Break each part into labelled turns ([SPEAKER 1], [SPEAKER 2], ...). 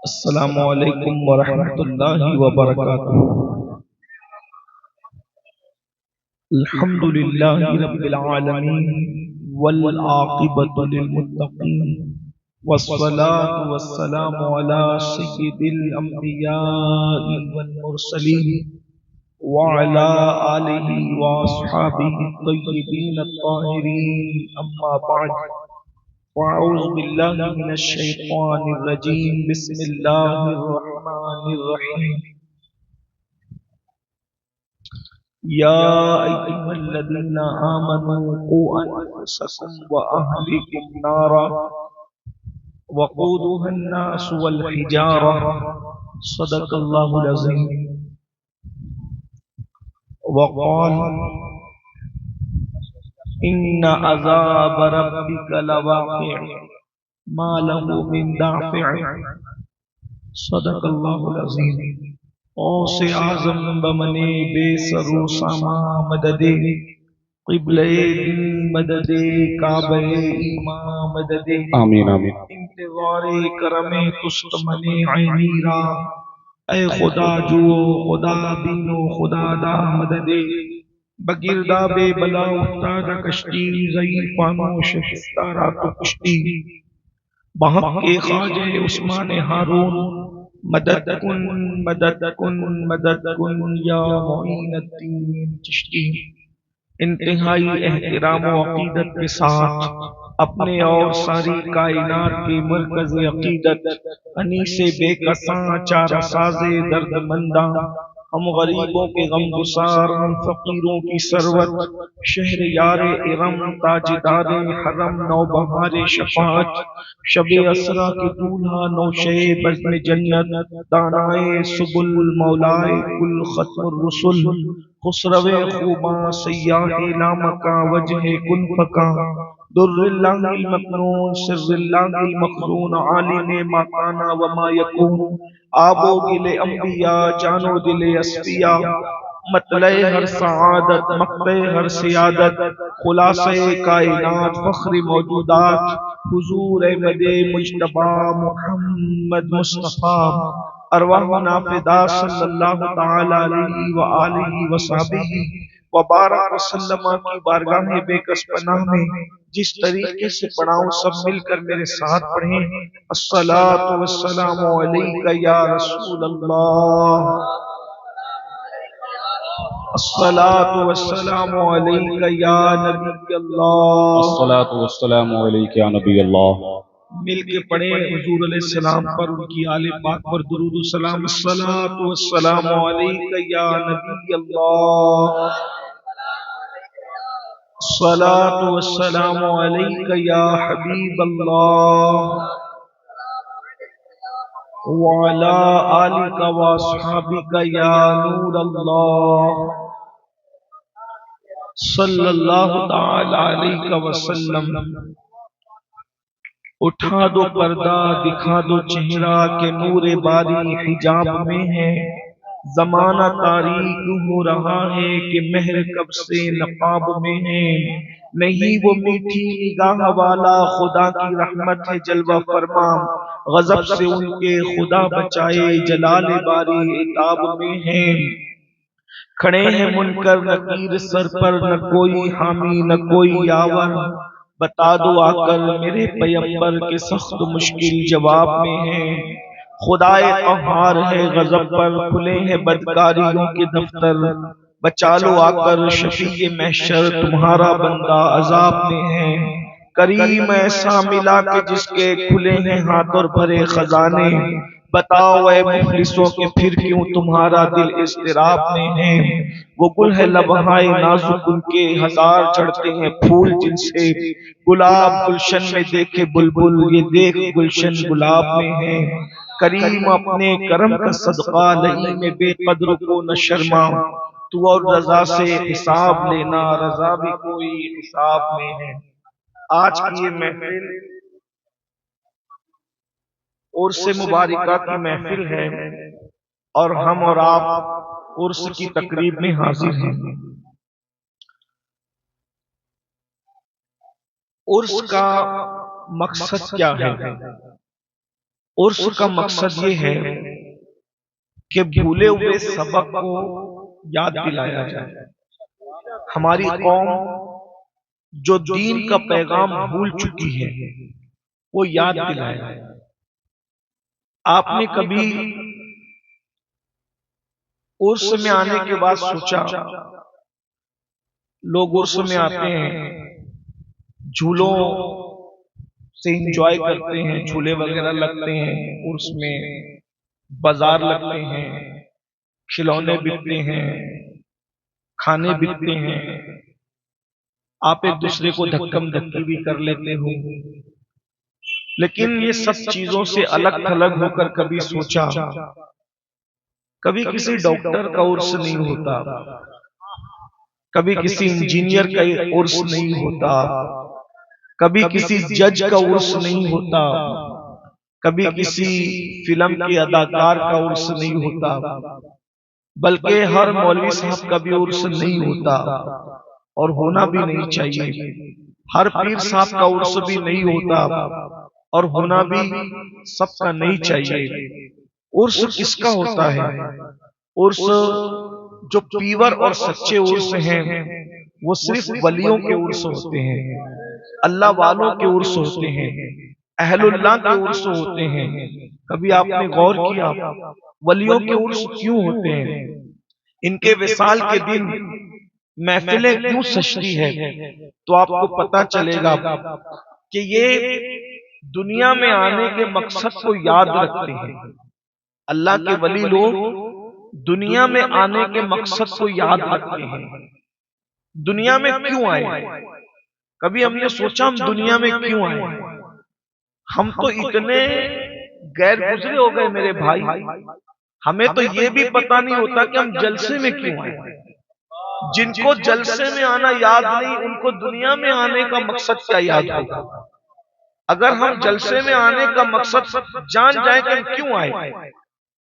[SPEAKER 1] السلام علیکم ورحمۃ اللہ وبرکاتہ۔ الحمد للہ رب العالمین والعاقبۃ للمتقین والصلاة والسلام علی سید الانبیاء والمرسلین وعلى آلہ واصحابہ الطیبین الطاہرین، اما بعد فاعوذ باللہ من الشیطان الرجیم، بسم اللہ الرحمن الرحیم۔ یا ایھا الذین آمنوا قوا انفسکم واہلیکم نارا وقودها الناس والحجارہ، صدق اللہ العظیم۔ وقال ان عذاب ربک لواقع ما له من دافع، صدق اللہ العظیم۔ اوس اعظم بمنے بے سرو ساما مدد قبلہ دل مدد کعبہ ایمان مدد،
[SPEAKER 2] آمین آمین۔
[SPEAKER 1] انتظار کرم تست منے عینی را، اے خدا جو خدا بینو خدا دا مدد، بگردہ بے بلا افتاد کشتی ضعیفانو شکستہ رات و کشتی، بحق کے خواجہ عثمان ہارون، مدد کن مدد کن مدد کن یا معین الدین چشتی۔ انتہائی احترام و عقیدت کے ساتھ اپنے اور ساری کائنات کے مرکز عقیدت انیس بے کساں چارہ ساز درد منداں، ہم غریبوں کے غم گسار، ہم فقیروں کی ثروت، شہر یار ارم تاجدار حرم، نوبہار شفاعت، شب اسرا کے دولہا نوشے بزم جنت، دانائے سبل مولائے کل ختم الرسل، خسرو خوباں سیاہ لامکاں وجہ کن فکاں، در اللہ المکنون سر اللہ المخزون، عالم ما کانا وما یکون، آب و گل انبیاء جان و دل اصفیاء، مطلع ہر سعادت مقطع ہر سیادت، خلاصہ کائنات فخر موجودات، حضور احمد مجتبی محمد مصطفیٰ، ارواحنا فدا صلی اللہ تعالی علیہ وآلہ وصحبہ وبارک وسلم کی بارگاہ بے کس پناہ میں جس طریقے سے پڑھاؤں سب مل کر میرے ساتھ پڑھیں۔ الصلاۃ والسلام علیک یا رسول اللہ، الصلاۃ والسلام علیک یا نبی اللہ۔
[SPEAKER 2] الصلاة والسلام علیک یا نبی اللہ۔
[SPEAKER 1] مل کے پڑھیں حضور علیہ السلام پر، ان کی آل پاک پر درود و سلام۔ الصلاۃ والسلام علیک یا نبی اللہ، الصلاۃ والسلام علیک یا حبیب اللہ، وعلی آلک واصحابک یا نور اللہ، صلی اللہ تعالی علیہ وسلم۔ اٹھا دو پردہ دکھا دو چہرہ کہ نور باری حجاب میں ہے، زمانہ تاریک ہو رہا ہے کہ مہر کب سے نقاب میں ہے، نہیں وہ میٹھی نگاہ والا خدا کی رحمت ہے جلوہ فرما، غضب سے ان کے خدا بچائے جلال باری عتاب میں ہے، کھڑے ہیں منکر نکیر سر پر، نہ کوئی حامی نہ کوئی یاور، بتا دو آ کر میرے پیمبر کے سخت مشکل جواب میں ہے، خدائے قہار ہے غضب پر، کھلے ہیں بدکاریوں کے دفتر، بچا لو آ کر شفیع محشر تمہارا بندہ عذاب میں ہے، کریم ایسا ملا کہ جس کے کھلے ہیں ہاتھ اور بھرے خزانے، بتاؤ اے مفلسوں کہ پھر کیوں تمہارا دل اضطراب میں ہے، وہ گل ہے لبہائے نازک ان کے ہزار چڑھتے ہیں پھول جن سے، گلاب گلشن میں دیکھے بلبل یہ دیکھ گلشن گلاب میں ہے، کریم اپنے کرم کا صدقہ نہیں میں بے قدر کو نہ شرما، تو اور رضا سے حساب لینا رضا بھی کوئی حساب میں ہے۔ آج کی یہ محفل عرس مبارکہ کی محفل ہے اور ہم اور آپ عرس کی تقریب میں حاضر ہیں۔ عرس کا مقصد کیا ہے؟ عرس کا مقصد یہ ہے کہ بھولے ہوئے سبق کو یاد دلایا جائے. ہماری قوم جو دین کا پیغام بھول چکی ہے وہ یاد دلایا جائے. آپ نے کبھی عرس میں آنے کے بعد سوچا؟ لوگ عرس میں آتے ہیں، جھولوں سے انجوائے کرتے ہیں، جھولے وغیرہ لگتے ہیں عرس میں، بازار لگتے ہیں، کھلونے بکتے ہیں، کھانے بکتے ہیں، آپ ایک دوسرے کو دھکم دھکی بھی کر لیتے ہو. لیکن یہ سب چیزوں سے الگ تھلگ ہو کر کبھی سوچا؟ کبھی کسی ڈاکٹر کا عرس نہیں ہوتا، کبھی کسی انجینئر کا عرس نہیں ہوتا، کبھی کسی جج کا عرس نہیں ہوتا، کبھی کسی فلم کے اداکار کا عرس نہیں ہوتا، بلکہ ہر مولوی صاحب کا بھی عرس نہیں ہوتا اور ہونا بھی نہیں چاہیے. ہر پیر صاحب کا عرس بھی نہیں ہوتا اور ہونا بھی سب کا نہیں چاہیے. عرس کس کا ہوتا ہے؟ عرس جو پیور اور سچے عرس ہیں وہ صرف ولیوں کے عرس ہوتے ہیں، اللہ والوں کے عرس ہوتے ہیں، اہل اللہ کے عرس ہوتے ہیں. کبھی آپ نے غور کیا ولیوں کے عرس کیوں ہوتے ہیں؟ ان کے وصال کے دن محفلیں کیوں سجتی ہے؟ تو آپ کو پتا چلے گا کہ یہ دنیا میں آنے کے مقصد کو یاد رکھتے ہیں. اللہ کے ولی لوگ دنیا میں آنے کے مقصد کو یاد رکھتے ہیں. دنیا میں کیوں آئے؟ کبھی ہم نے سوچا ہم دنیا میں کیوں آئے؟ ہم تو اتنے غیر گزرے ہو گئے میرے بھائی، ہمیں تو یہ بھی پتا نہیں ہوتا کہ ہم جلسے میں کیوں آئے. جن کو جلسے میں آنا یاد نہیں ان کو دنیا میں آنے کا مقصد کیا یاد ہوگا؟ اگر ہم جلسے میں آنے کا مقصد جان جائیں کہ ہم کیوں آئے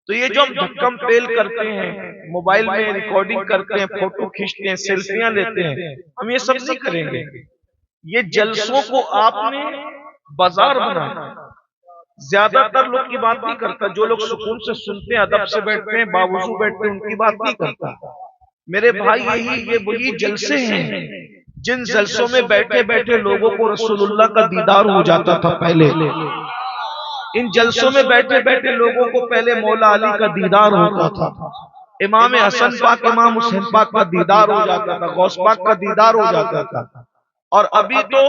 [SPEAKER 1] تو یہ جو ہم دھکم پیل کرتے ہیں، موبائل میں ریکارڈنگ کرتے ہیں، فوٹو کھینچتے ہیں، سیلفیاں لیتے ہیں، ہم یہ سب نہیں کریں گے. یہ جلسوں کو آپ نے بازار بنایا. زیادہ تر لوگ کی بات نہیں کرتا، جو لوگ سکون سے سنتے ہیں، ادب سے بیٹھتے ہیں، باوضو بیٹھتے ہیں، ان کی بات نہیں کرتا. میرے بھائی یہ وہی جلسے ہیں جن جلسوں میں بیٹھے بیٹھے لوگوں کو رسول اللہ کا دیدار ہو جاتا تھا. پہلے ان جلسوں میں بیٹھے بیٹھے لوگوں کو پہلے مولا علی کا دیدار ہوتا تھا، امام حسن پاک، امام حسین پاک کا دیدار ہو جاتا تھا، غوث پاک کا دیدار ہو جاتا تھا. اور ابھی تو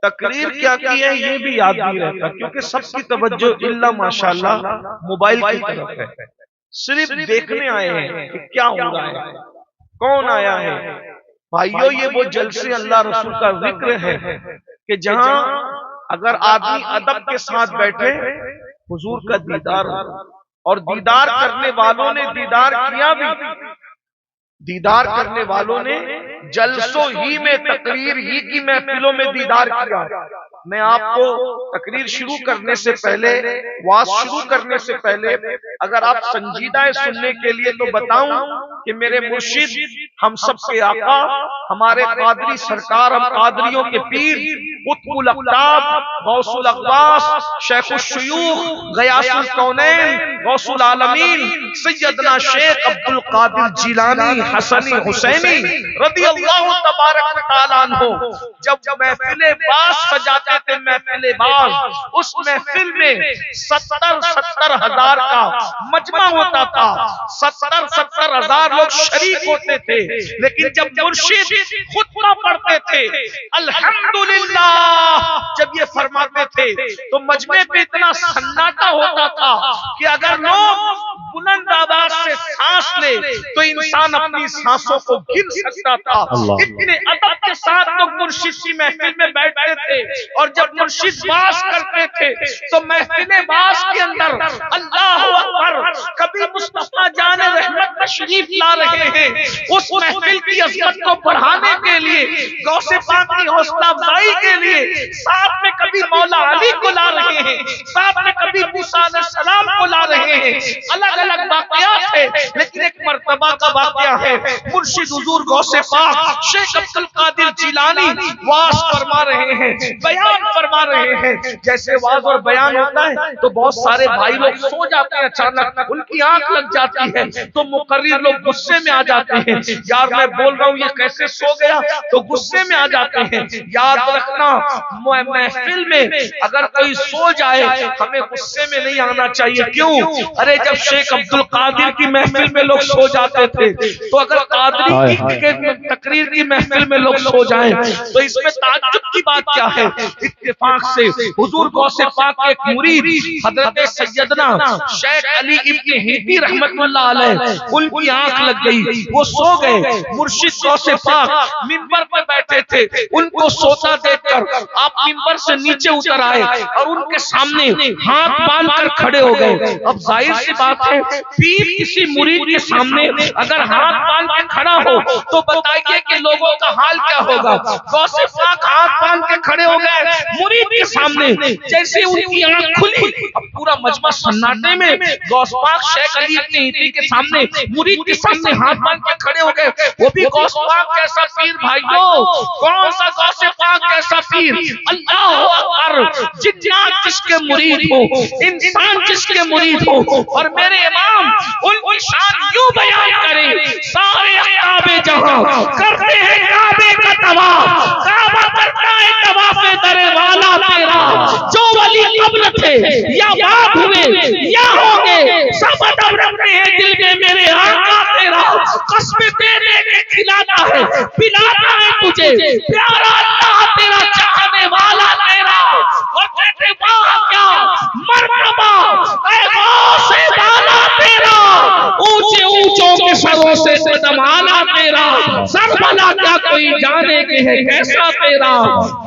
[SPEAKER 1] تقریر کیا کی ہے یہ بھی یاد نہیں رہتا، کیونکہ سب کی توجہ الا ماشاءاللہ موبائل کی طرف ہے. صرف دیکھنے آئے ہیں کہ کیا ہو رہا ہے، کون آیا ہے. بھائیو یہ وہ جلسے اللہ رسول کا ذکر ہے کہ جہاں اگر آدمی ادب کے ساتھ بیٹھے حضور کا دیدار ہو، اور دیدار کرنے والوں نے دیدار کیا بھی. دیدار کرنے والوں نے جلسوں ہی میں، تقریر ہی کی محفلوں میں دیدار کیا. میں آپ کو تقریر شروع کرنے سے پہلے، واز شروع کرنے سے پہلے اگر آپ سنجیدہ ہے سننے کے لیے تو بتاؤں کہ میرے مرشد، ہم سب کے آقا، ہمارے قادری سرکار، ہم قادریوں کے پیر، قطب الاقطاب، غوث الاغواث، شیخ الشیوخ، غیاث الکونین، غوث العالمین، سیدنا شیخ عبد القادر جیلانی حسنی حسینی رضی اللہ تبارک و تعالیٰ عنہ جب محفل باز سجاتے تھے، محفل باز، اس محفل میں 70 ہزار کا مجمع ہوتا تھا، 70 ہزار لوگ شریک ہوتے تھے. لیکن جب مرشد خطبہ پڑھتے تھے الحمدللہ جب یہ فرماتے تھے تو مجمع پہ اتنا سناٹا ہوتا تھا کہ اگر لوگ بلند آواز سے سانس لے تو انسان اپنی سانسوں کو گن سکتا تھا. اتنے ادب کے ساتھ لوگ مرشد کی محفل میں بیٹھتے تھے، اور جب مرشد باز کرتے تھے تو محفل باز کے اندر اللہ اکبر، کبھی مصطفیٰ جان رحمت تشریف لا رہے ہیں اس محفل کی عظمت کو بڑھانے کے لیے، غوث پاک کی حوصلہ افزائی کے لیے، ساتھ میں کبھی مولا علی کو لا رہے ہیں، ساتھ میں کبھی موسیٰ علیہ السلام کو لا رہے ہیں۔ الگ الگ واقعات ہیں، لیکن ایک مرتبہ کا واقعہ ہے، مرشد حضور غوث پاک شیخ عبد القادر جیلانی واز فرما رہے ہیں، بیان فرما رہے ہیں۔ جیسے واز اور بیان ہوتا ہے تو بہت سارے بھائی لوگ سو جاتے ہیں، اچانک ان کی آنکھ لگ جاتی ہے تو مقرر لوگ غصے میں آ جاتے ہیں، یار میں بول رہا ہوں یہ کیسے سو گیا، تو غصے میں آ جاتے ہیں۔ یاد رکھنا محفل میں اگر کوئی سو جائے ہمیں غصے میں نہیں آنا چاہیے۔ کیوں؟ ارے جب شیخ عبد القادر کی محفل میں لوگ سو جاتے تھے تو اگر قادری کی تقریر کی محفل میں لوگ سو جائیں تو اس میں تعجب کی بات کیا ہے؟ اتفاق سے حضور غوث پاک کے ایک مرید حضرت سیدنا شیخ علی ابن ہیتی رحمت اللہ علیہ، ان کی آنکھ لگ گئی، وہ سو گئے۔ مرشد غوث پاک منبر پر بیٹھے تھے، ان کو سوتا دیکھ کر آپ منبر سے نیچے اتر آئے اور ان کے سامنے ہاتھ باندھ کر کھڑے ہو گئے۔ اب ظاہر سی بات ہے پیر کسی مرید کے سامنے اگر ہاتھ باندھ کے کھڑا ہو تو بتائیے کہ لوگوں کا حال کیا ہوگا۔ غوث پاک ہاتھ باندھ کے کھڑے ہو گئے مرید کے سامنے، جیسے ان کی آنکھ کھلی اب پورا مجمع سناٹے میں، غوث پاک شیخ علی ابن ہیتی کے سامنے مرید کے سامنے ہاتھ باندھ کے کھڑے ہو گئے۔ وہ بھی غوث پاک کیسا پیر بھائیو، کون سا غوث پاک کیسا پیر، اللہ اکبر، جنات جس کے مرید ہو، انسان جس کے مرید ہو، اور میرے امام ان کی شان یوں بیان کریں، سارے اقطاب جہاں کرتے ہیں کعبے کا طواف، کعبہ کرتا ہے طواف در والا تیرا، جو ولی قبل تھے یا بعد ہوئے یا ہوں گے سب ادب رکھتے ہیں دل میں میرے آقا تیرا، قسم دے کے کھلاتا ہے پلاتا ہے تجھے پیارا اللہ تیرا، چاہنے والا تیرا، اور کہتے واہ کیا مرتبہ اے غوث بالا تیرا، اونچے اونچوں کے سروں سے قدم آنا تیرا، سر بنا کیا کوئی جانے کے ہے کیسا تیرا،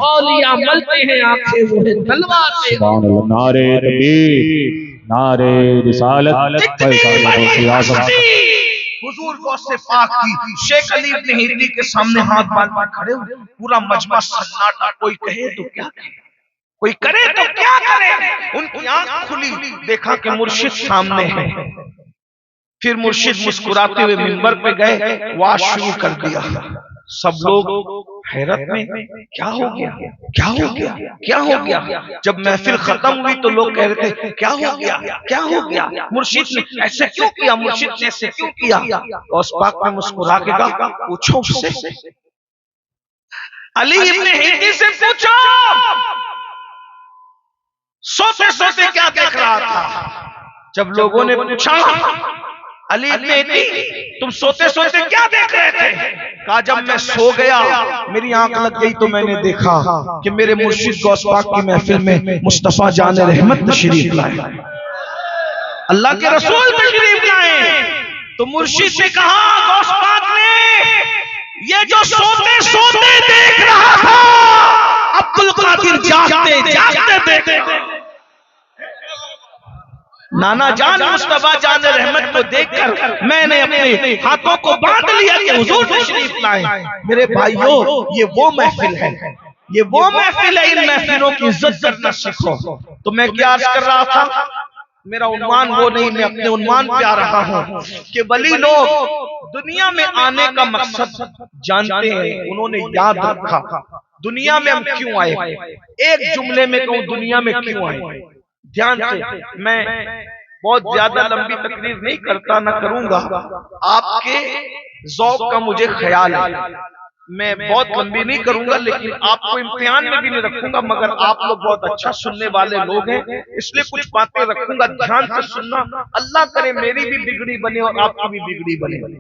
[SPEAKER 1] اولیاء ملتے ہیں آنکھیں وہ ہے تلوار تیرا۔
[SPEAKER 2] سبحان اللہ، نعرے تکبیر، نعرے رسالت،
[SPEAKER 1] حضور غوث پاک کی شیخ علی ابن ہیتی کے سامنے ہاتھ باندھ کر کھڑے ہوئے، پورا مجمع سناٹا، کوئی کہے تو کیا کہے، کوئی کرے تو کیا کرے۔ ان کی آنکھ کھلی، دیکھا کہ مرشد سامنے ہے، پھر مرشد مسکراتے ہوئے منبر پہ گئے، واز شروع کر دیا۔ سب لوگ حیرت میں، کیا ہو گیا کیا ہو گیا کیا ہو گیا۔ جب محفل ختم ہوئی تو لوگ کہہ رہے تھے کیا ہو گیا کیا ہو گیا، مرشد نے ایسے کیوں کیا، مرشد نے ایسے کیوں کیا۔ غوث پاک نے مسکرا کے کہا پوچھو اس سے، علی ابن ہیتی سے پوچھو، سوتے سوتے کیا دیکھ رہا تھا۔ جب لوگوں نے پوچھا علی ابن ہیتی تم سوتے سوتے کیا دیکھ رہے تھے، کہا جب میں سو گیا میری آنکھ لگ گئی تو میں نے دیکھا کہ میرے مرشد غوث پاک کی محفل میں مصطفیٰ جان رحمت تشریف لائے، اللہ کے رسول تشریف لائے۔ تو مرشد نے کہا غوث پاک نے یہ جو سوتے سوتے دیکھ رہا تھا عبد القادر جاگتے جاگتے دیکھتے۔ نانا جان مصطفیٰ جان رحمت کو دیکھ کر میں نے اپنے ہاتھوں کو باندھ لیا کہ حضور تشریف لائیں۔ میرے بھائیوں یہ وہ محفل ہے، یہ وہ محفل ہے، ان محفلوں کی عزت کرنا سیکھو۔ تو میں کیا عرض کر رہا تھا، میرا عنوان وہ نہیں، میں اپنے عنوان پہ آ رہا ہوں کہ ولی لوگ دنیا میں آنے کا مقصد جانتے ہیں، انہوں نے یاد رکھا دنیا میں ہم کیوں آئے۔ ایک جملے میں کہوں دنیا میں کیوں آئے، دھیان سے، میں بہت زیادہ لمبی تقریر نہیں کرتا، نہ کروں گا، آپ کے ذوق کا مجھے خیال ہے، میں بہت لمبی نہیں کروں گا، لیکن آپ کو امتحان میں بھی نہیں رکھوں گا، مگر آپ لوگ بہت اچھا سننے والے لوگ ہیں اس لیے کچھ باتیں رکھوں گا، دھیان سے سننا، اللہ کرے میری بھی بگڑی بنے اور آپ کی بھی بگڑی بنے۔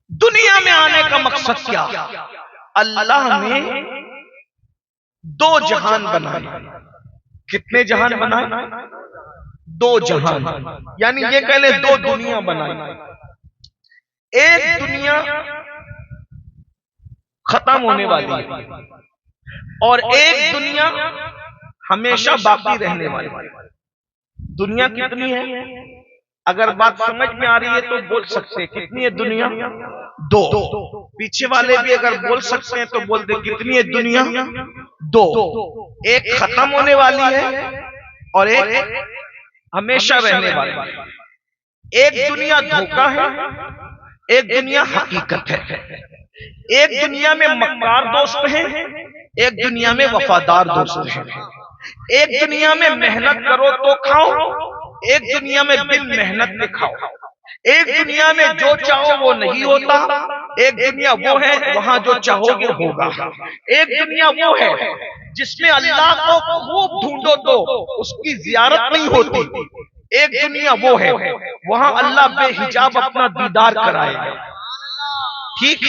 [SPEAKER 1] دنیا میں آنے کا مقصد کیا، اللہ نے دو جہان بنائے۔ کتنے جہان بنائے؟ دو جہان، یعنی یہ کہہ لیں دو دنیا بنائی۔ ایک دنیا ختم ہونے والی ہے اور ایک دنیا ہمیشہ باقی رہنے والی ہے۔ دنیا کتنی ہے؟ اگر بات سمجھ میں آ رہی ہے تو بول سکتے ہیں کتنی ہے دنیا؟ دو. پیچھے والے بھی اگر بول سکتے ہیں تو بول دیں کتنی ہے دنیا؟ دو. ایک ختم ہونے والی ہے اور ایک ہمیشہ رہنے والی ہے. ایک دنیا دھوکہ ہے، ایک دنیا حقیقت ہے. ایک دنیا میں مکار دوست ہیں، ایک دنیا میں وفادار دوست ہیں. ایک دنیا میں محنت کرو تو کھاؤ، ایک دنیا میں بن محنت کے کھاؤ. ایک دنیا میں جو چاہو وہ نہیں ہوتا، ایک دنیا وہ ہے وہاں جو چاہو گے ہوگا. ایک دنیا وہ ہے جس میں اللہ کو خوب ڈھونڈو تو اس کی زیارت نہیں ہوتی. ایک دنیا وہ ہے وہاں اللہ بے حجاب اپنا دیدار کرائے گا. ٹھیک.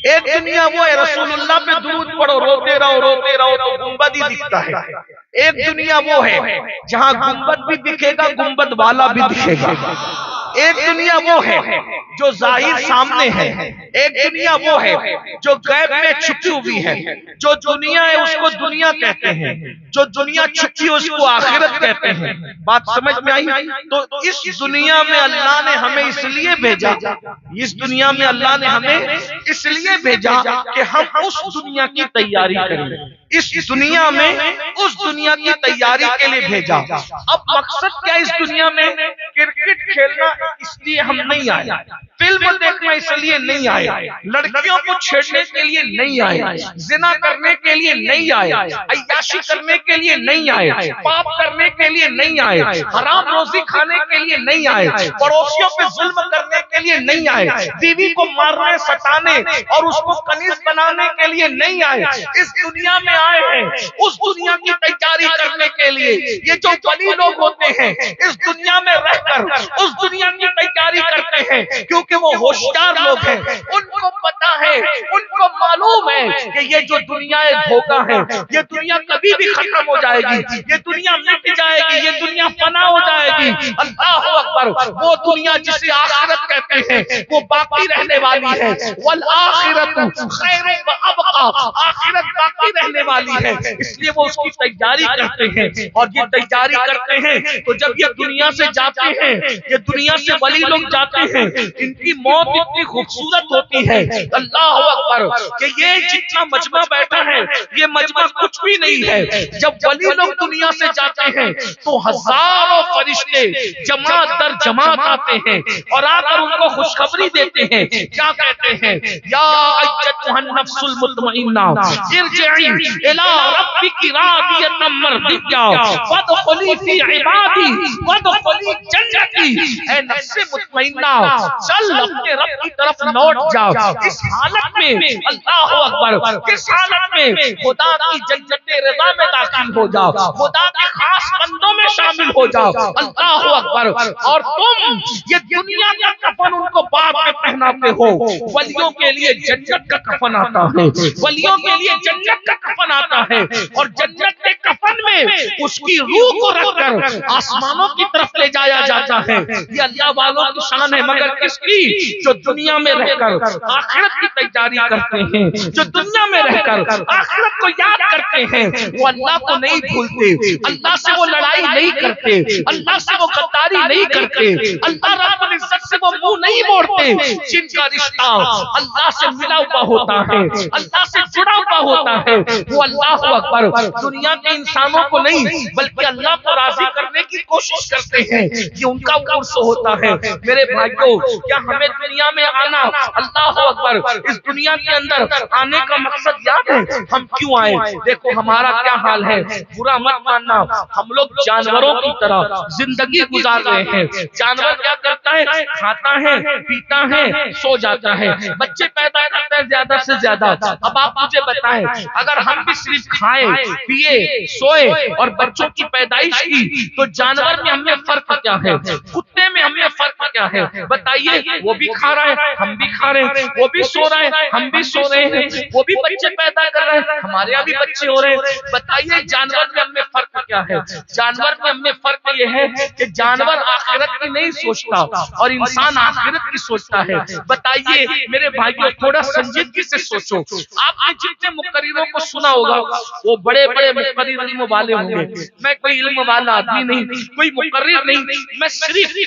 [SPEAKER 1] ایک دنیا وہ ہے رسول اللہ پہ درود پڑھو روتے رہو تو گنبد ہی دکھتا ہے. ایک دنیا وہ ہے جہاں گنبد بھی دکھے گا گنبد والا بھی دکھے گا. ایک دنیا وہ ہے جو ظاہر سامنے ہے، ایک دنیا وہ ہے جو غیب میں چھپی ہوئی ہے. جو دنیا ہے اس کو دنیا کہتے ہیں، جو دنیا چھپی اس کو آخرت کہتے ہیں. بات سمجھ میں آئی؟ تو اس دنیا میں اللہ نے ہمیں اس لیے بھیجا، اس دنیا میں اللہ نے ہمیں اس لیے بھیجا کہ ہم اس دنیا کی تیاری کریں. اس دنیا میں اس دنیا کی تیاری کے لیے بھیجا. اب مقصد کیا اس دنیا میں؟ کرکٹ کھیلنا اس لیے ہم نہیں آئے، فلم دیکھنا اس لیے نہیں آئے، لڑکیوں کو چھیڑنے کے لیے نہیں آئے، زنا کرنے کے لیے نہیں آئے، عیاشی کرنے کے لیے نہیں آئے، پاپ کرنے کے لیے نہیں آئے، حرام روزی کھانے کے لیے نہیں آئے، پڑوسیوں پہ ظلم کرنے کے لیے نہیں آئے، بیوی کو مارنے ستانے اور اس کو کنیز بنانے کے لیے نہیں آئے. اس دنیا میں آئے ہیں اس دنیا کی تیاری کرنے کے لیے. یہ جو ولی لوگ ہوتے ہیں اس دنیا میں رہ کر اس دنیا کی تیاری کرتے ہیں کیونکہ وہ ہوشیار لوگ ہیں. ان کو پتا ہے، ان کو معلوم ہے کہ یہ جو دنیا دھوکہ ہے، یہ دنیا کبھی بھی ختم ہو جائے گی، یہ دنیا مٹ جائے گی، یہ دنیا فنا ہو جائے گی. اللہ اکبر. وہ دنیا جسے آخرت کہتے ہیں وہ باقی رہنے والی ہے. والآخرت خیر وابقا. آخرت باقی رہنے والی ہے، اس لیے وہ اس کی تیاری کرتے ہیں. اور یہ تیاری کرتے ہیں تو جب یہ دنیا سے جاتے ہیں، یہ دنیا سے ولی لوگ جاتے ہیں، ان کی موت اتنی خوبصورت ہوتی ہے اللہ اکبر کہ یہ جتنا مجمع بیٹھا ہے یہ مجمع کچھ بھی نہیں ہے. جب ولی لوگ دنیا سے جاتے ہیں تو ہزاروں فرشتے جماعت در جماعت آتے ہیں اور آ کر ان کو خوشخبری دیتے ہیں. کیا کہتے ہیں؟ یا ایتھا النفس المطمئنہ ارجعی الی ربک راضیۃ مرضیہ وادخلی فی عبادی وادخلی جنتی. اے نفس مطمئنہ چل اپنے رب کی طرف لوٹ جاؤ. اس حالت میں اللہ اکبر، کس حالت میں؟ خدا کی جنت رضا میں داخل ہو جاؤ، خدا کے خاص بندوں میں شامل ہو جاؤ. اللہ اکبر. اور تم یہ دنیا کا کفن ان کو بعد میں پہناتے ہو. ولیوں کے لیے جنت کا کفن آتا ہے، ولیوں کے لیے جنت کا کفن آتا ہے اور جنت کے کفن میں اس کی روح کو رکھ کر آسمانوں کی طرف لے جایا جاتا ہے. یہ اللہ والوں کی شان ہے. مگر کس کی؟ جو دنیا میں رہ کر آخرت کی تیاری کرتے ہیں، جو دنیا میں رہ کر آخرت کو یاد کرتے ہیں، وہ اللہ کو نہیں بھولتے، اللہ سے وہ لڑائی نہیں کرتے، اللہ سے وہ غداری نہیں کرتے، اللہ رب العزت سے وہ منہ نہیں موڑتے. جن کا رشتہ اللہ سے ملا ہوا ہوتا ہے، اللہ سے جڑا ہوا ہوتا ہے، وہ اللہ اکبر دنیا کے انسانوں کو نہیں بلکہ اللہ کو راضی کرنے کی کوشش کرتے ہیں. یہ ان کا کورس ہوتا ہے. میرے بھائیوں، کیا ہمیں دنیا میں آنا، اللہ اکبر، اس دنیا کے اندر آنے کا مقصد یاد ہے؟ ہم کیوں آئے؟ دیکھو ہمارا کیا حال ہے، برا مت ماننا، ہم لوگ جانوروں کی طرح زندگی گزار رہے ہیں. جانور کیا کرتا ہے؟ کھاتا ہے، پیتا ہے، سو جاتا ہے، بچے پیدا کرتا ہے زیادہ سے زیادہ. اب آپ مجھے بتائیں اگر ہم بھی صرف کھائے پیے سوئے اور بچوں کی پیدائش کی تو جانور میں ہم میں فرق کیا ہے؟ کتے میں ہم میں فرق کیا ہے؟ بتائیے، وہ بھی کھا رہا ہے، ہم بھی کھا رہے ہیں، وہ بھی سو رہا ہے، ہم بھی سو رہے ہیں، وہ بھی بچے پیدا کر رہے ہیں، ہمارے یہاں بھی بچے ہو رہے ہیں۔ بتائیے جانور میں ہم میں فرق کیا ہے؟ جانور میں ہم میں فرق یہ ہے کہ جانور آخرت کی نہیں سوچتا اور انسان آخرت کی سوچتا ہے۔ بتائیے میرے بھائیوں، تھوڑا سنجیدگی سے سوچو۔ آپ نے جتنے مقرروں کو سنا ہوگا وہ بڑے بڑے مقرر علم والے ہوں گے، میں کوئی علم والا آدمی نہیں، کوئی مقرر نہیں، میں صرف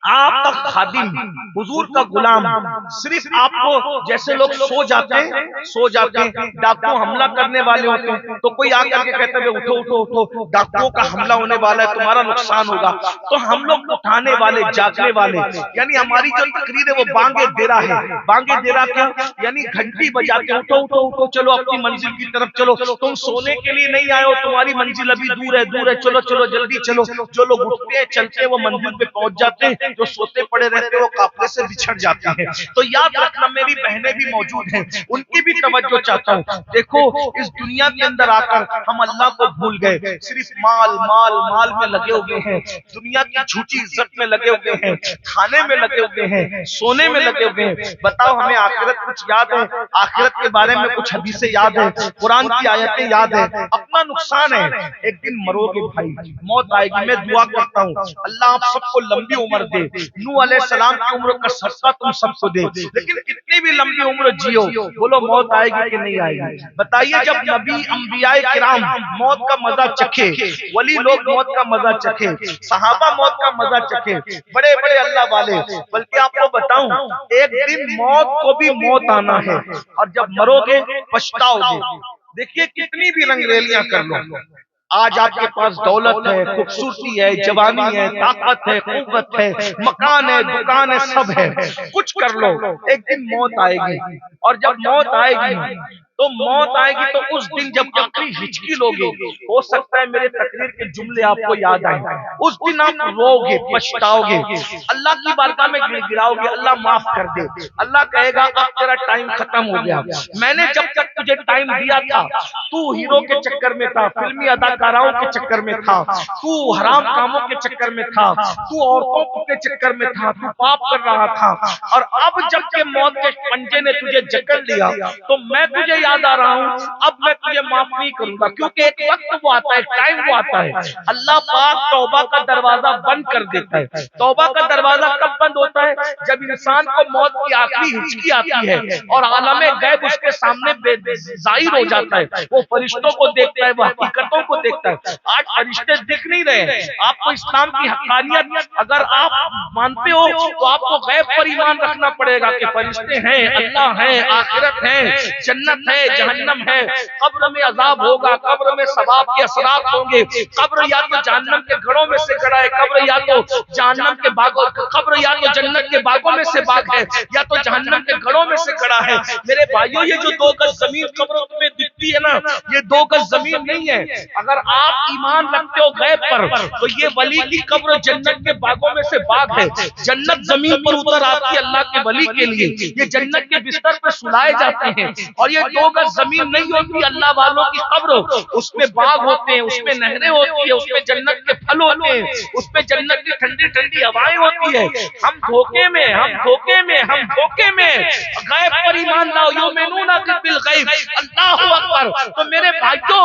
[SPEAKER 1] آپ کا خادم، حضور کا غلام، صرف آپ کو جیسے لوگ سو جاتے ہیں، ڈاکو حملہ کرنے والے ہوتے ہیں تو کوئی آ کر کے کہتا ہے اٹھو اٹھو اٹھو، ڈاکوؤں کا حملہ ہونے والا ہے، تمہارا نقصان ہوگا، تو ہم لوگ اٹھانے والے، جاگنے والے، یعنی ہماری جو تقریر ہے وہ بانگے دیرا ہے۔ بانگے دیرا کیا؟ یعنی گھنٹی بجا کے اٹھو اٹھو اٹھو، چلو اپنی منزل کی طرف چلو، تم سونے کے لیے نہیں آئے ہو، تمہاری منزل ابھی دور ہے دور ہے، چلو چلو جلدی چلو۔ جو لوگ اٹھتے ہیں چلتے ہیں وہ منزل پہ پہنچ جاتے ہیں، جو سوتے پڑے رہتے ہیں وہ قافلے سے بچھڑ جاتے ہیں۔ تو یاد رکھنا، میری بہنیں بھی موجود ہیں، ان کی بھی توجہ چاہتا ہوں۔ دیکھو اس دنیا کے اندر آ کر ہم اللہ کو بھول گئے، صرف مال مال مال میں لگے ہوئے ہیں، دنیا کی جھوٹی عزت میں لگے ہوئے ہیں، کھانے میں لگے ہوئے ہیں، سونے میں لگے ہوئے ہیں۔ بتاؤ ہمیں آخرت کچھ یاد ہے؟ آخرت کے بارے میں کچھ حدیثیں یاد ہے؟ قرآن کی آیتیں یاد ہے؟ اپنا نقصان ہے، ایک دن مرو گے بھائی، موت آئے گی۔ میں دعا کرتا ہوں اللہ آپ سب کو لمبی عمر دے، نوح علیہ السلام کی عمر کا صدقہ تم سب کو دے، لیکن کتنی بھی لمبی عمر جیو، بولو موت آئے گی کہ نہیں آئے گی؟ بتائیے جب نبی انبیاء کرام موت کا مزہ چکھے، ولی لوگ موت کا مزہ چکھے، صحابہ موت کا مزہ چکھے، بڑے بڑے اللہ والے، بلکہ آپ کو بتاؤں ایک دن موت کو بھی موت آنا ہے، اور جب مرو گے پچھتاؤ گے۔ دیکھیے کتنی بھی رنگ ریلیاں کر لو، آج آپ کے پاس دولت ہے، خوبصورتی ہے، جوانی ہے، طاقت ہے، قوت ہے، مکان ہے، دکان ہے، سب ہے، کچھ کر لو، ایک دن موت آئے گی، اور جب موت آئے گی تو موت آئے گی تو اس دن جب آخری ہچکی لوگے، ہو سکتا ہے میرے تقریر کے جملے آپ کو یاد آئیں، اس دن آپ رو گے، پچھتاؤ گے، اللہ کی بارگاہ میں گر گراؤ گے، اللہ معاف کر دے۔ اللہ کہے گا اب تیرا ٹائم ختم ہو گیا، میں نے جب تک تجھے ٹائم دیا تھا تو ہیرو کے چکر میں تھا، فلمی اداکاراؤں کے چکر میں تھا، تو حرام کاموں کے چکر میں تھا، تو عورتوں کے چکر میں تھا، تو پاپ کر رہا تھا، اور اب جب کہ موت کے پنجے نے تجھے جکڑ لیا تو میں تجھے یاد آ رہا ہوں، اب میں تجھے معاف نہیں کروں گا، کیونکہ ایک وقت وہ آتا ہے، ٹائم وہ آتا ہے، اللہ پاک توبہ کا دروازہ بند کر دیتا ہے۔ توبہ کا دروازہ کب بند ہوتا ہے؟ جب انسان کو موت کی آخری ہچکی آتی ہے اور عالم غیب اس کے سامنے ظاہر ہو جاتا ہے، وہ فرشتوں کو دیکھتا ہے، وہ حقیقتوں کو دیکھتا ہے۔ آج فرشتے دکھ نہیں رہے، آپ کو اسلام کی حقانیت اگر آپ مانتے ہو تو آپ کو غیب پر ایمان رکھنا پڑے گا کہ فرشتے ہیں، اللہ ہے، آخرت ہے، جنت ہے، جہنم ہے، قبر میں عذاب ہوگا، قبر میں ثواب کے اثرات ہوں گے، قبر یا تو جہنم کے گھروں میں سے گڑا ہے، قبر یا تو جہنم کے باغوں، قبر یا تو جنت کے باغوں میں سے باغ ہے، یا تو جہنم کے گھروں میں سے گڑا ہے۔ میرے بھائیوں یہ جو 2 گز زمین قبروں میں دکھتی ہے نا، یہ 2 گز زمین نہیں ہے۔ اگر آپ ایمان رکھتے ہو غیب پر تو یہ ولی کی قبر جنت کے باغوں میں سے باغ ہے، جنت زمین پر اتر آتی ہے اللہ کے ولی کے لیے، یہ جنت کے بستر پہ سلائے جاتے ہیں، اور یہ 2 گز زمین نہیں ہوتی اللہ والوں کی قبر، اس میں باغ ہوتے ہیں، اس میں نہریں ہوتی ہیں، اس میں جنت کے پھل ہوتے ہیں، اس میں جنت کی ٹھنڈی ٹھنڈی ہوائیں ہوتی ہے۔ ہم دھوکے میں غیب پر ایمان لاؤ، یؤمنون بالغیب، اللہ اکبر۔ تو میرے بھائیوں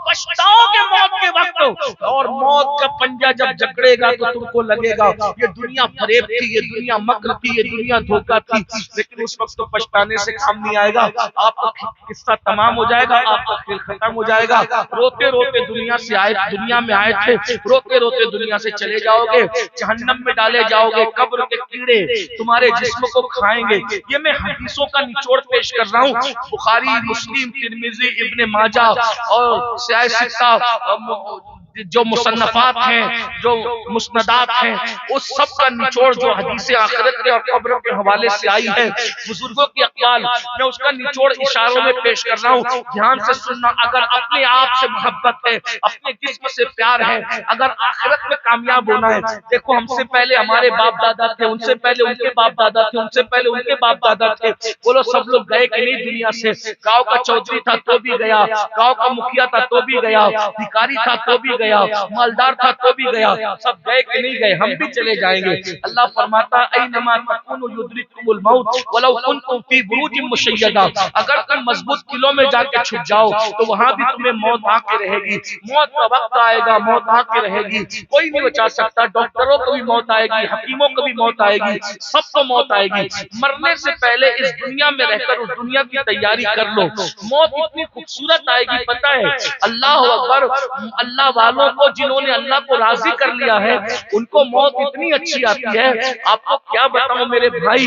[SPEAKER 1] پچھتاؤ گے موت کے وقت، اور موت کا پنجہ جب جکڑے گا تو تم کو لگے گا یہ دنیا فریب تھی، یہ دنیا مکر تھی، یہ دنیا دھوکہ تھی، لیکن اس وقت تو پچھتانے سے کام نہیں آئے گا، آپ کا قصہ تمام ہو جائے گا، آپ کا کھیل ختم ہو جائے گا۔ روتے روتے دنیا میں آئے تھے، روتے روتے دنیا سے چلے جاؤ گے، جہنم میں ڈالے جاؤ گے، قبر کے کیڑے تمہارے جسم کو کھائیں گے۔ یہ میں حدیثوں کا نچوڑ پیش کر رہا ہوں، بخاری، مسلم، ترمذی، ابن ماجہ اور سیاستہ جو مصنفات ہیں، جو مسندات ہیں، اس سب کا نچوڑ جو حدیث آخرت کے اور قبر کے حوالے سے آئی ہے، بزرگوں کی اقوال، میں اس کا نچوڑ اشاروں میں پیش کر رہا ہوں، دھیان سے سننا۔ اگر اپنے آپ سے محبت ہے، اپنے جسم سے پیار ہے، اگر آخرت میں کامیاب ہونا ہے، دیکھو ہم سے پہلے ہمارے باپ دادا تھے، ان سے پہلے ان کے باپ دادا تھے، ان سے پہلے ان کے باپ دادا تھے، بولو سب لوگ گئے کہ نہیں دنیا سے؟ گاؤں کا چودھری تھا تو بھی گیا، گاؤں کا مکھیا تھا تو بھی گیا، بھکاری تھا تو بھی
[SPEAKER 3] گیا، مالدار تھا تو بھی گیا، سب گئے کہ نہیں گئے؟ ہم بھی چلے جائیں گے۔ اللہ فرماتا اینما تکونوا یدرککم الموت ولو کنتم فی بروج مشیدہ، اگر تم مضبوط قلعوں میں جا کے چھپ جاؤ تو وہاں بھی تمہیں موت آ کے رہے گی، موت کا وقت آئے گا، موت آ کے رہے گی، کوئی نہیں بچا سکتا، ڈاکٹروں کو بھی موت آئے گی، حکیموں کو بھی موت آئے گی، سب کو موت آئے گی۔ مرنے سے پہلے اس دنیا میں رہ کر اس دنیا کی تیاری کر لو، موت اتنی خوبصورت آئے گی، پتہ ہے اللہ اکبر، اللہ والوں کو جنہوں نے اللہ کو راضی کر لیا ہے ان کو موت اتنی اچھی آتی ہے، آپ کو کیا بتاؤں میرے بھائی،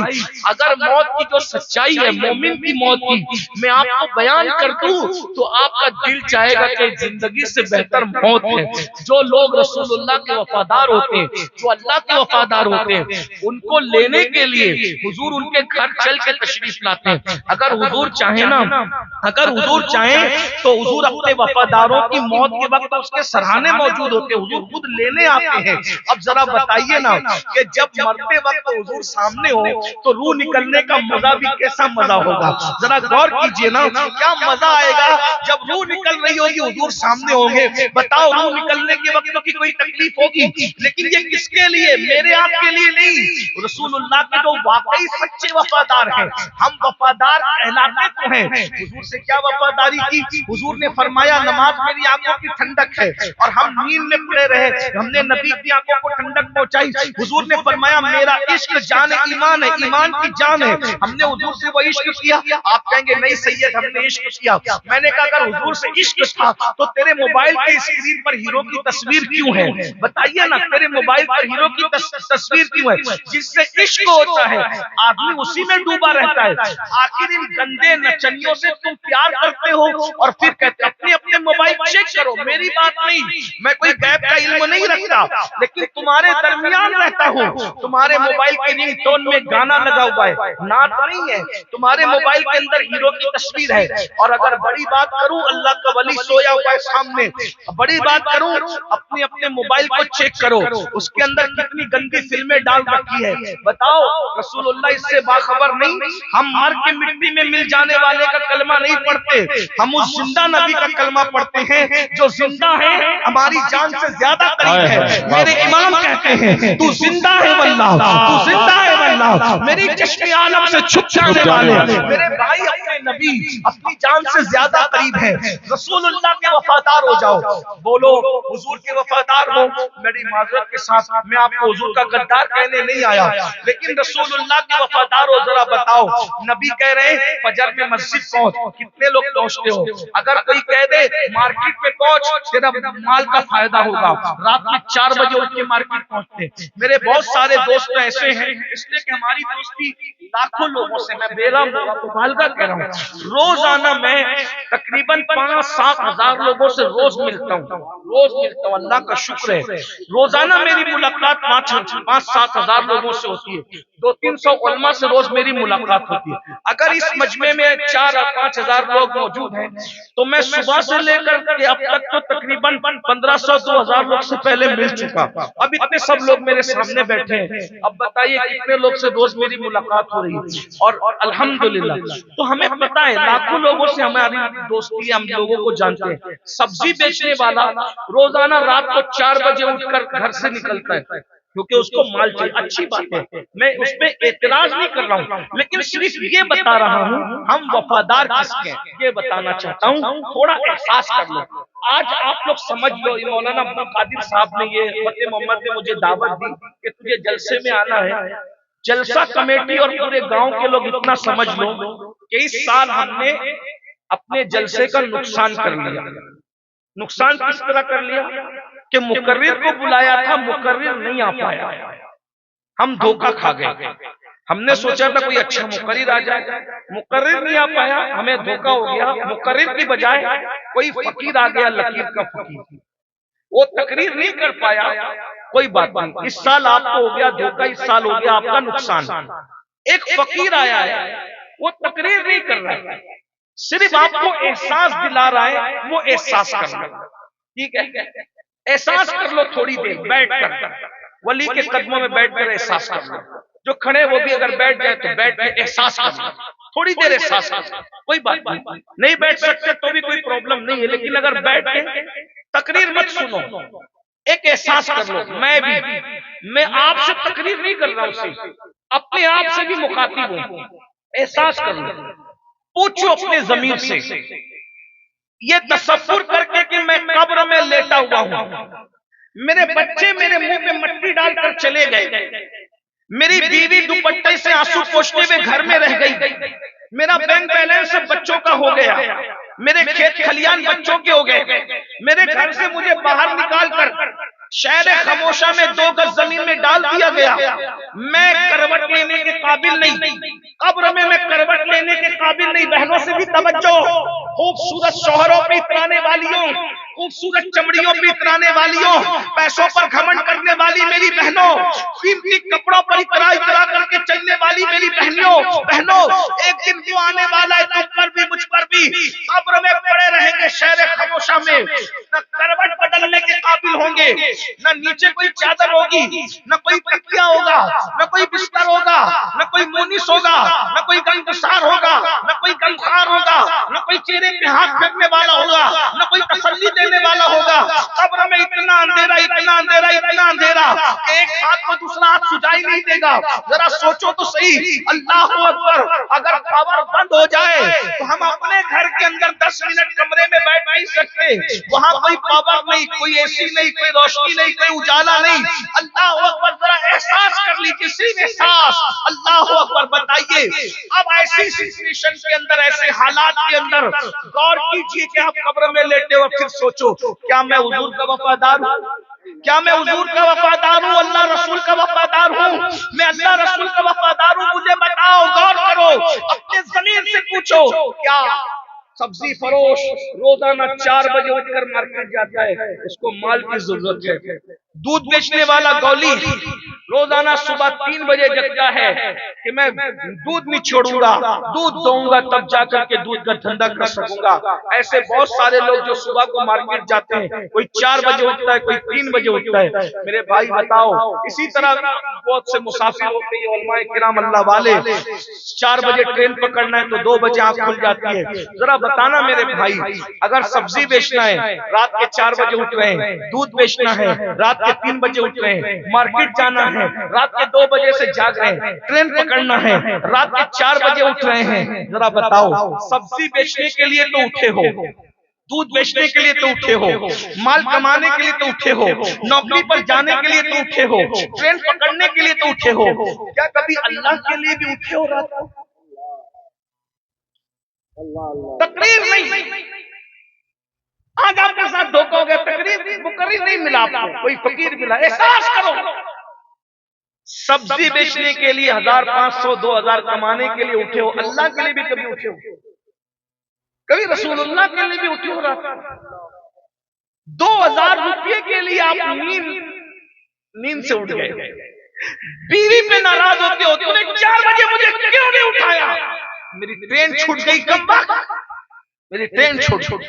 [SPEAKER 3] اگر موت کی جو سچائی ہے مومن کی موت کی میں آپ کو بیان کر دوں تو آپ کا دل چاہے گا کہ زندگی سے بہتر موت ہے۔ جو لوگ رسول اللہ کے وفادار ہوتے ہیں، جو اللہ کے وفادار ہوتے ہیں، ان کو لینے کے لیے حضور ان کے گھر چل کے تشریف لاتے ہیں۔ اگر حضور چاہیں نا، اگر حضور چاہیں تو حضور اپنے وفاداروں کی موت کے وقت اس کے سرحانے موجود ہوتے ہیں، حضور خود لینے آتے ہیں۔ اب ذرا بتائیے نا کہ جب مرتے وقت حضور سامنے ہو تو روح نکلنے کا مزہ بھی کیسا مزہ ہوگا، ذرا غور کیجئے نا، کیا مزہ آئے گا جب روح نکل رہی ہوگی حضور سامنے ہوں گے۔ بتاؤ روح نکلنے کے وقت کی کوئی تکلیف ہوگی، لیکن یہ کس کے لیے؟ میرے آپ کے لیے نہیں، رسول اللہ کے جو واقعی سچے وفادار ہیں۔ ہم وفادار کہلاتے تو ہیں، حضور سے کیا وفاداری کی؟ حضور نے فرمایا نماز میری آنکھوں کی ٹھنڈک ہے، اور ہم نیند میں پڑے رہے، ہم نے نبی کی آنکھوں کو ٹھنڈک پہنچائی۔ حضور نے فرمایا میرا عشق جان ایمان ہے، ایمان کی جان ہے، ہم نے حضور سے وہ عشق کیا۔ آپ کہیں گے نہیں سید ہم نے عشق کیا، میں نے کہا اگر حضور سے عشق تھا تو تیرے موبائل کے اسکرین پر ہیرو کی تصویر کیوں ہے؟ بتائیے نا، تیرے موبائل پر ہیرو کی تصویر کیوں ہے؟ جس سے عشق ہوتا ہے آدمی اسی میں ڈوبا رہتا ہے۔ آخر ان گندے نچنیوں سے تم پیار کرتے ہو اور پھر کہتے اپنے اپنے موبائل چیک کرو، میری بات نہیں، میں کوئی غیب کا علم نہیں رکھتا، لیکن تمہارے درمیان رہتا ہوں۔ تمہارے موبائل کی رنگ ٹون میں گانا لگا ہوا ہے، نعت نہیں ہے، تمہارے موبائل کے اندر ہیرو کی تصویر ہے۔ اور اگر بڑی بات کروں اللہ کا ولی سویا ہوا ہے سامنے، بڑی بات کروں اپنے اپنے موبائل کو چیک کرو، اس کے اندر کتنی گندی فلمیں ڈال رکھی ہے۔ بتاؤ رسول اللہ اس سے باخبر نہیں؟ ہم مر کے مٹی میں مل جانے والے کا کلمہ نہیں پڑھتے، ہم اس زندہ نبی کا کلمہ پڑھتے ہیں جو زندہ ہے، ہماری جان سے زیادہ قریب ہے۔ میرے امام کہتے ہیں تو زندہ ہے واللہ، تو زندہ ہے واللہ، میری چشم عالم سے چھپ جانے والے میرے بھائی اپنے نبی اپنی جان سے زیادہ قریب ہے۔ رسول اللہ کے وفادار ہو جاؤ، بولو حضور کے وفادار ہو۔ میری معذرت کے ساتھ میں آپ کو حضور کا غدار کہنے نہیں آیا، لیکن رسول اللہ کے وفادار ہو، ذرا بتاؤ نبی کہہ رہے ہیں فجر میں مسجد پہنچ، کتنے لوگ پہنچتے ہو؟ اگر کوئی کہہ دے مارکیٹ میں پہنچ تیرا مال کا فائدہ ہوگا، رات میں 4 بجے اٹھ کے مارکیٹ پہنچتے۔ میرے بہت سارے دوست ایسے ہیں، اس لیے کہ ہماری دوستی لاکھوں لوگوں سے، میں بیرا مبالغہ کہہ رہا ہوں، روزانہ میں تقریباً 5-7 ہزار لوگوں سے روز ملتا ہوں، اللہ کا شکر ہے۔ روزانہ میری ملاقات 5-7 ہزار لوگوں سے ہوتی ہے، 200-300 علماء سے روز میری ملاقات ہوتی ہے۔ اگر اس مجمع میں 4-5 ہزار لوگ موجود ہیں تو میں صبح سے لے کر کے اب تک تو تقریباً 1500-2000 لوگ سے پہلے مل چکا، اب اتنے سب لوگ میرے سامنے بیٹھے ہیں۔ اب بتائیے کتنے لوگ سے روز میری ملاقات ہو رہی ہے، اور الحمدللہ تو ہمیں پتہ ہے لاکھوں لوگوں سے ہماری دوستی ہے، ہم لوگوں کو جانتے ہیں۔ سبزی بیچنے والا روزانہ رات کو 4 بجے اٹھ کر گھر سے نکلتا ہے کیونکہ اس کو مال چاہیے، اچھی بات ہے، میں اس پہ اعتراض نہیں کر رہا ہوں، لیکن صرف یہ بتا رہا ہوں ہم وفادار کس کے ہیں، یہ بتانا چاہتا ہوں، تھوڑا احساس کر لو۔ آج آپ لوگ سمجھ لو، مولانا عبد القادر صاحب نے، یہ فتح محمد نے مجھے دعوت دی کہ تجھے جلسے میں آنا ہے، جلسہ کمیٹی اور پورے گاؤں کے لوگ اتنا سمجھ لو کہ اس سال ہم نے اپنے جلسے کا نقصان کر لیا۔ نقصان کس طرح کر لیا کہ مقرر کو بلایا تھا، مقرر نہیں آ پایا، ہم دھوکہ کھا گئے۔ ہم نے سوچا تھا کوئی اچھا مقرر آ جائے، مقرر نہیں آ پایا، ہمیں دھوکہ ہو گیا۔ مقرر کی بجائے کوئی فقیر آ گیا، لکیر کا فقیر، وہ تقریر نہیں کر پایا، کوئی بات نہیں، اس سال آپ کو ہو گیا دھوکہ، اس سال ہو گیا آپ کا نقصان۔ ایک فقیر آیا ہے، وہ تقریر نہیں کر رہا ہے، صرف آپ کو احساس دلا رہا ہے، وہ احساس کر لو، ٹھیک ہے، احساس کر لو تھوڑی دیر بیٹھ کر، ولی کے قدموں میں بیٹھ کر احساس کر لو، جو کھڑے وہ بھی اگر بیٹھ جائے تو بیٹھ کے احساس کر لو، تھوڑی دیر احساس کر لو، کوئی بات نہیں بیٹھ سکتے تو بھی کوئی پرابلم نہیں ہے، لیکن اگر بیٹھ کے تقریر مت سنو، ایک احساس کر لو. میں آپ سے تقریر نہیں کر رہا ہوں، اپنے آپ سے بھی مخاطب ہوں. احساس کر لو، پوچھو اپنے ضمیر سے، یہ تصور کر کے کہ میں قبر میں لیٹا ہوا ہوں، میرے بچے میرے منہ پہ مٹی ڈال کر چلے گئے، میری بیوی دوپٹے سے آنسو پوچھتے ہوئے گھر میں رہ گئی، میرا بینک بیلنس بچوں کا ہو گیا، میرے کھیت کھلیان بچوں کے ہو گئے، میرے گھر سے مجھے باہر نکال کر شہر خاموشہ میں 2 گز زمین میں ڈال دیا گیا، میں کروٹ لینے کے قابل نہیں، قبر میں کروٹ لینے کے قابل نہیں. بہنوں سے بھی توجہ، خوبصورت شوہروں پہ اترانے والیوں، خوبصورت چمڑیوں پہ اترانے والیوں، پیسوں پر گھمنڈ کرنے والی میری بہنوں، قیمتی کپڑوں پر اترا کر کے چلنے والی میری بہنوں، ایک دن وہ آنے والا ہے تم پر بھی مجھ پر بھی قبر میں پڑے رہیں گے شہر خاموشہ میں، نہ کروٹ بدلنے کے قابل ہوں گے، نہ نیچے کوئی چادر ہوگی، نہ کوئی تکیہ ہوگا، نہ کوئی بستر ہوگا، نہ کوئی مونس ہوگا، نہ کوئی غمگسار ہوگا، نہ کوئی غمخوار ہوگا، نہ کوئی چہرے پہ ہاتھ پھیرنے والا ہوگا، نہ کوئی تسلی دینے والا ہوگا. قبر میں اتنا اندھیرا کہ ایک ہاتھ کو دوسرا ہاتھ سجائی نہیں دے گا. ذرا سوچو تو صحیح، اللہ اکبر، اگر پاور بند ہو جائے تو ہم اپنے گھر کے اندر 10 منٹ کمرے میں بیٹھ نہیں سکتے، وہاں کوئی پاور نہیں، کوئی اے سی نہیں، کوئی روشنی نہیں، کوئی اجالا نہیں. اللہ اکبر، ذرا احساس کر لیجیے، صرف احساس. اللہ اکبر. بتائیے اب ایسی سچویشن کے اندر، ایسے حالات کے اندر غور کیجیے کہ آپ قبر میں لیٹے ہو، پھر سوچو کیا میں حضور کا وفادار ہوں؟ کیا میں حضور کا وفادار ہوں؟ اللہ رسول کا وفادار ہوں؟ میں اللہ رسول کا وفادار ہوں؟ مجھے بتاؤ، غور کرو، اپنے زمین سے پوچھو. کیا سبزی فروش روزانہ 4 بجے اٹھ کر مارکیٹ جاتا ہے، اس کو مال کی ضرورت ہے؟ دودھ بیچنے والا گولی روزانہ صبح 3 بجے جگتا ہے کہ میں دودھ نہیں چھوڑوں گا، دودھ دوں گا تب جا کر کے دودھ کا دھندا کر سکوں گا. ایسے بہت سارے لوگ جو صبح کو مارکیٹ جاتے ہیں، کوئی 4 بجے اٹھتا ہے، کوئی 3 بجے اٹھتا ہے. میرے بھائی بتاؤ، اسی طرح بہت سے مسافر ہوتے ہیں، علماء کرام اللہ والے، 4 بجے ٹرین پکڑنا ہے تو 2 بجے آنکھ کھل جاتی ہے. ذرا بتانا میرے بھائی، اگر سبزی بیچنا ہے رات کے 4 بجے اٹھ رہے ہیں، دودھ بیچنا ہے رات کے 3 بجے اٹھ رہے ہیں، مارکیٹ جانا ہے رات کے 2 بجے سے جاگ رہے ہیں، ٹرین پکڑنا ہے رات کے 4 بجے اٹھ رہے ہیں. ذرا بتاؤ، سبزی بیچنے کے لیے تو اٹھے ہو، دودھ بیچنے کے لیے تو اٹھے ہو، مال کمانے کے لیے تو اٹھے ہو، نوکری پر جانے کے لیے تو اٹھے ہو، ٹرین پکڑنے کے لیے تو اٹھے ہو، کیا کبھی اللہ کے لیے بھی اٹھے ہو رات کو؟ تقریر نہیں. آج آپ کے ساتھ دھوکہ ہو گیا، تقریر نہیں ملا، آپ کو کوئی فقیر ملا. احساس کرو، سبزی بیچنے کے لیے 1500 2000 کمانے کے لیے اٹھے ہو، اللہ کے لیے بھی کبھی اٹھے ہو؟ کبھی رسول اللہ کے لیے بھی اٹھے ہو رات؟ 2000 روپے کے لیے آپ نیند سے اٹھ گئے. بیوی پہ ناراض ہوتے ہو، تو نے 4 بجے مجھے کیوں نہیں اٹھایا؟ میری ٹرین چھوٹ گئی، کم وقت میری ٹرین چھوٹ.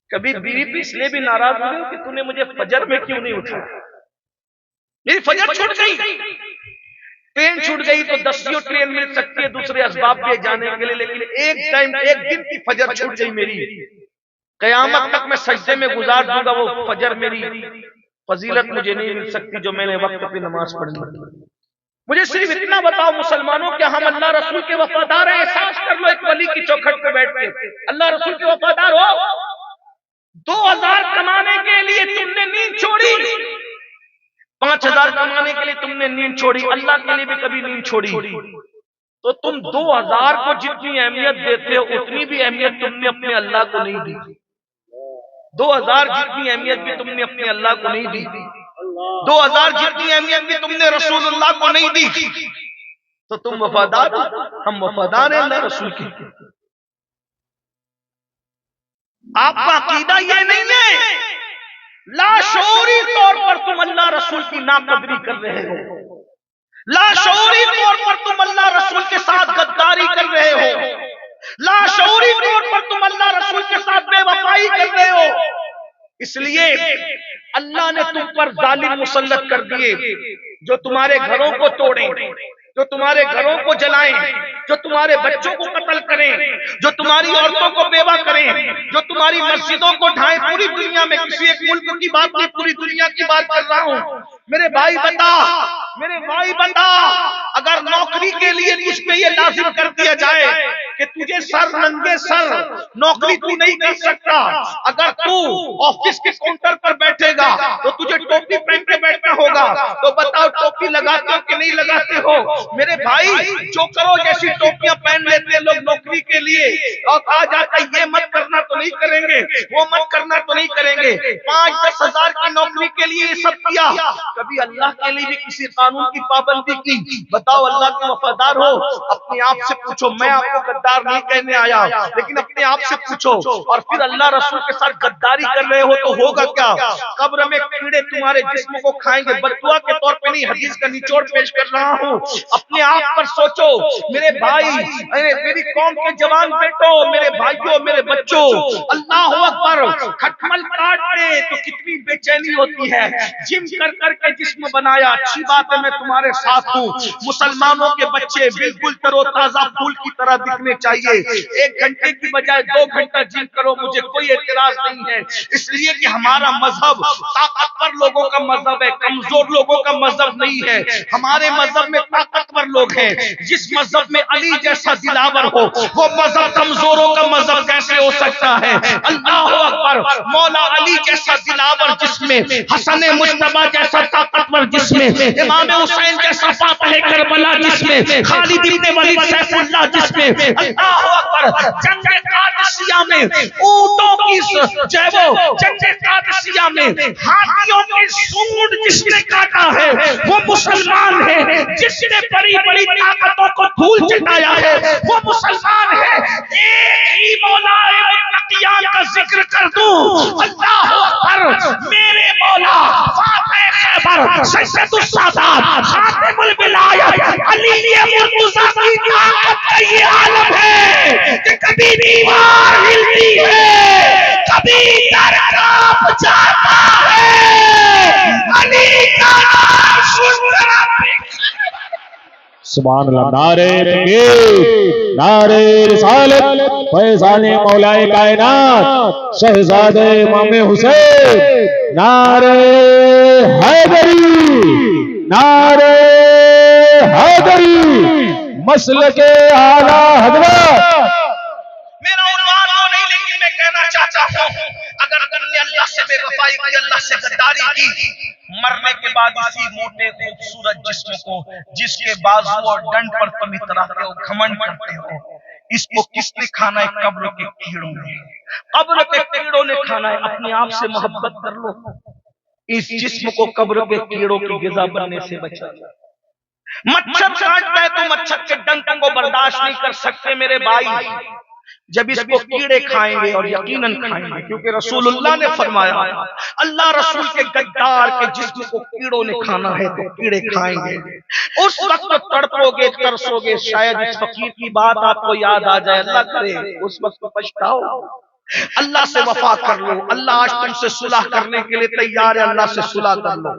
[SPEAKER 3] کبھی بیوی پہ اس لیے بھی ناراض ہوئے کہ تو نے مجھے فجر میں کیوں نہیں اٹھایا؟ میری فجر چھوٹ گئی. ٹرین چھوٹ گئی تو 10 ٹرین مل سکتی ہے دوسرے اسباب پہ جانے کے لیے، لیکن ایک دن کی فجر چھوٹ گئی میری، قیامت تک میں سجدے میں گزار دوں گا، وہ فجر میری فضیلت مجھے نہیں مل سکتی جو میں نے وقت پہ نماز پڑھی. مجھے صرف اتنا بتاؤ مسلمانوں، کیا ہم اللہ رسول کے وفادار ہیں؟ احساس کر لو، ایک ولی کی چوکھٹ پہ بیٹھ کے اللہ رسول کے وفادار ہو؟ 2000 کمانے کے لیے تم نے نیند چھوڑی، 5000 کمانے کے لیے تم نے نیند چھوڑی، اللہ کے لیے بھی کبھی نیند چھوڑی؟ تو تم 2000 کو جتنی اہمیت دیتے ہو اتنی بھی اہمیت تم نے اپنے اللہ کو نہیں دی. 2000 جتنی اہمیت بھی تم نے اپنے اللہ کو نہیں دی، 2000 جتنی اہمیت بھی تم نے رسول اللہ کو نہیں دی. تو تم وفادار، ہم وفادار ہیں اللہ رسول کی. آپ کا عقیدہ یہ نہیں ہے، لاشعوری طور پر تم اللہ رسول کی ناقدری کر رہے ہو، لاشعوری طور پر تم اللہ رسول کے ساتھ غداری کر رہے ہو، لاشعوری طور پر تم اللہ رسول کے ساتھ بے وفائی کر رہے ہو. اس لیے اللہ نے تم پر ظالم مسلط کر دیے جو تمہارے گھروں کو توڑیں، جو تمہارے گھروں کو جلائیں، جو تمہارے بچوں کو قتل کریں، جو تمہاری عورتوں کو بیوہ کریں، جو تمہاری مسجدوں کو ڈھائیں، پوری دنیا میں کسی ایک ملک کی بات نہیں، پوری دنیا کی بات کر رہا ہوں۔ میرے بھائی بتا، اگر نوکری کے لیے تجھ پہ یہ لازم کر دیا جائے کہ تجھے ننگے سر نوکری تو نہیں کر سکتا، اگر تو آفس کے کاؤنٹر پر بیٹھے گا تو تجھے ٹوپی پہن کے بیٹھنا ہوگا، تو بتاؤ ٹوپی لگاتے ہو کہ نہیں لگاتے ہو؟ میرے بھائی جو کرو جیسی ٹوپیاں پہن لیتے لوگ نوکری کے لیے، اور کہا جاتا ہے یہ مت کرنا تو نہیں کریں گے، وہ مت کرنا تو نہیں کریں گے، 5-10 ہزار کی نوکری کے لیے یہ سب کیا، کبھی اللہ کے لیے بھی کسی قانون کی پابندی کی؟ بتاؤ اللہ کے وفادار ہو، اپنے آپ سے پوچھو، میں آپ کو غدار نہیں کہنے آیا، لیکن اپنے آپ سے پوچھو، اور پھر اللہ رسول کے ساتھ غداری کر رہے ہو تو ہوگا کیا؟ قبر میں کیڑے تمہارے جسم کو کھائیں گے، بددعا کے طور پہ نہیں، حدیث کا نچوڑ پیش کر رہا ہوں، اپنے آپ پر سوچو میرے بھائی، میری قوم کے جوان بیٹوں، میرے بھائیوں، میرے بچوں، اللہ اکبر، کھٹمل کاٹتے تو کتنی بے چینی ہوتی ہے، جم کر کر کے جسم بنایا، اچھی بات ہے میں تمہارے ساتھ ہوں، مسلمانوں کے بچے بالکل ترو تازہ پھول کی طرح دکھنے چاہیے، 1 گھنٹے کی بجائے 2 گھنٹہ جم کرو، مجھے کوئی اعتراض نہیں ہے، اس لیے کہ ہمارا مذہب طاقتور لوگوں کا مذہب ہے، کمزور لوگوں کا مذہب نہیں ہے، ہمارے مذہب میں طاقتور لوگ ہیں، جس مذہب میں علی جیسا دلاور ہو وہ مذہب کمزوروں کا مذہب کیسے ہو سکتا ہے؟ اللہ اکبر، مولا علی جیسا دلاور جس میں، حسن مجتبی جیسا طاقتور جس میں، امام حسین جیسا فاتح کربلا جس میں، خالد ابن ولید سیف اللہ جس میں، اللہ اکبر، جنگ قادسیہ میں اونٹوں کی جو ہے وہ جنگ قادسیہ میں ہاتھیوں کی سونڈ جس نے کاٹا ہے وہ مسلمان ہے، جس نے بڑی بڑی طاقتوں کو دھول چٹایا ہے وہ مسلمان ہے۔ ایک ہی مولا متقیان کا ذکر کر دوں، اللہ اکبر، میرے مولا فاتح خیبر، سید السادات، خاتم الولایت، علی مرتضیٰ کی طاقت کا یہ عالم ہے کہ کبھی دیوار ہلتی ہے، کبھی در کانپ جاتا ہے، علی کا نام سن کر
[SPEAKER 2] سبحان اللہ، نعرہ تکبیر، نعرہ رسالت، فیضان مولائے کائنات شہزادہ امام حسین، نعرہ حیدری، نعرہ حیدری، مسلک اعلیٰ حضرت۔
[SPEAKER 3] میرا عنوان وہ نہیں، لیکن میں کہنا چاہتا ہوں اگر تم نے اللہ سے بے وفائی کی، اللہ سے غداری کی، مرنے کے بعد اسی موٹے خوبصورت جسم کو جس کے بازو اور ڈنڈ پر تم اتراتے ہو، گھمنڈ کرتے ہو، اس کو کس نے کھانا ہے؟ قبر کے کیڑوں نے، قبر کے کیڑوں نے کھانا ہے۔ اپنے آپ سے محبت کر لو، اس جسم کو قبر کے کیڑوں کی غذا بننے سے بچا۔ مچھر کاٹتا ہے تو مچھر کے ڈنک کو برداشت نہیں کر سکتے میرے بھائی، جب اس کو کیڑے کھائیں گے، اور یقیناً کھائیں گے، کیونکہ رسول اللہ نے فرمایا اللہ رسول کے غدار کے جسم کو کیڑوں نے کھانا ہے تو کیڑے کھائیں گے، اس وقت تڑپو گے، ترسو گے، شاید اس فقیر کی بات آپ کو یاد آ جائے، اللہ کرے اس وقت پچھتاؤ۔ اللہ سے وفا کر لو، اللہ آج تم سے صلح کرنے کے لیے تیار ہے، اللہ سے صلح کر لو،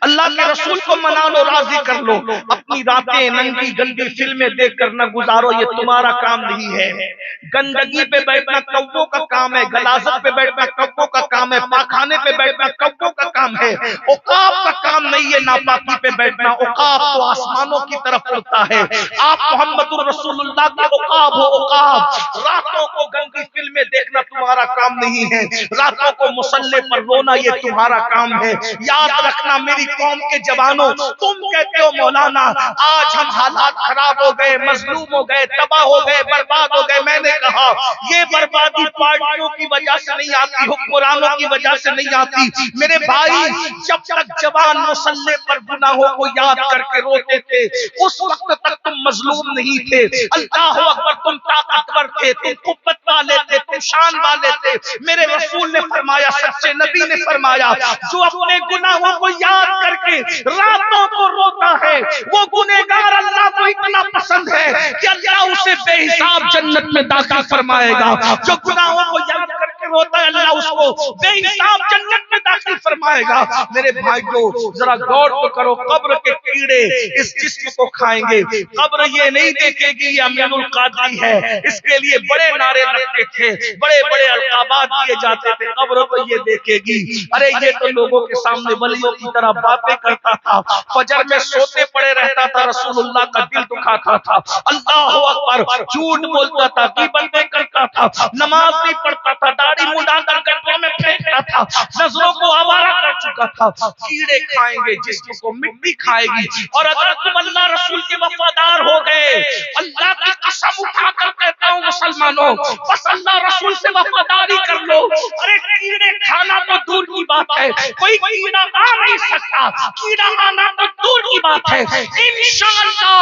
[SPEAKER 3] اللہ کے رسول کو منا لو، راضی کر لو، اپنی راتیں ننگی گندی فلمیں دیکھ کر نہ گزارو، یہ تمہارا کام نہیں ہے۔ گندگی پہ بیٹھنا کووں کا کام ہے، غلاظت پہ بیٹھنا کووں کا کام ہے، پاخانے پہ بیٹھنا کووں کا کام ہے، عقاب کا کام نہیں ہے ناپاکی پہ بیٹھنا، عقاب تو آسمانوں کی طرف اڑتا ہے، آپ محمد الرسول اللہ کے عقاب ہو، عقاب۔ راتوں کو گندی فلمیں دیکھنا تمہارا کام نہیں ہے، راتوں کو مصلے پر رونا یہ تمہارا کام ہے۔ یاد رکھنا میری قوم کے جوانوں، تم کہتے ہو مولانا آج ہم حالات خراب ہو گئے، مظلوم ہو گئے، تباہ ہو گئے، برباد ہو گئے، میں نے کہا یہ بربادی پارٹیوں کی وجہ سے نہیں آتی، حکمرانوں کی وجہ سے نہیں آتی میرے بھائی۔ جب تک جوان مصلے پر گناہوں کو یاد کر کے روتے تھے اس وقت تک تم مظلوم نہیں تھے، اللہ اکبر، تم طاقتور تھے، تم قوت والے تھے، تم شان والے تھے۔ میرے رسول نے فرمایا، سچے نبی نے فرمایا، جو اپنے گناہوں کو یاد کر کے راتوں کو روتا ہے وہ گنہگار اللہ کو اتنا پسند ہے کہ اللہ اسے بے حساب جنت میں داخل فرمائے گا۔ جو گناہوں کو یاد کر کے روتا ہے اللہ اس کو بے حساب جنت میں داخل فرمائے گا۔ میرے بھائیو ذرا غور تو کرو، قبر کے کیڑے اس جسم کو کھائیں گے، قبر یہ نہیں دیکھے گی یہ امین القادری ہے، اس کے لیے بڑے نعرے لگتے تھے، بڑے بڑے القابات دیے جاتے تھے، قبر تو یہ دیکھے گی ارے یہ تو لوگوں کے سامنے ولیوں کی طرح باتیں کرتا تھا، فجر میں سوتے پڑے رہتا تھا، رسول اللہ کا دل دکھاتا تھا، اللہ اکبر، جھوٹ بولتا تھا، غیبتیں کرتا تھا، نماز نہیں پڑھتا تھا، داڑھی منڈا کر گٹروں میں پھینکتا تھا، نظروں کو آوارہ کر چکا تھا۔ کیڑے کھائیں گے، جسم کو مٹی کھائے گی، اور اگر تم اللہ رسول کے وفادار ہو گئے، اللہ کی قسم اٹھا کر کہتا ہوں مسلمانوں، بس اللہ رسول سے وفاداری کر لو۔ ارے کیڑے کھانا تو دور کی بات ہے، کوئی کیڑا آ نہیں سکتا، کیڑا آنا تو دور کی بات ہے، انشاءاللہ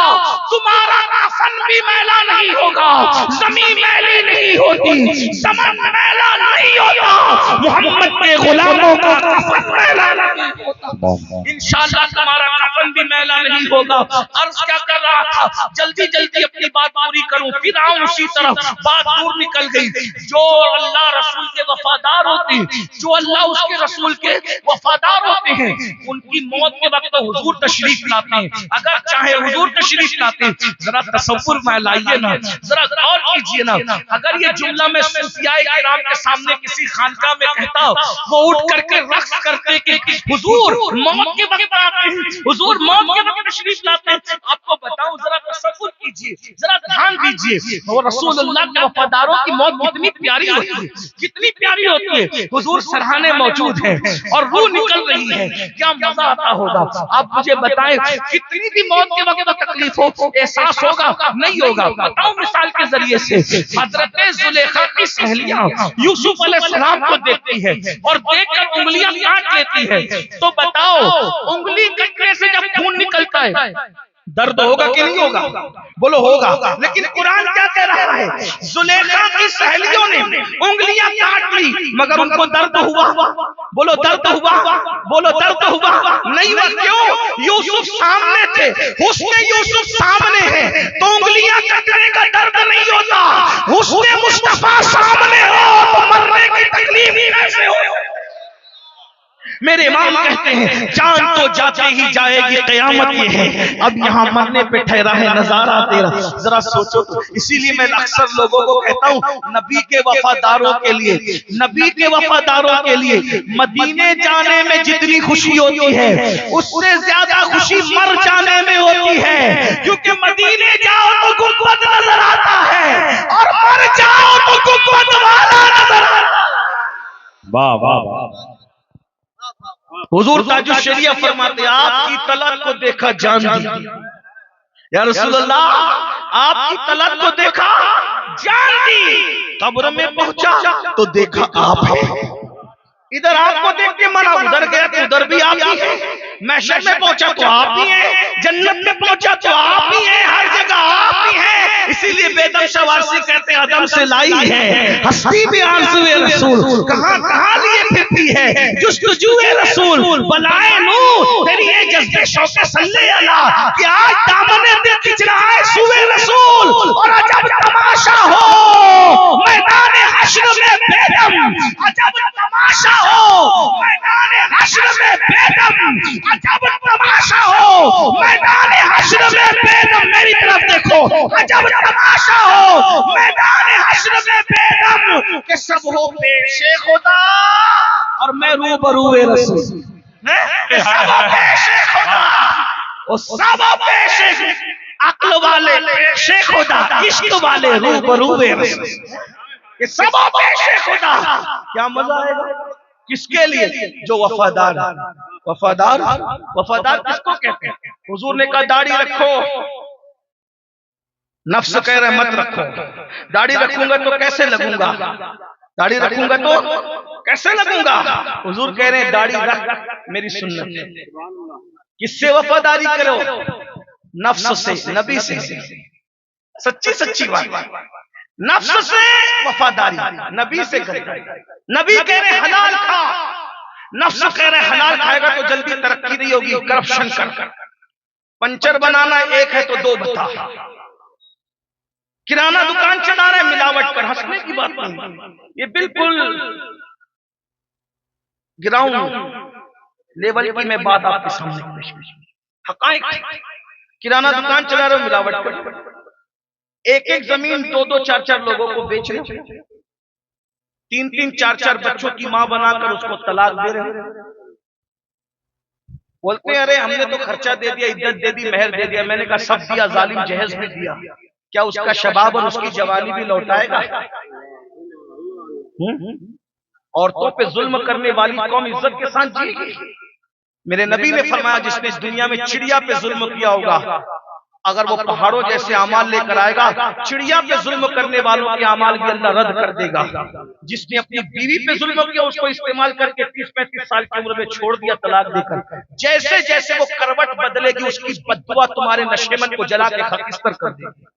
[SPEAKER 3] تمہارا کفن بھی میلا نہیں ہوگا، زمین میلی نہیں ہوتی، زمن میلا نہیں ہوتا، محمد کے غلاموں کا کفن میلا نہیں ہوتا، انشاءاللہ تمہارا کفن بھی میلا نہیں ہوگا۔ عرض کیا کر رہا تھا، جلدی جلدی اپنی بات پوری کروں، پھر آؤں اسی طرف، بات دور نکل گئی۔ جو اللہ رسول کے وفادار ہوتے ہیں، جو اللہ اس کے رسول کے وفادار ہوتے ہیں، ان کی موت کے وقت حضور تشریف لاتے ہیں، اگر چاہے حضور تشریف لاتے ہیں۔ ذرا تصور میں لائیے نا، ذرا غور کیجئے نا، اگر یہ جملہ میں صوفیاء کرام کے سامنے کسی خانقاہ میں کہتا، وہ اٹھ کر کے رقص کرتے کہ حضور موت کے وقت آتے ہیں، حضور موت کے وقت تشریف لاتے ہیں۔ آپ کو بتاؤں، ذرا تصور کیجئے، ذرا دھیان دیجئے، وہ رسول اللہ کے وفاداروں کی موت کتنی پیاری ہوتی ہے، کتنی پیاری ہوتی ہے۔ حضور سرحانے موجود ہیں اور روح نکل رہی ہے، کیا مزہ آتا ہوگا۔ آپ مجھے بتائیں کتنی بھی موت کے وقت تکلیف ہو، احساس ہوگا نہیں ہوگا؟ بتاؤں مثال کے ذریعے سے، حضرت زلیخا کی سہیلیاں یوسف علیہ السلام کو دیکھتی ہے اور دیکھ کر انگلیاں کاٹ لیتی ہے، تو بتاؤ انگلی کٹنے سے جب خون نکلتا ہے درد ہوگا کہ نہیں ہوگا؟ بولو ہوگا۔ لیکن قرآن کیا کہہ رہا ہے، زلیخا کی سہیلیوں نے انگلیاں کاٹ لی مگر ان کو درد ہوا، بولو درد ہوا، بولو درد ہوا نہیں ہوا، کیوں؟ یوسف سامنے تھے، حسن یوسف سامنے ہے تو انگلیاں کٹنے کا درد نہیں ہوتا، حسن مصطفیٰ سامنے ہو تو مرنے کی تکلیف کیسے ہو؟ میرے امام کہتے ہیں جان تو جاتے ہی جائے گی، قیامت یہ ہے، اب یہاں مرنے پہ ٹھہرا ہے نظارہ تیرا، ذرا سوچو تو۔ اسی لیے میں اکثر لوگوں کو کہتا ہوں، نبی کے وفاداروں کے لیے، نبی کے وفاداروں کے لیے مدینے جانے میں جتنی خوشی ہوتی ہے اس سے زیادہ خوشی مر جانے میں ہوتی ہے، کیونکہ مدینے جاؤ تو گنبد نظر آتا ہے اور مر جاؤ تو گنبد والا نظر آتا ہے۔
[SPEAKER 2] واہ واہ واہ۔
[SPEAKER 3] حضور تاج الشریعہ فرماتے آپ کی طلعت کو دیکھا جان دی، یا رسول اللہ آپ کی طلعت کو دیکھا جان دی، قبر میں پہنچا تو دیکھا آپ ہے، ادھر آپ کو دیکھ کے منا، ادھر گیا تو ادھر بھی آپ ہی ہے، محشر میں پہنچا تو آپ ہی ہیں، جنت میں پہنچا تو آپ ہی ہیں، ہر جگہ آپ ہی ہیں۔ اسی لیے بیدم شوارسی کہتے ہیں عدم سے لائی ہے ہستی بھی آرزوئے رسول، کہاں کہاں لیے پھرتی ہے جستجوئے رسول، بلائے نور تیری یہ جذبے شوق صلی اللہ کہ آج دامنے دے کھچ رہا ہے سوئے رسول، اور عجب تماشا ہو میدان حشر میں بیدم، عجب تماشا ہو میدان حشر میں بیدم، عجب تماشا ہو میدان حشر میں بیدم، میری طرف دیکھو، عجب تماشا ہو میدان حشر میں بیدم، کہ سب ہو پیش خدا اور میں روبروئے رسول، کہ سب ہو پیش خدا اور سب ہو پیش عقل والے پیش خدا، عشق والے روبروئے رسول، کہ سب ہو پیش خدا۔ کیا مزہ آئے گا؟ کس کے لیے؟ جو وفادار، وفادار، وفادار کس کو کہتے ہیں؟ حضور نے کہا داڑھی رکھو، نفس کہہ رہے مت رکھو، داڑھی رکھوں گا تو کیسے لگوں گا، داڑھی رکھوں گا تو کیسے لگوں گا؟ حضور کہہ رہے ہیں داڑھی رکھ، میری سنت۔ کس سے وفاداری کرو؟ نفس سے، نبی سے، سچی سچی بات، نفس سے وفاداری، نبی سے کرے۔ نبی کہہ رہے حلال کھا، نفس کہہ رہے حلال کھائے گا تو جلدی ترقی نہیں ہوگی، کرپشن کر، پنچر بنانا ایک ہے تو دو بتا، کرانہ دکان چلا رہا ہے ملاوٹ کر، ہنسنے کی بات نہیں، یہ بالکل گراؤنڈ لیول کی میں بات آپ کے سامنے پیش کی، حقائق کرانہ دکان چلا رہے ہو ملاوٹ کر، ایک ایک زمین دو دو چار چار لوگوں کو بیچ رہے، تین تین چار چار بچوں کی ماں بنا کر اس کو طلاق دے رہے، بولتے ہیں ارے ہم نے تو خرچہ دے دیا، عزت دے دی، مہر دے دیا۔ میں نے کہا سب دیا، ظالم جہیز بھی دیا، کیا اس کا شباب اور اس کی جوانی بھی لوٹائے گا؟ عورتوں پہ ظلم کرنے والی قوم عزت کے ساتھ جی گی۔ میرے نبی نے فرمایا جس نے اس دنیا میں چڑیا پہ ظلم کیا ہوگا، اگر وہ پہاڑوں جیسے اعمال لے کر آئے گا، چڑیا پہ ظلم کرنے والوں کے اعمال بھی اللہ رد کر دے گا۔ جس نے اپنی بیوی پہ ظلم کیا اس کو استعمال کر کے 30-35 سال کی عمر میں چھوڑ دیا طلاق دے کر، جیسے جیسے وہ کروٹ بدلے گی اس کی بددعا تمہارے نشے من کو جلا کے خاکستر کر دے گی۔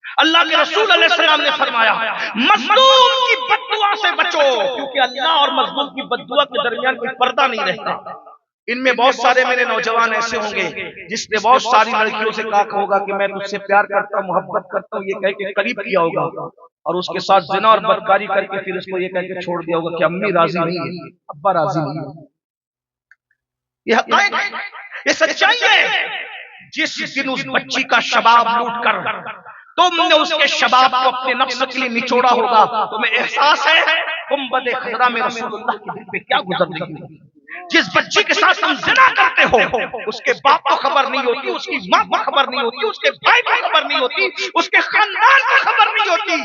[SPEAKER 3] اللہ کے رسول علیہ السلام نے فرمایا مظلوم کی بددعا سے بچو، کیونکہ اللہ اور مظلوم کی بددعا کے درمیان کوئی پردہ نہیں رہتا۔ ان میں بہت سارے میرے نوجوان ایسے ہوں گے جس نے بہت ساری لڑکیوں سے کہا ہوگا کہ میں تجھ سے پیار کرتا ہوں، محبت کرتا ہوں، یہ کہہ کے قریب کیا ہوگا اور اس کے ساتھ زنا اور بدکاری کر کے پھر اس کو یہ کہہ کے چھوڑ دیا ہوگا کہ امی راضی نہیں ہے، ابا راضی نہیں ہے۔ یہ حقائق ہے، یہ سچائی ہے۔ جس دن اس بچی کا شباب لوٹ کر تم نے اس کے شباب کو اپنے نفس کے لیے نچوڑا ہوگا، تمہیں احساس ہے گنبد خضرا میں رسول اللہ کے دل پہ کیا گزر رہی ہے۔ جس بچی کے ساتھ تم زنا کرتے ہو اس کے باپ کو خبر نہیں ہوتی، اس کی ماں کو خبر نہیں ہوتی، اس کے بھائی کو خبر نہیں ہوتی، اس کے خاندان کو خبر نہیں ہوتی،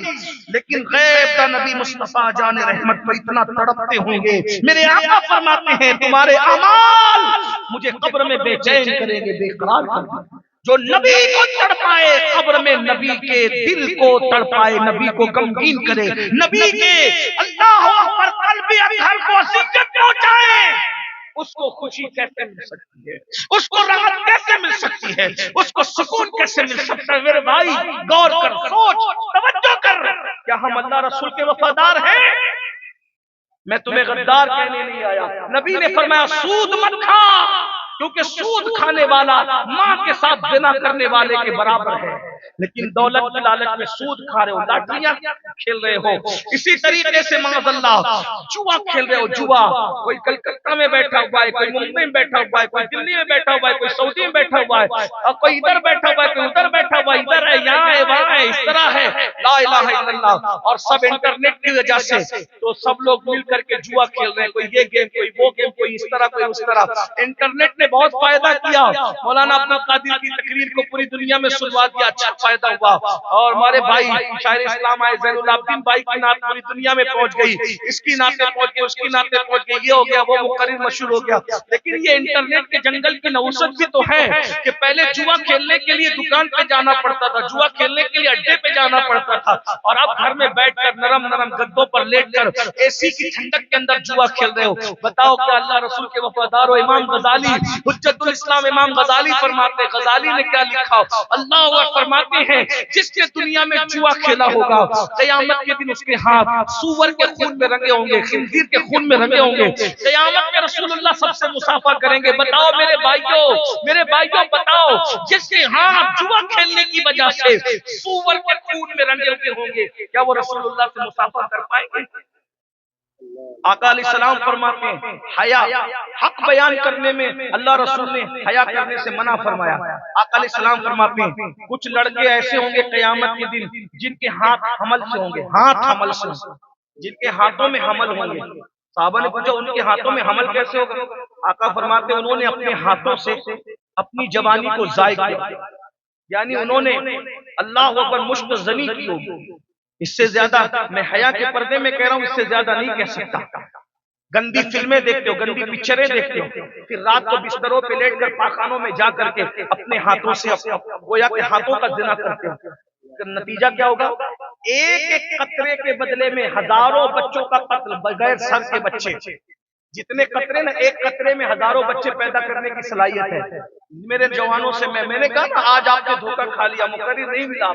[SPEAKER 3] لیکن غیب کا نبی مصطفیٰ جان رحمت پر اتنا تڑپتے ہوں گے۔ میرے آقا فرماتے ہیں تمہارے اعمال مجھے قبر میں بے چین کریں گے، بے قرار کریں گے۔ جو نبی کو تڑپائے قبر میں نبی کے دل کو تڑپائے، نبی کو غمگین کرے، نبی کے اللہ اکبر قلب اطہر کو اذیت پہنچائے، اس کو خوشی کیسے مل سکتی ہے، اس کو راحت کیسے مل سکتی ہے، اس کو سکون کیسے مل سکتا ہے؟ میرے بھائی غور کر، سوچ، توجہ کر، کیا ہم اللہ رسول کے وفادار ہیں؟ میں تمہیں غدار کہنے نہیں آیا۔ نبی نے فرمایا سود مت کھا، کیونکہ سود کھانے والا ماں کے ساتھ زنا کرنے والے کے برابر ہے، لیکن دولت کی لالچ میں سود کھا رہے ہو، لاٹریاں کھیل رہے ہو۔ اسی طریقے سے معاذ اللہ جوا کھیل رہے ہو، جوا، کوئی کلکتہ میں بیٹھا ہوا ہے، کوئی ممبئی میں بیٹھا ہوا ہے، کوئی دلی میں بیٹھا ہوا ہے، کوئی سعودی میں بیٹھا ہوا ہے، اور کوئی ادھر بیٹھا ہوا ہے، کوئی ادھر بیٹھا ہوا ہے، ادھر ہے، یہاں ہے، وہاں ہے، اس طرح ہے، لا الہ الا اللہ، اور سب انٹرنیٹ کی وجہ سے تو سب لوگ مل کر کے جوا کھیل رہے ہیں، کوئی یہ گیم، کوئی وہ گیم، کوئی اس طرح، کوئی اس طرح۔ انٹرنیٹ نے بہت فائدہ کیا، مولانا عبد القادر کی تقریر کو پوری دنیا میں سنوا دیا، اچھا فائدہ ہوا، اور ہمارے بھائی شاعر اسلام آئے زین العابدین بھائی کی نعت پوری دنیا میں پہنچ گئی، اس کی نعتیں پہنچ گئی، اس کی نعتیں پہنچ گئی، یہ ہو گیا، وہ مقرر مشہور ہو گیا۔ لیکن یہ انٹرنیٹ کے جنگل کی نوسط بھی تو ہے کہ پہلے جوا کھیلنے کے لیے دکان پہ جانا پڑتا تھا، جوا کھیلنے کے لیے اڈے پہ جانا پڑتا تھا، اور اب گھر میں بیٹھ کر نرم نرم گدوں پر لیٹ کر اے سی کی ٹھنڈک کے اندر جوا کھیل رہے ہو۔ بتاؤ کیا اللہ رسول کے وفادار ہو؟ امام غزالی حجت الاسلام امام غزالی فرماتے، غزالی نے کیا لکھا؟ اللہ فرماتے ہیں جس نے دنیا میں جوا کھیلا ہوگا قیامت کے دن اس کے ہاتھ سور کے خون میں رنگے ہوں گے، خنزیر کے خون میں رنگے ہوں گے، قیامت میں رسول اللہ سب سے مصافحہ کریں گے۔ بتاؤ میرے بھائیوں بتاؤ جس کے ہاتھ جوا کھیلنے کی وجہ سے سور کے خون میں رنگے ہوئے ہوں گے، کیا وہ رسول اللہ سے مصافحہ کر پائیں گے؟ آقا علیہ السلام فرماتے ہیں حیا، حق بیان کرنے میں اللہ رسول نے حیا کرنے سے منع فرمایا۔ آقا علیہ السلام فرماتے ہیں کچھ لڑکے ایسے ہوں گے قیامت کے دن جن کے ہاتھ حمل سے ہوں گے، ہاتھ حمل سے، جن کے ہاتھوں میں حمل ہوں گے۔ صحابہ نے پوچھا ان کے ہاتھوں میں حمل کیسے ہوگا؟ آقا فرماتے ہیں انہوں نے اپنے ہاتھوں سے اپنی جوانی کو ضائع کیا، یعنی انہوں نے اللہ اکبر مشت زنی کی ہوگی۔ اس سے زیادہ میں حیا کے پردے میں کہہ رہا ہوں، اس سے زیادہ نہیں کہہ سکتا۔ گندی فلمیں دیکھتے ہو، گندی پکچریں دیکھتے ہو، پھر رات کو بستروں پہ لیٹ کر پاخانوں میں جا کر کے اپنے ہاتھوں سے گویا کہ ہاتھوں کا زنا کرتے ہو، نتیجہ کیا ہوگا؟ ایک ایک قطرے کے بدلے میں ہزاروں بچوں کا قتل، بغیر سر کے بچے، جتنے قطرے نا، ایک قطرے میں ہزاروں بچے پیدا کرنے کی صلاحیت ہے۔ میرے جوانوں سے میں نے کہا نا آج آپ نے دھوکہ کھا لیا، مقرر نہیں ملا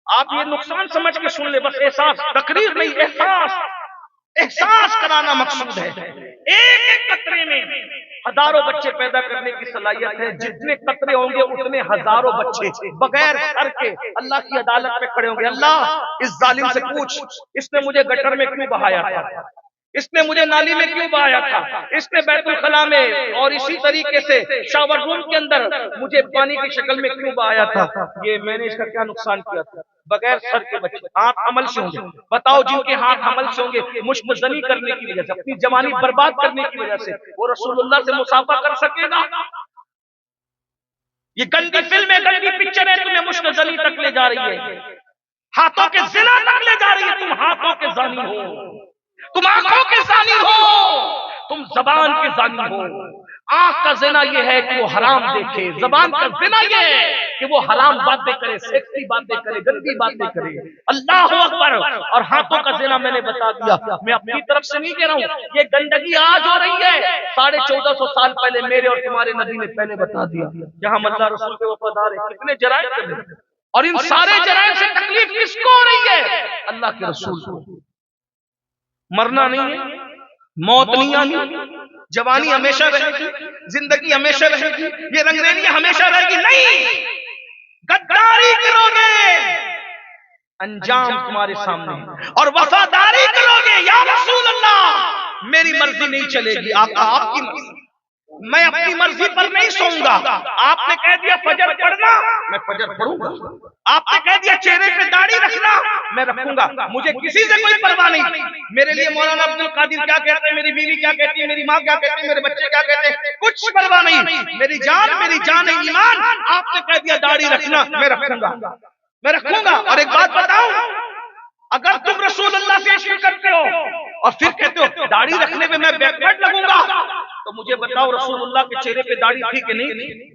[SPEAKER 3] آپ یہ نقصان سمجھ کے سن لے، بس احساس، تقریر نہیں، احساس کرانا مقصود ہے۔ ایک ایک قطرے میں ہزاروں بچے پیدا کرنے کی صلاحیت ہے، جتنے قطرے ہوں گے اتنے ہزاروں بچے بغیر سر کے اللہ کی عدالت میں کھڑے ہوں گے۔ اللہ اس ظالم سے پوچھ اس نے مجھے گٹر میں کیوں بہایا تھا، اس نے مجھے نالی میں کیوں بہایا تھا، اس نے بیت الخلا میں اور اسی طریقے سے شاور روم کے اندر مجھے پانی کی شکل میں کیوں بہایا تھا، یہ میں نے اس کا کیا نقصان کیا تھا؟ بغیر سر کے بچے ہاتھ عمل سے ہوں گے، بتاؤ جن کے ہاتھ عمل سے ہوں گے مشت زنی کرنے کی وجہ سے، اپنی جوانی برباد کرنے کی وجہ سے وہ رسول اللہ سے مصافحہ کر سکے گا؟ یہ گندی فلم ہے، گندی پکچر ہے، تمہیں مشت زنی تک لے جا رہی ہے، ہاتھوں کے زنا تک لے جا رہی ہے، تم ہاتھوں کے زانی ہو، تم آنکھوں کے زانی ہو، تم زبان کے زانی ہو۔ آنکھ کا زنا یہ ہے کہ وہ حرام دیکھے، زبان کا زنا یہ ہے کہ وہ حرام باتیں کرے، سیکسی باتیں کرے، گندی باتیں کرے، اللہ اکبر۔ اور ہاتھوں کا زنا میں نے بتا دیا، میں اپنی طرف سے نہیں کہہ رہا ہوں، یہ گندگی آج ہو رہی ہے، 1450 سال پہلے میرے اور تمہارے نبی نے پہلے بتا دیا۔ جہاں اللہ رسول کے وفادار ہیں کتنے جرائم کرتے ہیں، اور ان سارے جرائم سے تکلیف کس کو ہو رہی ہے؟ اللہ کے رسول کو۔ مرنا نہیں ہے، موت نہیں آنی، جوانی ہمیشہ رہے گی، زندگی ہمیشہ رہے گی، یہ رنگینی ہمیشہ رہے گی، نہیں، غداری کرو گے انجام تمہارے سامنے، اور وفاداری کرو گے یا رسول اللہ میری مرضی نہیں چلے گی، آقا آپ کی مرضی، میں اپنی مرضی پر نہیں سوؤں گا۔ آپ نے کہہ دیا فجر پڑھنا، میں فجر پڑھوں گا، آپ نے کہہ دیا چہرے پہ داڑھی رکھنا، میں رکھوں گا، مجھے کسی سے کوئی پرواہ نہیں۔ میرے لیے مولانا عبد القادر کیا کہتے ہیں، میری بیوی کیا کہتی ہے، میری ماں کیا کہتی ہے، میرے بچے کیا کہتے ہیں، کچھ پرواہ نہیں، میری جان ایمان، آپ نے کہہ دیا داڑھی رکھنا، میں رکھوں گا، میں رکھوں گا۔ اور ایک بات بتاؤں، اگر تم رسول اللہ سے عشق کرتے ہو اور پھر کہتے ہو داڑھی رکھنے میں میں بیکورڈ لگوں گا، تو مجھے بتاؤ رسول اللہ کے چہرے پہ داڑھی تھی کہ نہیں تھی؟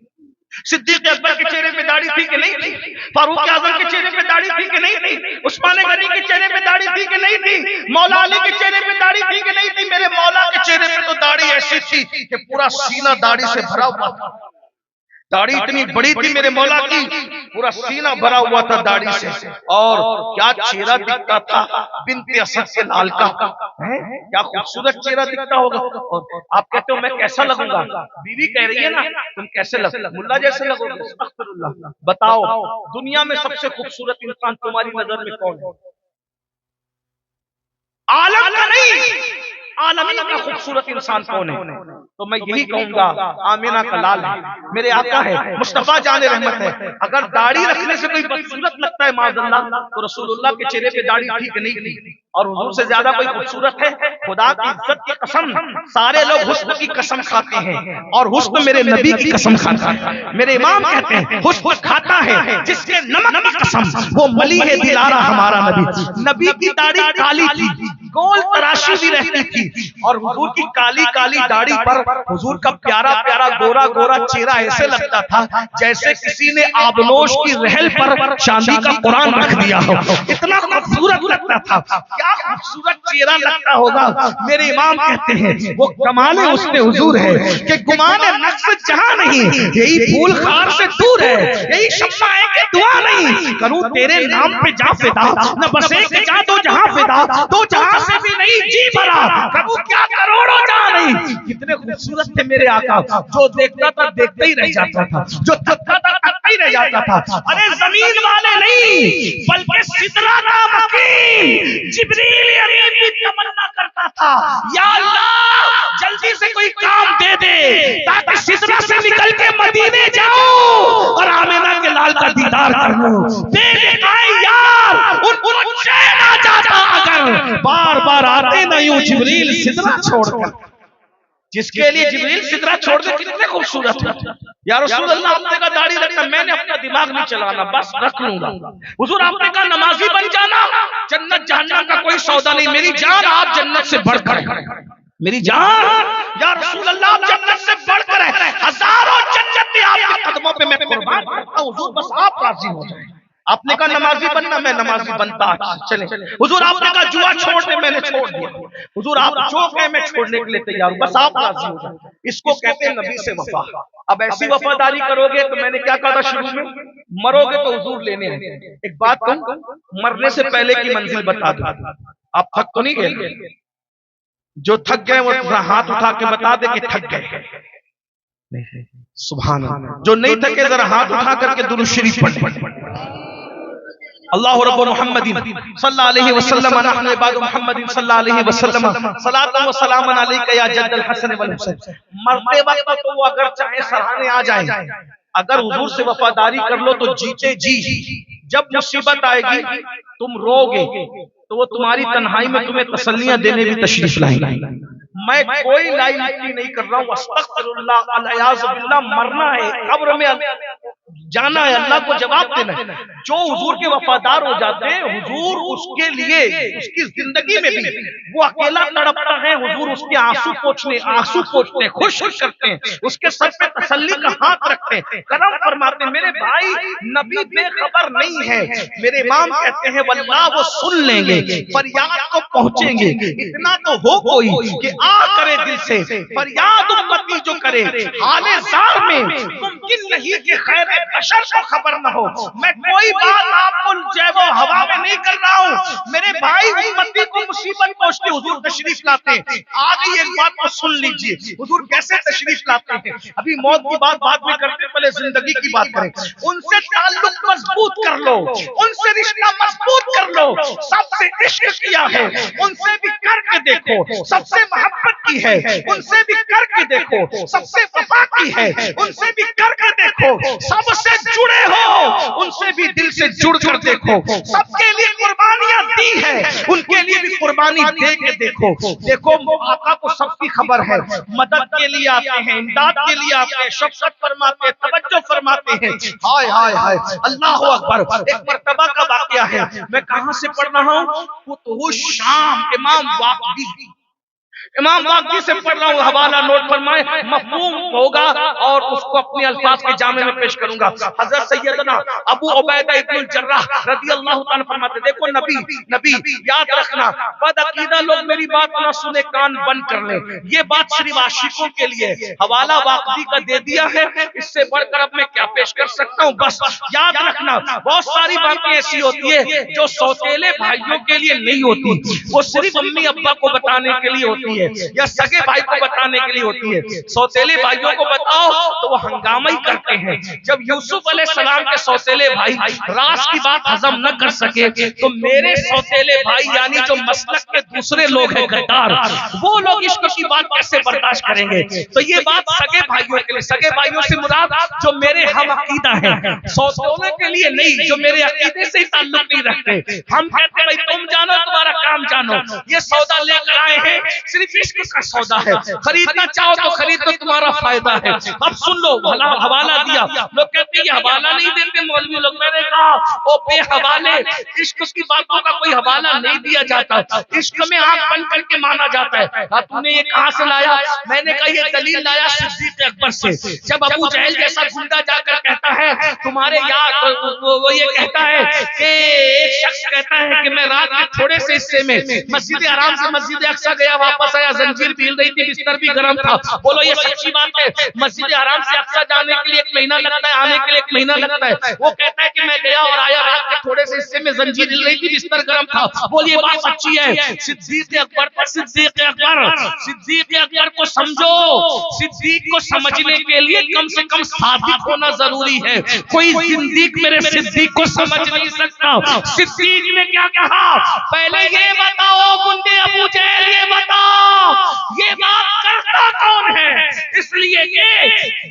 [SPEAKER 3] صدیق اکبر کے چہرے پہ داڑھی تھی کہ نہیں تھی؟ فاروق اعظم کے چہرے پہ داڑھی تھی کہ نہیں تھی؟ عثمان غنی کے چہرے پہ داڑھی تھی کہ نہیں تھی؟ مولا علی کے چہرے پہ داڑھی تھی کہ نہیں تھی؟ میرے مولا کے چہرے پہ تو داڑھی ایسی تھی کہ پورا سینہ داڑھی سے بھرا ہوا تھا، داڑھی اتنی بڑی تھی میرے مولا کی، پورا سینہ بھرا ہوا تھا داڑھی سے، اور کیا چہرہ دکھتا تھا بنت اسد کے لال کا، کیا خوبصورت چہرہ دکھتا ہوگا۔ اور آپ کہتے ہو میں کیسا لگوں گا، بیوی کہہ رہی ہے نا تم کیسے لگو، ملا جیسے لگو گے، استغفر اللہ۔ بتاؤ دنیا میں سب سے خوبصورت انسان تمہاری نظر میں کون ہے؟ عالم کا نہیں، عالمین کا خوبصورت انسان کون ہے؟ تو میں یہی کہوں گا آمینہ کا لال ہے، میرے آقا ہے، مصطفیٰ جان رحمت ہے۔ اگر داڑھی رکھنے سے کوئی بدصورت لگتا ہے معاذ اللہ، تو رسول اللہ کے چہرے پہ داڑھی تھی کہ نہیں تھی؟ اور حضور سے زیادہ کوئی خوبصورت ہے؟ خدا کی عزت کی قسم، سارے لوگ حسن کی قسم کھاتے ہیں، اور حسن میرے نبی کی قسم کھاتا ہے۔ میرے امام کہتے ہیں حسن کھاتا ہے جس کے نمک کی قسم، وہ ملی ہے دلارا ہمارا نبی۔ نبی کی داڑھی کالی تھی، گول تراشی بھی رہتی تھی، اور حضور کی کالی کالی داڑھی پر حضور کا پیارا پیارا گورا گورا چہرہ ایسے لگتا تھا جیسے کسی نے آبنوش کی رحل پر چاندی کا قرآن رکھ دیا ہو، اتنا خوبصورت لگتا تھا، کیا خوبصورت چہرہ لگتا ہوگا۔ میرے امام کہتے ہیں وہ کمال حسن حضور ہے کہ گمان نقص جہاں نہیں، یہی پھول خار سے دور ہے، یہی شمع ہے کہ دعا نہیں، کروں تیرے نام پہ جا فدا، نہ بس ایک جا دو جہاں فدا، دو جہاں سے بھی نہیں جی بھرا، کروں کیا کروڑوں جا نہیں۔ کتنے خوبصورت تھے میرے آقا، جو دیکھتا تھا دیکھتا ہی رہ جاتا تھا، جو تھکتا تھا تھکتا ہی رہ جاتا تھا۔ ارے زمین والے نہیں بلکہ سدرہ کا مکین جبریل امین بھی تمنا کرتا تھا، یا اللہ جلدی سے کوئی کام دے دے تاکہ سدرہ سے نکل کے مدینے جاؤں اور آمینہ کے لال کا دیدار کر لوں۔ بے لقائے یار ان کو چین آ جاتا اگر بار بار آتے نہ یوں جبریل سدرہ چھوڑ کر۔ جس کے لیے جبریل سدرہ چھوڑ دے کتنے خوبصورت ہے۔ یا رسول اللہ آپ نے کہا داڑھی رکھنا، میں نے اپنا دماغ نہیں چلانا، بس رکھ لوں گا۔ حضور آپ نے کہا نمازی بن جانا، جنت جہنم کا کوئی سودا نہیں، میری جان آپ جنت سے بڑھ کر ہے، میری جان یا رسول اللہ آپ جنت سے بڑھ کر ہے، ہزاروں جنتیں آپ کے قدموں پہ میں قربان کرتا ہوں، حضور بس آپ راضی ہو جائیں۔ آپ نے کہا نمازی بننا، میں نمازی بنتا چلیں۔ حضور آپ نے کہا جوا چھوڑنے، میں نے چھوڑ دیا۔ حضور آپ جو کہیں میں چھوڑنے کے لیے تیار ہوں، بس آپ راضی ہو جائیں۔ اس کو کہتے ہیں نبی سے وفا۔ اب ایسی وفاداری کرو گے تو میں نے کیا کہا تھا شروع میں، مرو گے تو حضور لینے ہیں۔ ایک بات کہوں، مرنے سے پہلے کی منزل بتا دوں، آپ تھک تو نہیں گئے؟ جو تھک گئے وہ ہاتھ اٹھا کے بتا دے کہ تھک گئے۔ سبحان اللہ۔ جو نہیں تھکے ذرا ہاتھ اٹھا کر کے درود شریف پڑھیں۔ اللہ رب محمد صلی اللہ علیہ وسلم نحن عباد محمد صلی اللہ علیہ وسلم صلاۃ و سلام علیک یا جد الحسن والحسین. مرتے وقت تو وہ اگر چاہے سراہنے آ جائیں، اگر حضور سے وفاداری کر لو تو جیتے جی جب مصیبت آئے گی تم رو گے تو وہ تمہاری تنہائی میں تمہیں تسلیاں دینے بھی تشریف لائیں گے. میں کوئی لائی لٹی نہیں کر رہا ہوں، استغفر اللہ، الیاذ باللہ، مرنا ہے، قبر میں جانا ہے، اللہ کو جواب دینا ہے. جو حضور کے وفادار ہو جاتے ہیں، حضور اس کے لیے اس کی زندگی میں بھی وہ اکیلا تڑپتا ہے، حضور اس کے آنسو پوچھتے ہیں، خوش کرتے ہیں، اس کے سر پہ تسلی کا ہاتھ رکھتے ہیں، کرم فرماتے ہیں. میرے بھائی، نبی بے خبر نہیں ہے. میرے امام کہتے ہیں واللہ وہ سن لیں گے، فریاد کو پہنچیں گے. اتنا تو ہو کوئی کہ آ کرے دل سے فریاد امتی جو کرے، حال زار میں ممکن نہیں کہ خیر بشر کو خبر نہ ہو. میں کوئی بات آپ کو جیب و ہوا میں نہیں کر رہا ہوں. میرے بھائی، امتی کو مصیبت پہنچتی حضور تشریف لاتے ہیں. آگے ایک بات کو سن لیجئے، حضور کیسے تشریف لاتے ہیں. ابھی موت کی بات بعد میں کرتے، پہلے زندگی کی بات کریں. ان سے تعلق مضبوط کر لو، ان سے رشتہ مضبوط کر لو. سب سے عشق کیا ہے، ان سے بھی کر کے دیکھو. سب سے محبت کی ہے، ان سے بھی کر کے دیکھو. سب سے وفا کی ہے، ان سے بھی کر کے دیکھو. سب سے جڑے ہو، ان سے بھی دل سے جڑ کر دیکھو. سب کے لیے قربانیاں دی ہے، ان کے لیے بھی قربانی دے کے دیکھو. دیکھو آقا کو سب کی خبر ہے، مدد کے لیے آتے ہیں، امداد کے لیے آتے ہیں، شفقت فرماتے ہیں، توجہ فرماتے ہیں. ہائے ہائے ہائے، اللہ اکبر. ایک مرتبہ کا واقعہ ہے، میں کہاں سے پڑھ رہا ہوں، فتوح شام، امام باقی سے پڑھ رہا ہوں. حوالہ نوٹ فرمائے، مفہوم ہوگا اور اس کو اپنے الفاظ کے جامع میں پیش کروں گا. حضرت سیدنا ابو عبیدہ ابن الجراح رضی اللہ تعالیٰ فرماتے، دیکھو نبی یاد رکھنا، بد عقیدہ لوگ میری بات نہ سنے، کان بند کر لیں. یہ بات صرف عاشقوں کے لیے. حوالہ واقعی کا دے دیا ہے، اس سے بڑھ کر اب میں کیا پیش کر سکتا ہوں. بس یاد رکھنا، بہت ساری باتیں ایسی ہوتی ہے جو سوتیلے بھائیوں کے لیے نہیں ہوتی، وہ صرف امی ابا کو بتانے کے لیے ہوتی ہے یا سگے بھائی کو بتانے کے لیے ہوتی ہے. سوتیلے بھائیوں کو بتاؤ تو وہ ہنگامہ ہی کرتے ہیں. جب یوسف علیہ السلام کے سوتیلے بھائی راز کی بات ہضم نہ کر سکے تو میرے سوتیلے بھائی یعنی جو مسلک کے دوسرے لوگ ہیں غدار، وہ لوگ عشق کی بات کیسے برداشت کریں گے. تو یہ بات سگے بھائیوں کے لیے، سگے بھائیوں سے مراد جو میرے ہم عقیدہ ہیں، سوتیلے کے لیے نہیں جو میرے عقیدے سے تعلق نہیں رکھتے. ہم کہتے ہیں بھائی تم جانو، تمہارا کام جانو. یہ سودا لے کر آئے ہیں، صرف عشق کا سودا ہے. خریدنا چاہو تو خرید تو تمہارا فائدہ ہے. اب سن لو، حوالہ دیا. لوگ کہتے ہیں یہ حوالہ نہیں دیتے مولوی لوگ. میں نے کہا او بے حوالے، عشق کی باتوں کا کوئی حوالہ نہیں دیا جاتا. عشق میں آنکھ بند کر کے مانا جاتا ہے. تو نے یہ کہاں سے لایا؟ میں نے کہا یہ دلیل لایا صدیق اکبر سے. جب ابو جہل جیسا گنڈا جا کر کہتا ہے تمہارے یار، وہ یہ کہتا ہے کہ ایک شخص کہتا ہے کہ میں رات کے تھوڑے سے حصے میں مسجد حرام سے مسجد اقصی گیا، واپس آیا، زنجیر بھی ہل رہی تھی، بستر بھی گرم تھا. بولو یہ سچی بات ہے؟ مسجد حرام سے اقصی جانے کے لیے 1 مہینہ لگتا ہے، آنے کے لیے 1 مہینہ لگتا ہے. وہ کہتا ہے کہ میں گیا اور آیا، رات کے تھوڑے سے حصے میں زنجیر ہل رہی تھی، بستر گرم تھا. بولیے بات سچی ہے؟ صدیق اکبر کو سمجھو. صدیق کو سمجھنے کے لیے کم سے کم صادق ہونا ضروری ہے. کوئی زندیق میرے صدیق کو سمجھ نہیں سکتا. صدیق نے کیا کہا؟ پہلے یہ بتاؤ گنڈے ابو جہل، یہ بتاؤ یہ بات کرتا کون ہے؟ اس لیے کہ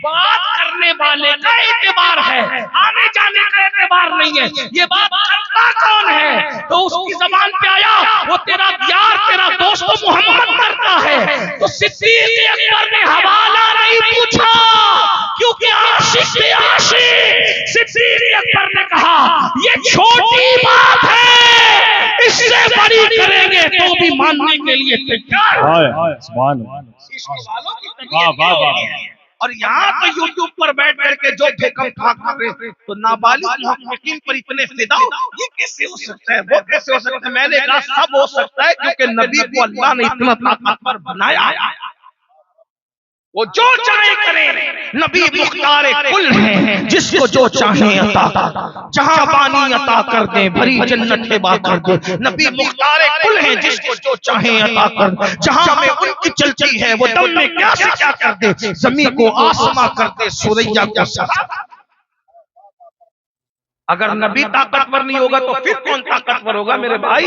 [SPEAKER 3] بات کرنے والے کا اعتبار ہے، آنے جانے کا اعتبار نہیں ہے. یہ بات کرتا کون ہے؟ تو اس کی زبان پہ آیا وہ تیرا یار، تیرا دوست محمد کرتا ہے. تو صدیق اکبر نے حوالہ نہیں پوچھا کیونکہ عاشق تھے عاشق. صدیق اکبر نے کہا یہ چھوٹی بات ہے، اس سے بڑی کریں گے تو بھی ماننے کے لیے تیار. اور یہاں تو یوٹیوب پر بیٹھ کر کے جو بھیکم ٹھاک کر رہے تو نابالغ محققین پر اتنے فدا، یہ کیسے ہو سکتا ہے، وہ کیسے ہو سکتا ہے؟ میں نے کہا سب ہو سکتا ہے کیونکہ نبی کو اللہ نے اتنا طاقتور بنایا ہے. وہ جو چاہے کرے. نبی مختار کل ہیں، جس کو جو چاہیں عطا، جہاں بانی عطا کر دیں، بھری جنت ہبا کر دیں. نبی مختار کل ہیں، جس کو جو چاہیں عطا کر دیں. جہاں میں ان کی چلتی ہے وہ دم میں کیا سے کیا کر دے. زمین کو آسماں کر دے، سوریا کو سرا. اگر نبی طاقتور نہیں ہوگا تو پھر کون طاقتور ہوگا میرے بھائی؟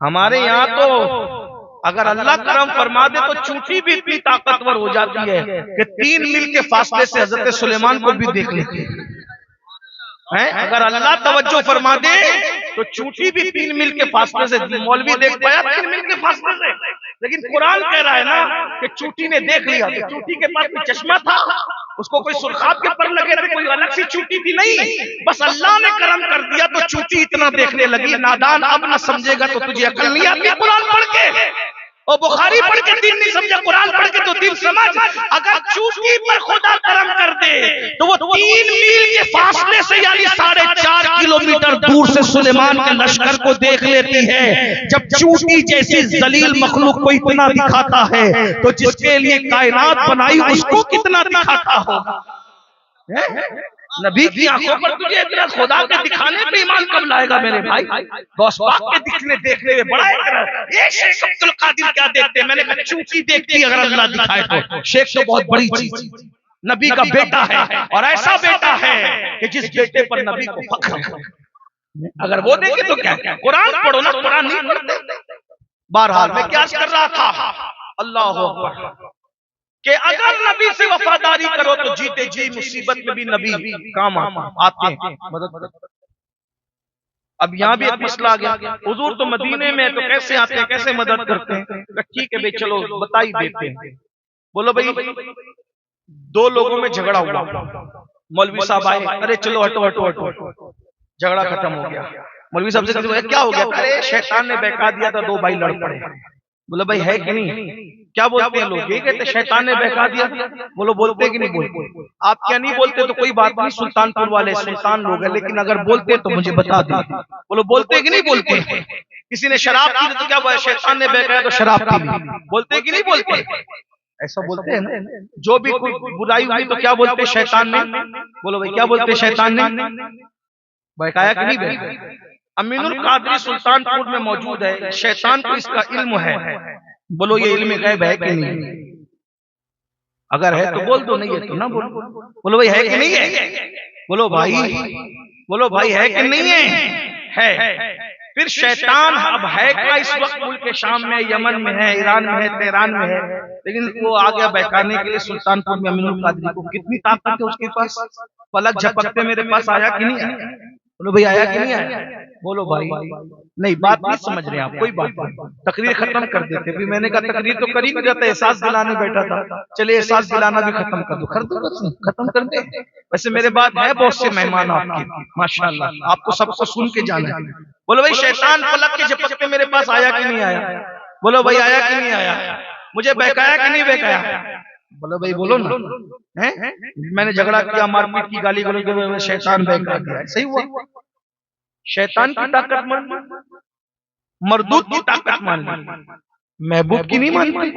[SPEAKER 3] ہمارے یہاں تو اگر اللہ کرم فرما دے تو چونٹی بھی اتنی طاقتور ہو جاتی ہے کہ 3 میل کے فاصلے سے حضرت سلیمان کو بھی دیکھ لیتی ہے۔ اگر اللہ توجہ فرما دے تو چونٹی بھی 3 میل کے فاصلے سے، مولوی دیکھ پایا 3 میل کے فاصلے سے، لیکن قرآن کہہ رہا ہے نا کہ چونٹی نے دیکھ لیا۔ تو چونٹی کے پاس کوئی چشمہ تھا، اس کو کوئی سرخاب کے پر لگے تھے، کوئی الگ سی چونٹی تھی نہیں، بس اللہ نے کرم کر دیا تو چونٹی اتنا دیکھنے لگی۔ نادان اب نہ سمجھے گا تو تجھے عقل نہیں آتی قرآن پڑھ کے، اور بخاری پڑھ کے دین نہیں سمجھا، قرآن پڑھ کے تو دین سمجھ۔ اگر چونٹی پر خدا کرم کر دے تو وہ 3 میل کے فاصلے سے یعنی 4.5 کلومیٹر دور سے سلیمان کے لشکر کو دیکھ لیتی ہے۔ جب چونٹی جیسی ذلیل مخلوق کو اتنا دکھاتا ہے تو جس کے لیے کائنات بنائی اس کو کتنا دکھاتا ہوگا؟ نبی کی آنکھوں پر تجھے اتنا خدا کے دکھانے پہ ایمان کب لائے گا میرے بھائی؟ غوث پاک کے دیکھنے میں بڑا اعتراض۔ یہ شیخ عبد القادر کیا دیکھتے ہیں؟ میں نے کہا چونٹی دیکھتی اگر اللہ دکھائے تو۔ شیخ تو بہت بڑی چیز، نبی کا بیٹا ہے، اور ایسا بیٹا ہے کہ جس بیٹے پر نبی کو فخر ہے۔ اگر وہ دیکھے تو کیا؟ قرآن پڑھو نا، قرآن نہیں پڑھتے۔ بہرحال میں کیا کر رہا تھا؟ اللہ اکبر، کہ اگر نبی سے وفاداری کرو تو جیتے جی مصیبت میں بھی نبی کام آتے ہیں، مدد کرتے۔ اب یہاں بھی ایک مسئلہ آ گیا، حضور تو مدینے میں تو کیسے آتے ہیں، کیسے مدد کرتے ہیں؟ ٹھیک ہے بھائی چلو بتا ہی دیتے ہیں۔ بولو بھائی 2 لوگوں میں جھگڑا ہوا، مولوی صاحب آئے، ارے چلو ہٹو ہٹو ہٹو، جھگڑا ختم ہو گیا۔ مولوی صاحب سے کیا ہو گیا؟ ارے شیطان نے بہکا دیا تھا، 2 بھائی لڑ پڑے۔ بولو بھائی ہے کہ نہیں؟ کیا بولتے ہیں لوگ؟ یہ کہتے شیطان نے بہکا دیا۔ بولو بولتے کہ نہیں بولتے؟ آپ کیا نہیں بولتے تو کوئی بات نہیں، سلطان پور والے سلطان لوگ ہیں، لیکن اگر بولتے تو مجھے بتا دیں۔ بولو بولتے کہ نہیں بولتے؟ کسی نے شراب پی تو کیا بولے؟ شیطان نے بہکایا تو شراب پی لی۔ بولتے کہ نہیں بولتے؟ ایسا بولتے ہیں نا۔ جو بھی کوئی برائی ہوئی تو کیا بولتے؟ شیطان نے۔ بولو بھائی کیا بولتے؟ شیطان نے بہکایا کہ نہیں بہکایا؟ امین القادری سلطان پور میں موجود ہے، شیطان کو اس کا علم ہے۔ بولو یہ علم غیب ہے کہ نہیں؟ اگر ہے تو بول دو، نہیں ہے تو نہ بولو۔ بولو بھائی ہے کہ نہیں ہے؟ بولو بھائی ہے کہ نہیں ہے؟ پھر شیطان اب ہے کا اس وقت ملک شام میں، یمن میں ہے، ایران میں ہے، تہران میں ہے، لیکن وہ آ گیا بہکانے کے لیے سلطان پور میں امین القادری کو۔ کتنی طاقت ہے اس کے پاس، پلک جھپکتے میرے پاس آیا کہ نہیں آیا؟ بولو بھائی آیا کہ نہیں آیا؟ بولو بھائی نہیں، بات نہیں سمجھ رہے آپ، کوئی بات نہیں، تقریر ختم کر دیتے۔ بھی میں نے کہا تقریر تو کر ہی نہیں جاتا، احساس دلانے بیٹھا تھا، چلے احساس دلانا بھی ختم کر دو، ختم کر دے۔ ویسے میرے بعد ہے بہت سے مہمان آپ کے، ماشاءاللہ، آپ کو سب کو سن کے جانا ہے۔ بولو بھائی شیطان پلک کے جھپکتے میرے پاس آیا کہ نہیں آیا؟ بولو بھائی آیا کہ نہیں آیا؟ مجھے بہکایا کہ نہیں بہکایا؟ بولو بھائی بولو نا۔ میں نے جھگڑا کیا، مار پیٹ کی، گالی گلوچ، شیطان بہکا دیا، صحیح ہوا؟ شیطان کی طاقت مان لی، مردود کی طاقت مان لی، محبوب کی نہیں مانتی۔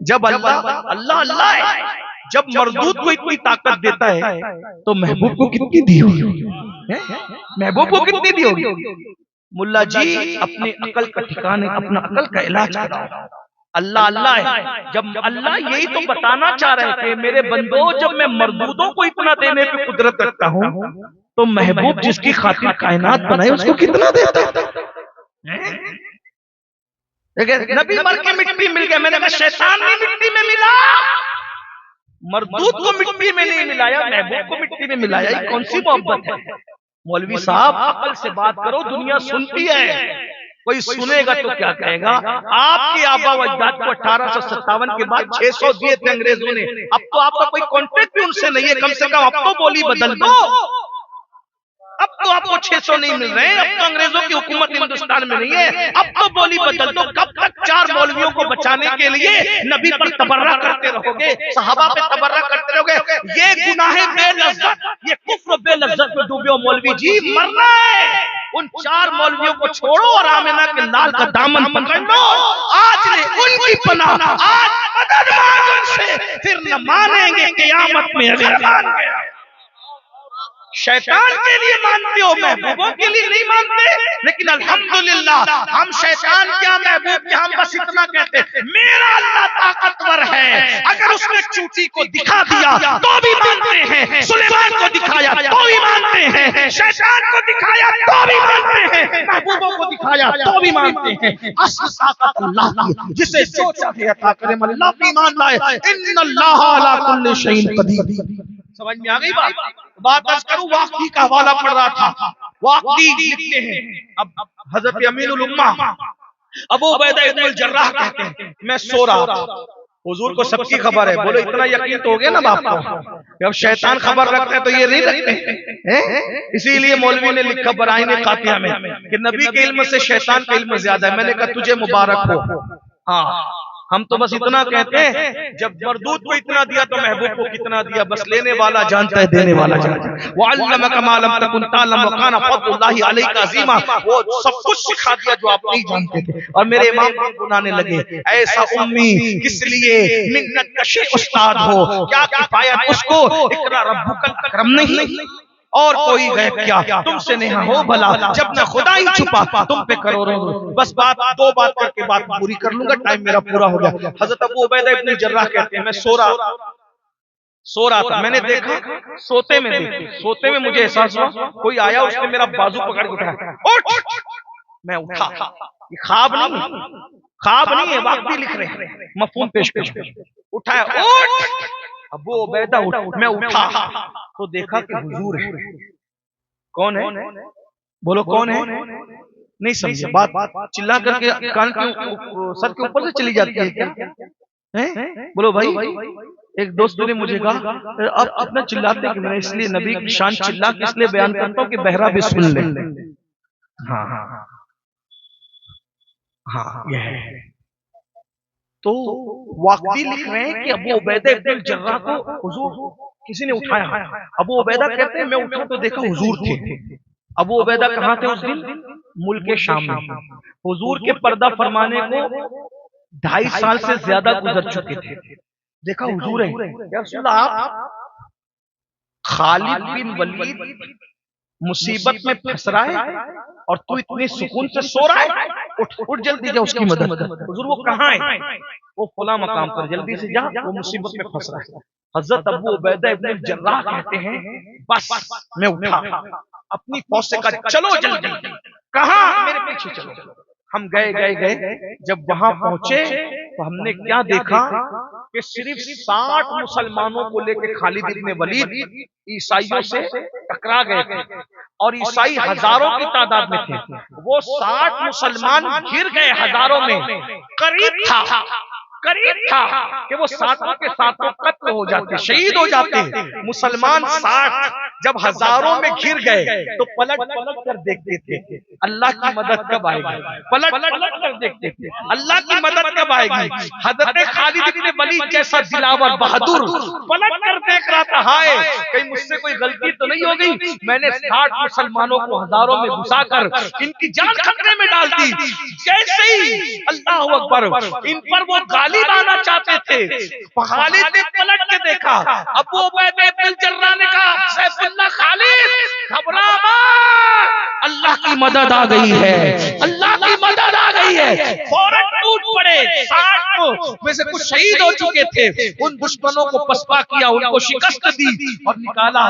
[SPEAKER 3] جب اللہ ہے، جب مردود کو اتنی طاقت دیتا ہے تو محبوب کو کتنی دی ہوگی؟ محبوب کو کتنی دی ہوگی؟ ملا جی اپنی عقل کا ٹھکانے، اپنا عقل کا علاج کراؤ۔ اللہ ہے، جب اللہ یہی تو بتانا چاہ رہے تھے میرے بندو، جب میں مردودوں کو اتنا دینے پہ قدرت رکھتا ہوں تو محبوب جس کی خاطر کائنات بنائے اس کو کتنا دیتا ہے؟ نبی مر کے مٹی مل گیا، میں نے کہا شیطان بھی مٹی میں ملا، مردود کو مٹی میں نہیں ملایا، محبوب کو مٹی میں ملایا۔ یہ کون سی محبت ہے؟ مولوی صاحب عقل سے بات کرو، دنیا سنتی ہے، کوئی سنے گا تو کیا کہے گا؟ آپ کے آبا و اجداد کو 1857 کے بعد 600 دیے تھے انگریزوں نے، اب تو آپ کا کوئی کانٹیکٹ بھی ان سے نہیں ہے، کم سے کم اب تو بولی بدل دو۔ اب تو آپ کو 600 نہیں مل رہے ہیں، اب تو انگریزوں کی حکومت ہندوستان میں نہیں ہے، اب تو بولی بدل دو۔ کب تک 4 مولویوں کو بچانے کے لیے نبی پر تبرہ کرتے رہو گے، صحابہ پہ تبرہ کرتے رہو گے؟ یہ گناہ بے لذت، یہ کفر بے لذت میں ڈوبے ہو مولوی جی، مرنا ہے۔ ان 4 مولویوں کو چھوڑو اور آمنہ کے لال کا دامن پکڑ لو، آج لے ان کی پناہ، آج مدد مانگ ان سے، پھر نہ مانیں گے قیامت میں اگر مان گیا۔ شیطان کے لیے مانتے ہو، محبوبوں کے لیے نہیں مانتے، لیکن الحمدللہ ہم شیطان کیا محبوب کیا، ہم بس اتنا کہتے ہیں میرا اللہ طاقتور ہے، اگر اس نے چوٹی کو دکھا دیا تو بھی مانتے ہیں، سلیمان کو دکھایا تو بھی مانتے ہیں، شیطان کو دکھایا تو بھی مانتے ہیں، محبوبوں کو دکھایا تو بھی مانتے ہیں۔ اصل طاقت اللہ کی، جسے جو چاہے عطا کرے، اللہ بھی مان لائے ان اللہ علی کل شیء قدیر۔ سمجھ میں آ گئی بات عرض کروں، واقعی کا حوالہ پڑھ رہا تھا، واقعی لکھتے ہیں اب حضرت امین الامہ ابو عبیدہ ابن الجراح کہتے ہیں میں سو رہا تھا، حضور کو سب کی خبر ہے، بولو اتنا یقین تو ہو گیا نا باپ کو کہ اب شیطان خبر رکھتے ہیں تو یہ نہیں رکھتے، اسی لیے مولوی نے لکھا برائن قاطعہ میں کہ نبی کے علم سے شیطان کا علم زیادہ ہے۔ میں نے کہا تجھے مبارک ہو، ہاں ہم تو بس اتنا کہتے ہیں جب مردود کو اتنا دیا تو محبوب کو کتنا دیا، بس لینے والا جانتا ہے دینے والا جانتا ہے۔ وَعَلَّمَكَ مَا لَمْ تَكُنْ تَعْلَمْ وَكَانَ فَضْلُ اللَّهِ عَلَيْكَ عَظِيمًا، وہ سب کچھ سکھا دیا جو آپ نہیں جانتے تھے۔ اور میرے امام کو گنانے لگے، ایسا امی کس لیے منت کشی استاد ہو، کیا کفایت اس کو اقرا ربک الاکرم نہیں، اور کوئی غیب کیا تم سے نہیں ہو بھلا، جب نہ خدا ہی چھپا تم پہ کروڑوں۔ بس دو بات کر کے بات پوری کر لوں گا، ٹائم میرا پورا ہو گیا۔ حضرت ابو عبیدہ ابن الجراح کہتے ہیں میں سو رہا تھا، میں نے دیکھا سوتے میں مجھے احساس ہوا کوئی آیا، اس نے میرا بازو پکڑ کے اٹھایا، اٹھ، میں اٹھا، یہ خواب نہیں ہے، واقعی لکھ رہے ہیں، مفہوم پیش اٹھایا، اٹھ ابو عبیدہ اٹھ، میں اٹھا تو دیکھا کہ حضور ہے۔ کون ہے؟ بولو کون ہے؟ نہیں سمجھے بات، چلا کر کے کان کے سر کے اوپر سے چلی جاتی ہے کیا؟ بولو بھائی، ایک دوست نے مجھے کہا اب اتنا چلاتے کہ میں اس لیے نبی کی شان چلا کے اس لیے بیان کرتا ہوں کہ بہرا بھی سن لے۔ ہاں یہ ہے تو واقعی لکھ رہے ہیں کہ ابو عبیدہ ابن الجراح کو حضور کسی نے اٹھایا۔ ابو عبیدہ کہتے ہیں میں اٹھا تو دیکھا حضور تھے۔ ابو عبیدہ کہاں تھے اس دن؟ ملک شام میں۔ حضور کے پردہ فرمانے کو 2.5 سال سے زیادہ گزر چکے تھے، دیکھا حضور ہے۔ یا رسول اللہ آپ خالد بن ولید مصیبت میں پھنس رہا ہے اور تو اتنے سکون سے سو رہا ہے، اٹھ جلدی جا اس کی مدد کر۔ حضور وہ کہاں ہے؟ وہ فلاں مقام پر، جلدی سے جا، وہ مصیبت میں پھنس رہا ہے۔ حضرت ابو عبیدہ ابن الجراح کہتے ہیں بس میں اٹھا، اپنی فوج سے کہا چلو جلدی، کہاں؟ میرے پیچھے چلو۔ ہم گئے، جب وہاں پہنچے تو ہم نے کیا دیکھا کہ صرف 60 مسلمانوں کو لے کے خالد ابن ولید عیسائیوں سے ٹکرا گئے تھے، اور عیسائی ہزاروں کی تعداد میں تھے۔ وہ 60 مسلمان گر گئے ہزاروں میں، قریب تھا کہ وہ 60 کے ساتھوں قتل ہو جاتے، شہید ہو جاتے۔ مسلمان 60 جب ہزاروں میں گر گئے تو پلٹ کر دیکھتے تھے اللہ کی مدد کب آئے گی، پلٹ کر دیکھتے تھے اللہ کی مدد کب آئے گی۔ حضرت خالد بن ولید جیسا دلاور بہادر پلٹ کر دیکھ رہا تھا، ہائے کہیں مجھ سے کوئی غلطی تو نہیں ہوگی، میں نے 60 مسلمانوں کو ہزاروں میں گھسا کر ان کی جان خطرے میں ڈال دی۔ جیسے ہی اللہ اکبر ان پر وہ غالب آنا چاہتے تھے، خالد نے پلٹ کے دیکھا، ابو عبیدہ ابن الجراح نے کہا سیف اللہ خالد گھبرا مت، اللہ کی مدد آ گئی ہے، اللہ کی مدد آ گئی ہے۔ فوراً ٹوٹ پڑے، 60 میں سے کچھ شہید ہو چکے تھے، ان دشمنوں کو پسپا کیا، ان کو شکست دی اور نکالا۔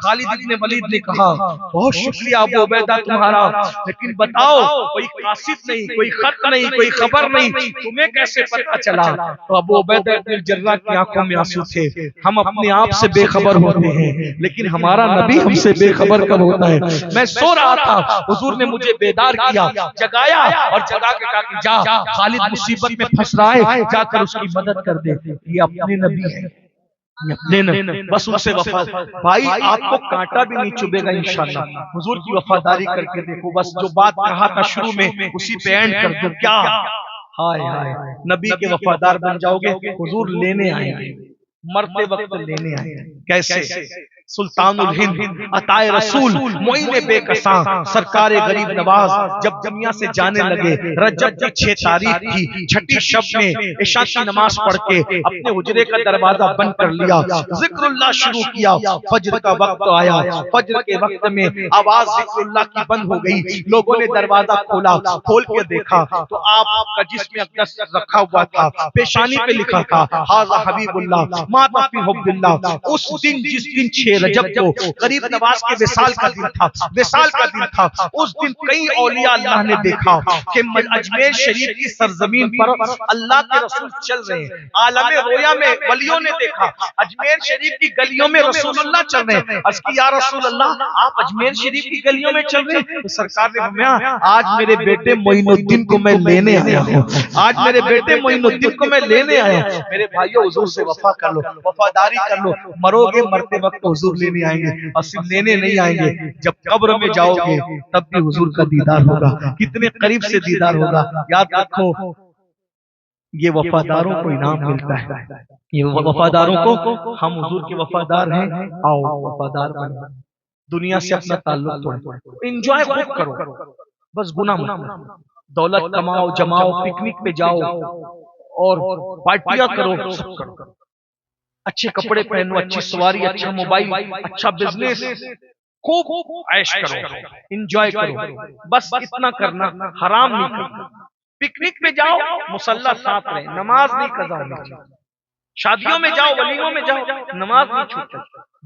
[SPEAKER 3] خالد ابن ولید نے کہا بہت شکریہ ابو عبیدہ تمہارا، لیکن بتاؤ کوئی قاصد نہیں، کوئی خط نہیں، کوئی خبر نہیں، تمہیں کیسے پتہ چلا؟ تو ابو عبیدہ ابن الجراح کی آنکھوں میں آنسو تھے۔ ہم اپنے آپ سے بے خبر ہوتے ہیں لیکن ہمارا نبی ہم سے بے خبر کب ہوتا ہے؟ میں سو رہا تھا، حضور نے مجھے بیدار کیا، جگایا اور جگا کے کہا کہ جا، خالد مصیبت میں پھنس رہا ہے، جا کر اس کی مدد کر دے۔ یہ اپنے نبی ہے، بس ان سے وفا۔ بھائی آپ کو کانٹا بھی نہیں چبھے گا انشاءاللہ، حضور کی وفاداری کر کے دیکھو، بس جو بات کہا تھا شروع میں اسی پہ اینڈ کر دو۔ کیا ہائے نبی کے وفادار بن جاؤ گے، حضور لینے آئیں گے، مرتے وقت لینے آئیں گے۔ کیسے؟ سلطان الہند عطائے رسول معین بے کساں سرکار غریب نواز جب دنیا سے جانے لگے رجب کی 6 تاریخ کی چھٹی شب میں عشاء کی نماز پڑھ کے اپنے حجرے کا دروازہ بند کر لیا، ذکر اللہ شروع کیا، فجر کا وقت آیا، فجر کے وقت میں آواز ذکر اللہ کی بند ہو گئی، لوگوں نے دروازہ کھولا، کھول کے دیکھا تو آپ کا جسم اقدس رکھا ہوا تھا، پیشانی پہ لکھا تھا ھذا حبیب اللہ مات فی حب اللہ۔ اس دن جس دن 6 رجب کو غریب نواز کے وصال کا دن تھا، وصال کا دن تھا، اس دن کئی اولیاء اللہ نے دیکھا کہ اجمیر شریف کی سرزمین پر اللہ کے رسول چل رہے ہیں، عالم رویا میں ولیوں نے دیکھا اجمیر شریف کی گلیوں میں رسول اللہ چل رہے ہیں۔ عرض کی یا رسول اللہ آپ اجمیر شریف کی گلیوں میں چل رہے ہیں؟ تو سرکار نے فرمایا آج میرے بیٹے معین الدین کو میں لینے آیا ہوں، آج میرے بیٹے معین الدین کو میں لینے آیا ہوں۔ میرے بھائیو حضور سے وفا کر لو، وفاداری کر لو، مرو گے مرتے وقت حضور لینے آئیں گے، اور صرف لینے نہیں آئیں گے، جب قبر میں جاؤ گے تب بھی حضور کا دیدار ہوگا، کتنے قریب سے دیدار ہوگا۔ یاد رکھو یہ وفاداروں کو انعام ملتا ہے، یہ وفاداروں کو، ہم حضور کے وفادار ہیں، آؤ وفادار بنو، دنیا سے اپنا تعلق توڑو، انجوائے خوب کرو، بس گناہ مت، دولت کماؤ جماؤ، پکنک پہ جاؤ اور پارٹیاں کرو، سب کرو، اچھے کپڑے پہنو، اچھی سواری، اچھا موبائل، اچھا بزنس، خوب عیش کرو، انجوائے کرو، بس اتنا کرنا، حرام نہیں کرنا۔ پکنک پہ جاؤ مصلی ساتھ رہے، نماز نہیں قضا ہونی چاہیے، شادیوں میں جاؤ ولیموں میں جاؤ نماز نہیں چھوٹے۔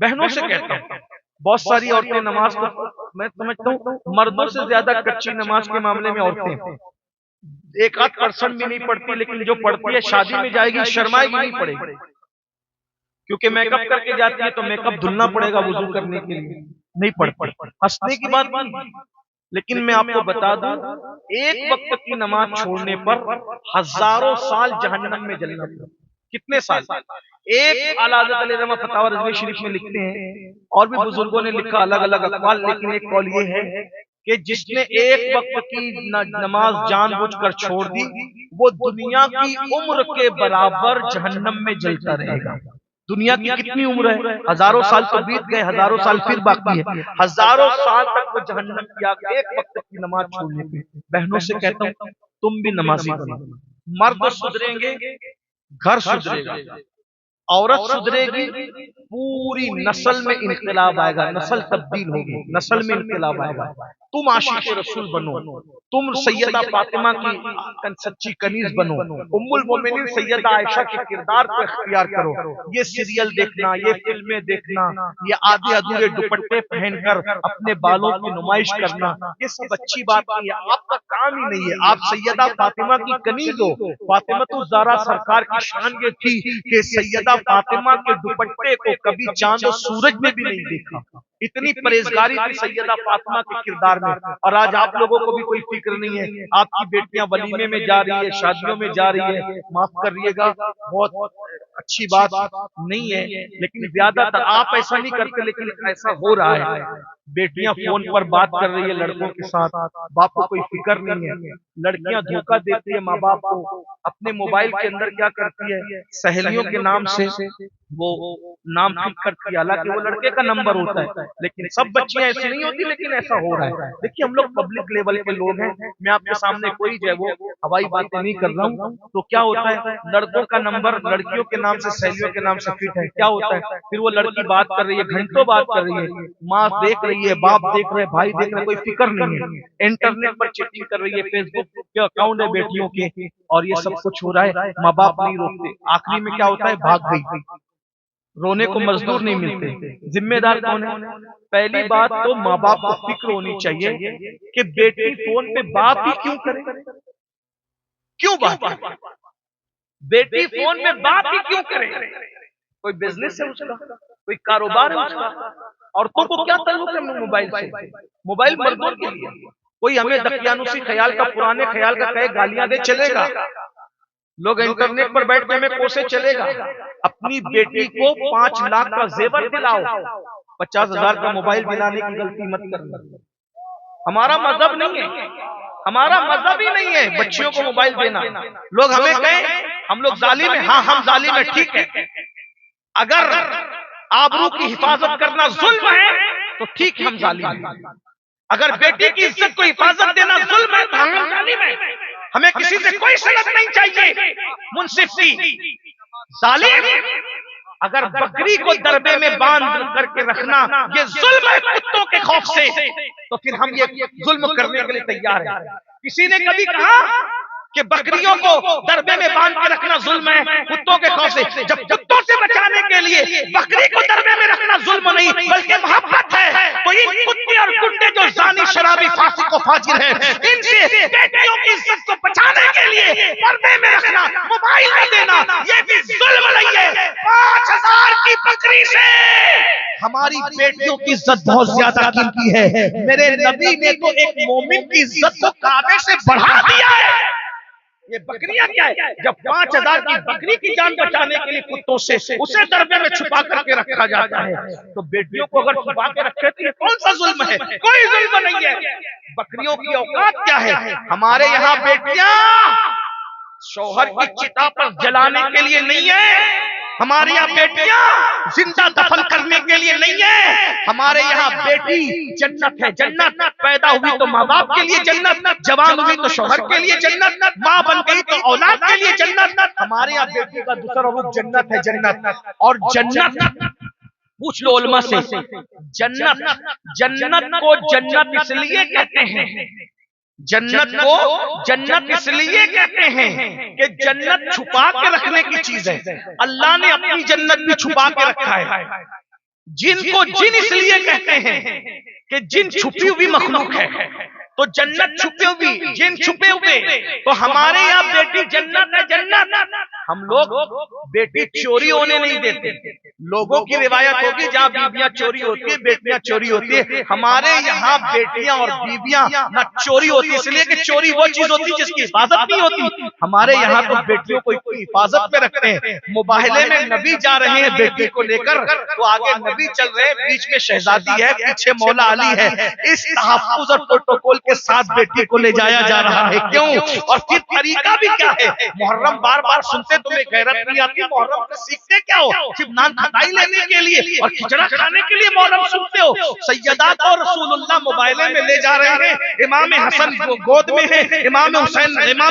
[SPEAKER 3] بہنوں سے کہتا ہوں بہت ساری عورتیں نماز کو، میں سمجھتا ہوں مردوں سے زیادہ کچی نماز کے معاملے میں عورتیں ہیں، 1-8% بھی نہیں پڑھتی، لیکن جو پڑھتی ہے شادی میں جائے گی شرمائے گی نہیں پڑے گی، کیونکہ میک اپ کر کے جاتی ہے تو میک اپ دھلنا پڑے گا وضو کرنے کے لیے، نہیں پڑھتی، ہنسنے کی بات نہیں۔ لیکن میں آپ کو بتا دوں ایک وقت کی نماز چھوڑنے پر ہزاروں سال جہنم میں جلنا پڑے، کتنے سال؟ ایک اعلیٰ حضرت علیہ رحمہ فتاوی رضویہ شریف میں لکھتے ہیں، اور بھی بزرگوں نے لکھا الگ الگ اقوال، لیکن ایک قول یہ ہے کہ جس نے ایک وقت کی نماز جان بوجھ کر چھوڑ دی وہ دنیا کی عمر کے برابر جہنم میں جلتا رہے گا۔ دنیا کی کتنی عمر ہے؟ ہزاروں سال تو بیت گئے، ہزاروں سال پھر باقی ہے، ہزاروں سال تک وہ جہنم کی آگ ایک وقت کی نماز چھوڑنے پہ۔ بہنوں سے کہتا ہوں تم بھی نمازی بنو، مرد سدھریں گے گھر سدھرے گا، عورت سدھرے گی پوری نسل میں انقلاب آئے گا، نسل تبدیل ہوگی، نسل میں انقلاب آئے گا۔ تم عاشق رسول بنو، تم سیدہ فاطمہ کی سچی کنیز بنو، ام المومنین سیدہ عائشہ کے کردار کو اختیار کرو۔ یہ سیریل دیکھنا، یہ فلمیں دیکھنا، یہ آدھے ادھورے دوپٹے پہن کر اپنے بالوں کی نمائش کرنا، یہ سب اچھی بات نہیں ہے، آپ کا کام ہی نہیں ہے۔ آپ سیدہ فاطمہ کی کنیز ہو۔ فاطمہ الزہرا سرکار کی شان یہ تھی کہ سیدہ فاطمہ کے دوپٹے کو کبھی چاند و سورج میں بھی نہیں دیکھا، اتنی پرہیزگاری تھی سیدہ فاطمہ کے کردار میں۔ اور آج آپ لوگوں کو بھی کوئی فکر نہیں ہے، آپ کی بیٹیاں ولیمے میں جا رہی ہے، شادیوں میں جا رہی ہے، معاف کریے گا بہت اچھی بات نہیں ہے، لیکن زیادہ تر آپ ایسا نہیں کرتے لیکن ایسا ہو رہا ہے۔ بیٹیاں فون پر بات کر رہی ہے لڑکوں کے ساتھ، باپ کو کوئی فکر نہیں ہے، لڑکیاں دھوکہ دیتی ہے ماں باپ کو، اپنے موبائل کے اندر کیا کرتی ہے سہیلیوں کے نام سے وہ نام فٹ کرتی ہے، حالانکہ وہ لڑکے کا نمبر ہوتا ہے، لیکن سب بچیاں ایسی نہیں ہوتی، لیکن ایسا ہو رہا ہے۔ دیکھیے ہم لوگ پبلک لیول کے لوگ ہیں، میں آپ کے سامنے کوئی جو ہے وہ ہوائی باتیں نہیں کر رہا ہوں، تو کیا ہوتا ہے لڑکوں کا نمبر لڑکیوں کے نام سے سہیلیوں کے نام سے فٹ ہے، کیا ہوتا ہے پھر وہ لڑکی بات کر رہی ہے، گھنٹوں بات کر رہی ہے، ماں دیکھ رہی ہے، باپ دیکھ رہے، بھائی دیکھ رہے، کوئی فکر نہیں ہے، انٹرنیٹ پر چیٹنگ کر رہی ہے، فیس بک کے اکاؤنٹ ہے بیٹیوں کے، اور یہ سب کچھ ہو رہا ہے، ماں باپ نہیں روکتے، آخری میں کیا ہوتا ہے بھاگ گئی، رونے کو مزدور نہیں ملتے۔ ذمہ دار کون ہے؟ پہلی بات تو ماں باپ کو فکر ہونی چاہیے کہ بیٹی فون پہ بات ہی کیوں کرے، کیوں بات کرے بیٹی فون میں بات ہی کیوں کرے؟ کوئی بزنس ہے اس کا، کوئی کاروبار ہے اس کا، عورتوں کو کیا تعلق ہے موبائل سے؟ موبائل مردوں کے لیے۔ کوئی ہمیں دقیانوسی خیال کا، پرانے خیال کا کہے گالیاں دے چلے گا، لوگ انٹرنیٹ پر بیٹھ کے ہمیں کوسے چلے گا۔ اپنی بیٹی کو 5 لاکھ کا زیور دلاؤ، 50,000 کا موبائل دلانے کی غلطی مت کرنا۔ ہمارا مذہب نہیں ہے، ہمارا مذہب ہی نہیں ہے بچیوں کو موبائل دینا۔ لوگ ہمیں کہیں ہم لوگ ظالم ہیں، ہاں ہم ظالم ہیں، ٹھیک ہے، اگر آبرو کی حفاظت کرنا ظلم ہے تو ٹھیک ہم ظالم ہیں. اگر بیٹی کی عزت کو حفاظت دینا ظلم ہے تو ہم ظالم ہیں. ہمیں کسی سے کوئی صلت نہیں چاہیے. منصف کی ظالم اگر بکری کو دربے میں باندھ کر کے رکھنا یہ ظلم ہے کتوں کے خوف سے، تو پھر ہم یہ ظلم کرنے کے لیے تیار ہیں. کسی نے کبھی کہا کہ بکریوں کو دربے میں باندھ کے رکھنا ظلم ہے کتوں کے خوف سے؟ جب کتوں سے بچانے کے لیے بکری کو دربے میں رکھنا ظلم نہیں بلکہ محبت ہے، تو ان کتے اور گنڈے جو زانی شرابی فاسق و فاجر ہیں ان سے بیٹیوں کی عزت کو بچانے کے لیے پردے میں رکھنا، موبائل میں دینا، یہ بھی ظلم نہیں ہے. 5000 کی بکری سے ہماری بیٹیوں کی عزت بہت زیادہ قیمتی ہے. میرے نبی نے تو ایک مومن کی عزت کو کعبے سے بڑھا دیا ہے. یہ بکریاں کیا ہے؟ جب 5000 کی بکری کی جان بچانے کے لیے کتوں سے اسے دربے میں چھپا کر کے رکھا جاتا ہے، تو بیٹیوں کو اگر چھپا کے رکھے تو یہ کون سا ظلم ہے؟ کوئی ظلم نہیں ہے. بکریوں کی اوقات کیا ہے؟ ہمارے یہاں بیٹیاں شوہر کی چتا پر جلانے کے لیے نہیں ہے، ہمارے یہاں بیٹیاں زندہ دفن کرنے کے لیے نہیں ہے. ہمارے یہاں بیٹی جنت ہے. جنت پیدا ہوئی تو ماں باپ کے لیے جنت، جوان ہوئی تو شوہر کے لیے جنت، ماں بن گئی تو اولاد کے لیے جنت. ہمارے یہاں بیٹی کا دوسرا روپ جنت ہے. جنت اور جنت پوچھ لو علماء سے، جنت کو جنت اس لیے کہتے ہیں، جنت کو جنت اس لیے کہتے ہیں کہ جنت چھپا کے رکھنے کی چیز ہے. اللہ نے اپنی جنت بھی چھپا کے رکھا ہے. جن کو جن اس لیے کہتے ہیں کہ جن چھپی ہوئی مخلوق ہے، تو جنت چھپے ہوئی، جن چھپے ہوئے. تو ہمارے یہاں بیٹی جنت ہے. جنت ہم لوگ بیٹی چوری ہونے نہیں دیتے. لوگوں کی روایت ہوگی جہاں بیویاں چوری ہوتی ہے بیٹیاں چوری ہوتی ہے. ہمارے یہاں بیٹیاں اور بیویاں نہ چوری ہوتی، اس لیے کہ چوری وہ چیز ہوتی جس کی حفاظت نہیں ہوتی. ہمارے یہاں تو بیٹیوں کو حفاظت میں رکھتے ہیں. مباہلے میں نبی جا رہے ہیں بیٹی کو لے کر، تو آگے نبی چل رہے ہیں، بیچ میں شہزادی ہے، پیچھے مولا علی ہے. اس تحفظ اور پروٹوکول کے ساتھ بیٹی کو لے جایا جا رہا ہے. کیوں؟ اور پھر طریقہ بھی کیا ہے؟ محرم بار بار سنتے تمہیں غیرت نہیں آتی؟ محرم سے سیکھتے کیا ہو؟ صرف نان کھٹائی لینے کے لیے اور کھچڑا کھانے کے لیے محرم سنتے ہو؟ سیدات اور رسول اللہ موبائلے میں لے جا رہے ہیں. امام حسن گود میں ہے، امام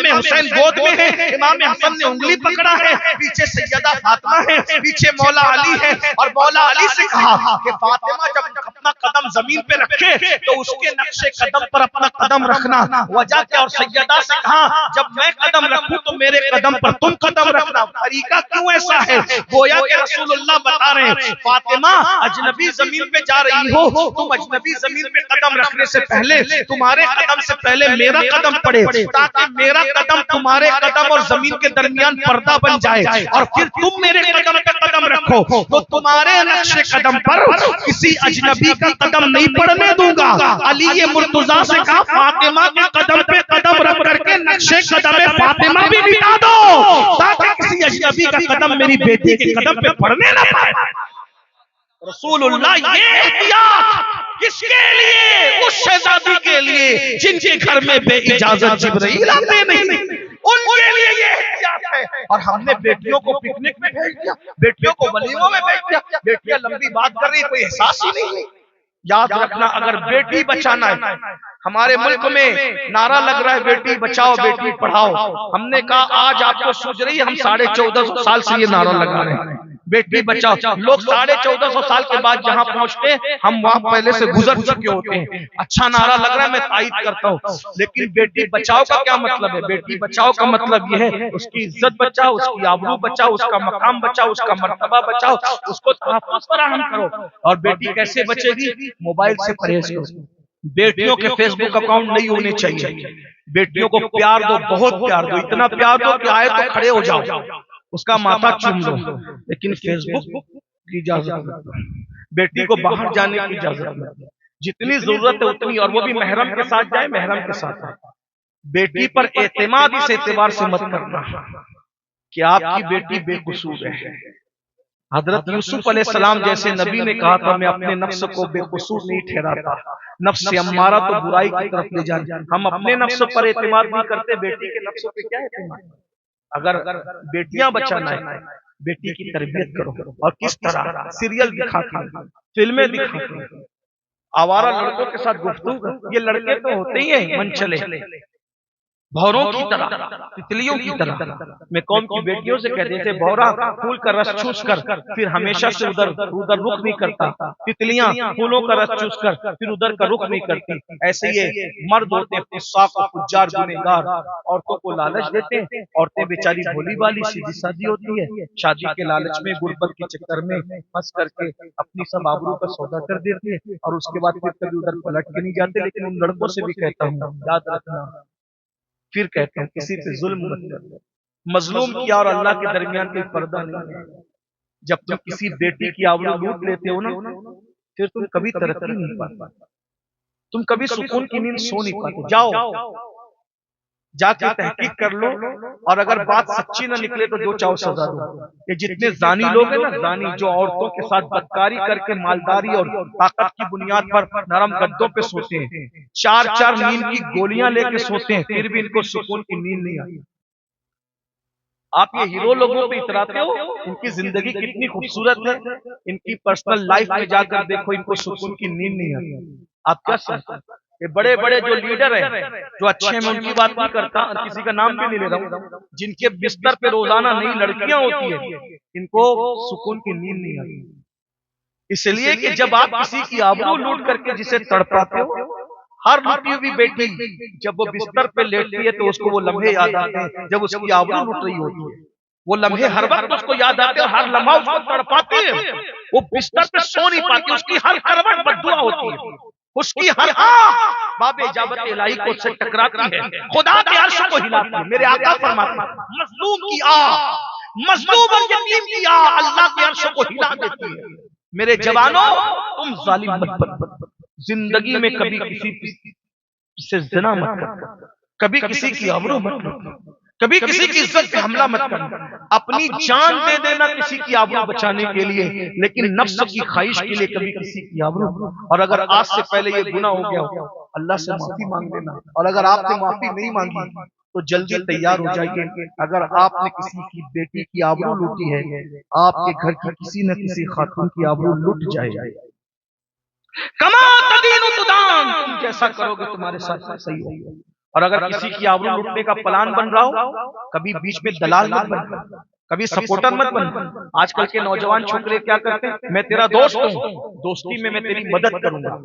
[SPEAKER 3] حسین گود میں ہے، امام حسن نے انگلی پکڑا ہے، پیچھے سیدہ فاطمہ ہے، پیچھے مولا علی ہے. اور مولا علی سے کہا کہ فاطمہ جب اپنا قدم زمین پہ رکھے تو اس کے نقش قدم پر اپنا قدم رکھنا. وجہ کیا؟ اور سیدہ سے کہا جب میں قدم رکھوں تو میرے قدم پر تم قدم رکھنا. طریقہ کیوں ایسا ہے؟ گویا کہ رسول اللہ بتا رہے ہیں فاطمہ اجنبی زمین پہ جا رہی ہو، تم اجنبی زمین پہ قدم رکھنے سے پہلے تمہارے قدم سے پہلے میرا قدم پڑے، تاکہ میرا قدم تمہارے قدم اور زمین کے درمیان پردہ بن جائے. اور پھر تم میرے قدم پہ قدم رکھو تو تمہارے نقش قدم پر کسی اجنبی کا قدم نہیں پڑنے دوں گا. علی مرتضیٰ سے کہا فاطمہ کے قدم پہ قدم رکھ کر کے نقش قدم فاطمہ بھی مٹا دو، تاکہ کسی اجنبی کا قدم میری بیٹی کے قدم پہ پڑنے نہ پائے. رسول اللہ یہ احتیاط کس کے لیے؟ اس شہزادی کے لیے جن کے گھر میں بے اجازت جبرائیل آتے نہیں، ان کے لیے یہ احتیاط ہے. اور ہم نے بیٹیوں کو پکنک میں بھیج دیا، بیٹیوں کو ولیموں میں بھیج دیا. بیٹیاں لمبی بات کر رہی، کوئی احساس ہی نہیں. یاد رکھنا اگر بیٹی بچانا ہے، ہمارے ملک میں نعرہ لگ رہا ہے بیٹی بچاؤ بیٹی پڑھاؤ. ہم نے کہا آج آپ کو سوچ رہی ہے ہم 1450 سال سے یہ نعرہ لگا رہے ہیں بیٹی بچاؤ. لوگ 1450 سال کے بعد جہاں پہنچتے ہم وہاں پہلے سے گزر چکے ہوتے ہیں. اچھا نعرہ لگ رہا ہے، میں تائید کرتا ہوں، لیکن بیٹی بچاؤ کا کیا مطلب ہے؟ بیٹی بچاؤ کا مطلب یہ ہے اس کی عزت بچاؤ، اس کی آبرو بچاؤ، اس کا مقام بچاؤ، اس کا مرتبہ بچاؤ، اس کو تحفظ فراہم کرو. اور بیٹی کیسے بچے گی؟ موبائل سے پرہیز کرو. بیٹیوں کے فیس بک اکاؤنٹ نہیں ہونے چاہیے. بیٹیوں کو پیار دو، بہت پیار دو، اتنا پیار دو کہ آئے تو کھڑے ہو جاؤ، اس کا ماتھا چوم لو. لیکن فیس بک کی اجازت نہیں، بیٹی کو باہر جانے کی اجازت نہیں. جتنی ضرورت ہے اتنی، اور وہ بھی محرم کے ساتھ جائے، محرم کے ساتھ آئے. بیٹی پر اعتماد اس اعتبار سے مت کرنا کہ آپ کی بیٹی بے قصور ہے. حضرت یوسف علیہ السلام جیسے نبی نے کہا تھا میں اپنے نفس کو بے قصور نہیں ٹھہراتا، نفس امارہ تو برائی کی طرف لے جانے. ہم اپنے نفس پر اعتماد نہیں کرتے، بیٹی کے نفس پہ کیا اعتماد؟ اگر بیٹیاں بچانا ہے بیٹی کی تربیت کرو، اور کس طرح سیریل دکھا کے، فلمیں دکھا کے، آوارہ لڑکوں کے ساتھ گفتگو، یہ لڑکے تو ہوتے ہی ہیں من چلے، بھوروں کی طرح، تتلیوں کی طرح۔ میں قوم کی بیٹیوں سے کہتے تھے بھورا پھول کا رس چوس کر پھر ہمیشہ سے ادھر رخ نہیں کرتا، تتلیاں پھولوں کا رس چوس کر پھر ادھر کا رخ نہیں کرتی، ایسے یہ مرد ہوتے ہیں فساق و فجار گنہگار، عورتوں کو لالچ دیتے ہیں، عورتیں بیچاری بھولی والی سیدھی سادی ہوتی ہے، شادی کے لالچ میں غربت کے چکر میں پھنس کر کے اپنی سب آبرو کا سودا کر دیتے ہیں، اور اس کے بعد پھر کبھی ادھر پلٹ کے نہیں جاتے۔ لیکن ان لڑکوں سے بھی کہتا ہوں یاد رکھنا، پھر کہتے ہیں کسی پہ ظلم مت کرو، مظلوم کیا اور اللہ کے درمیان کوئی پردہ نہیں ہے۔ جب تم کسی بیٹی کی آبرو لوٹ لیتے ہو نا، پھر تم کبھی ترقی نہیں پاتے، تم کبھی سکون کی نیند سو نہیں پاتے۔ جاؤ جا کے تحقیق کر لو، اور اگر بات سچی نہ نکلے تو جو چاہو سزا دو۔ یہ جتنے زانی لوگ ہیں نا، زانی جو عورتوں کے ساتھ بدکاری کر کے مالداری اور طاقت کی بنیاد پر نرم گدوں پہ سوتے ہیں، 4 نیند کی گولیاں لے کے سوتے ہیں، پھر بھی ان کو سکون کی نیند نہیں آتی۔ آپ یہ ہیرو لوگوں پہ اتراتے ہو، ان کی زندگی کتنی خوبصورت ہے، ان کی پرسنل لائف میں جا کر دیکھو، ان کو سکون کی نیند نہیں آتی۔ آپ کیا سمجھتے ہیں؟ یہ بڑے بڑے جو لیڈر ہیں، جو اچھے ہیں، میں ان کی بات نہیں کرتا، کسی کا نام بھی نہیں لے رہا ہوں، جن کے بستر پہ روزانہ نئی لڑکیاں ہوتی ہیں، ان کو سکون کی نیند نہیں آتی، اس لیے کہ جب آپ کسی کی آبرو لوٹ کر کے جسے تڑپاتے ہو، ہر لوٹی ہوئی بیٹی جب وہ بستر پہ لیٹتی ہے تو اس کو وہ لمحے یاد آتے ہیں جب اس کی آبرو لوٹ رہی ہوتی ہے، وہ لمحے ہر وقت اس کو یاد آتے ہیں، ہر لمحہ اس کو تڑپاتے ہیں، وہ بستر پہ سو نہیں پاتی، اس کی ہر کروٹ بددعا ہوتی ہے، اس کی ہر باب اجابت الہی کو سے ٹکراتی ہے، خدا کے عرش کو ہلاتی ہے۔ میرے آقا فرماتے ہیں مظلوم کی مظلوم اور یتیم کی اللہ کے عرش کو ہلا دیتی ہے۔ میرے جوانوں تم ظالم مت بنو، زندگی میں کبھی کسی سے زنا مت کرنا، کبھی کسی کی آبرو مت کرنا، کبھی کسی کی عزت پہ حملہ مت کرنا، اپنی جان دے دینا کسی کی آبرو بچانے کے لیے، لیکن نفس کی خواہش کے لیے کبھی کسی کی آبرو، اور اگر آج سے پہلے یہ گناہ ہو گیا ہو اللہ سے معافی مانگ لینا، اور اگر آپ نے معافی نہیں مانگی تو جلدی تیار ہو جائیے، اگر آپ نے کسی کی بیٹی کی آبرو لوٹی ہے، آپ کے گھر کی کسی نہ کسی خاتون کی آبرو لٹ جائے، کما تدین تدان، تم جیسا کرو گے تمہارے ساتھ صحیح ہوگا۔ اور اگر کسی کی آبرو لوٹنے کا پلان بن رہا ہو، کبھی بیچ میں دلال مت بن، کبھی سپورٹر مت بن۔ آج کل کے نوجوان چھوکرے کیا کرتے ہیں، میں تیرا دوست ہوں، دوستی میں تیری مدد کروں گا،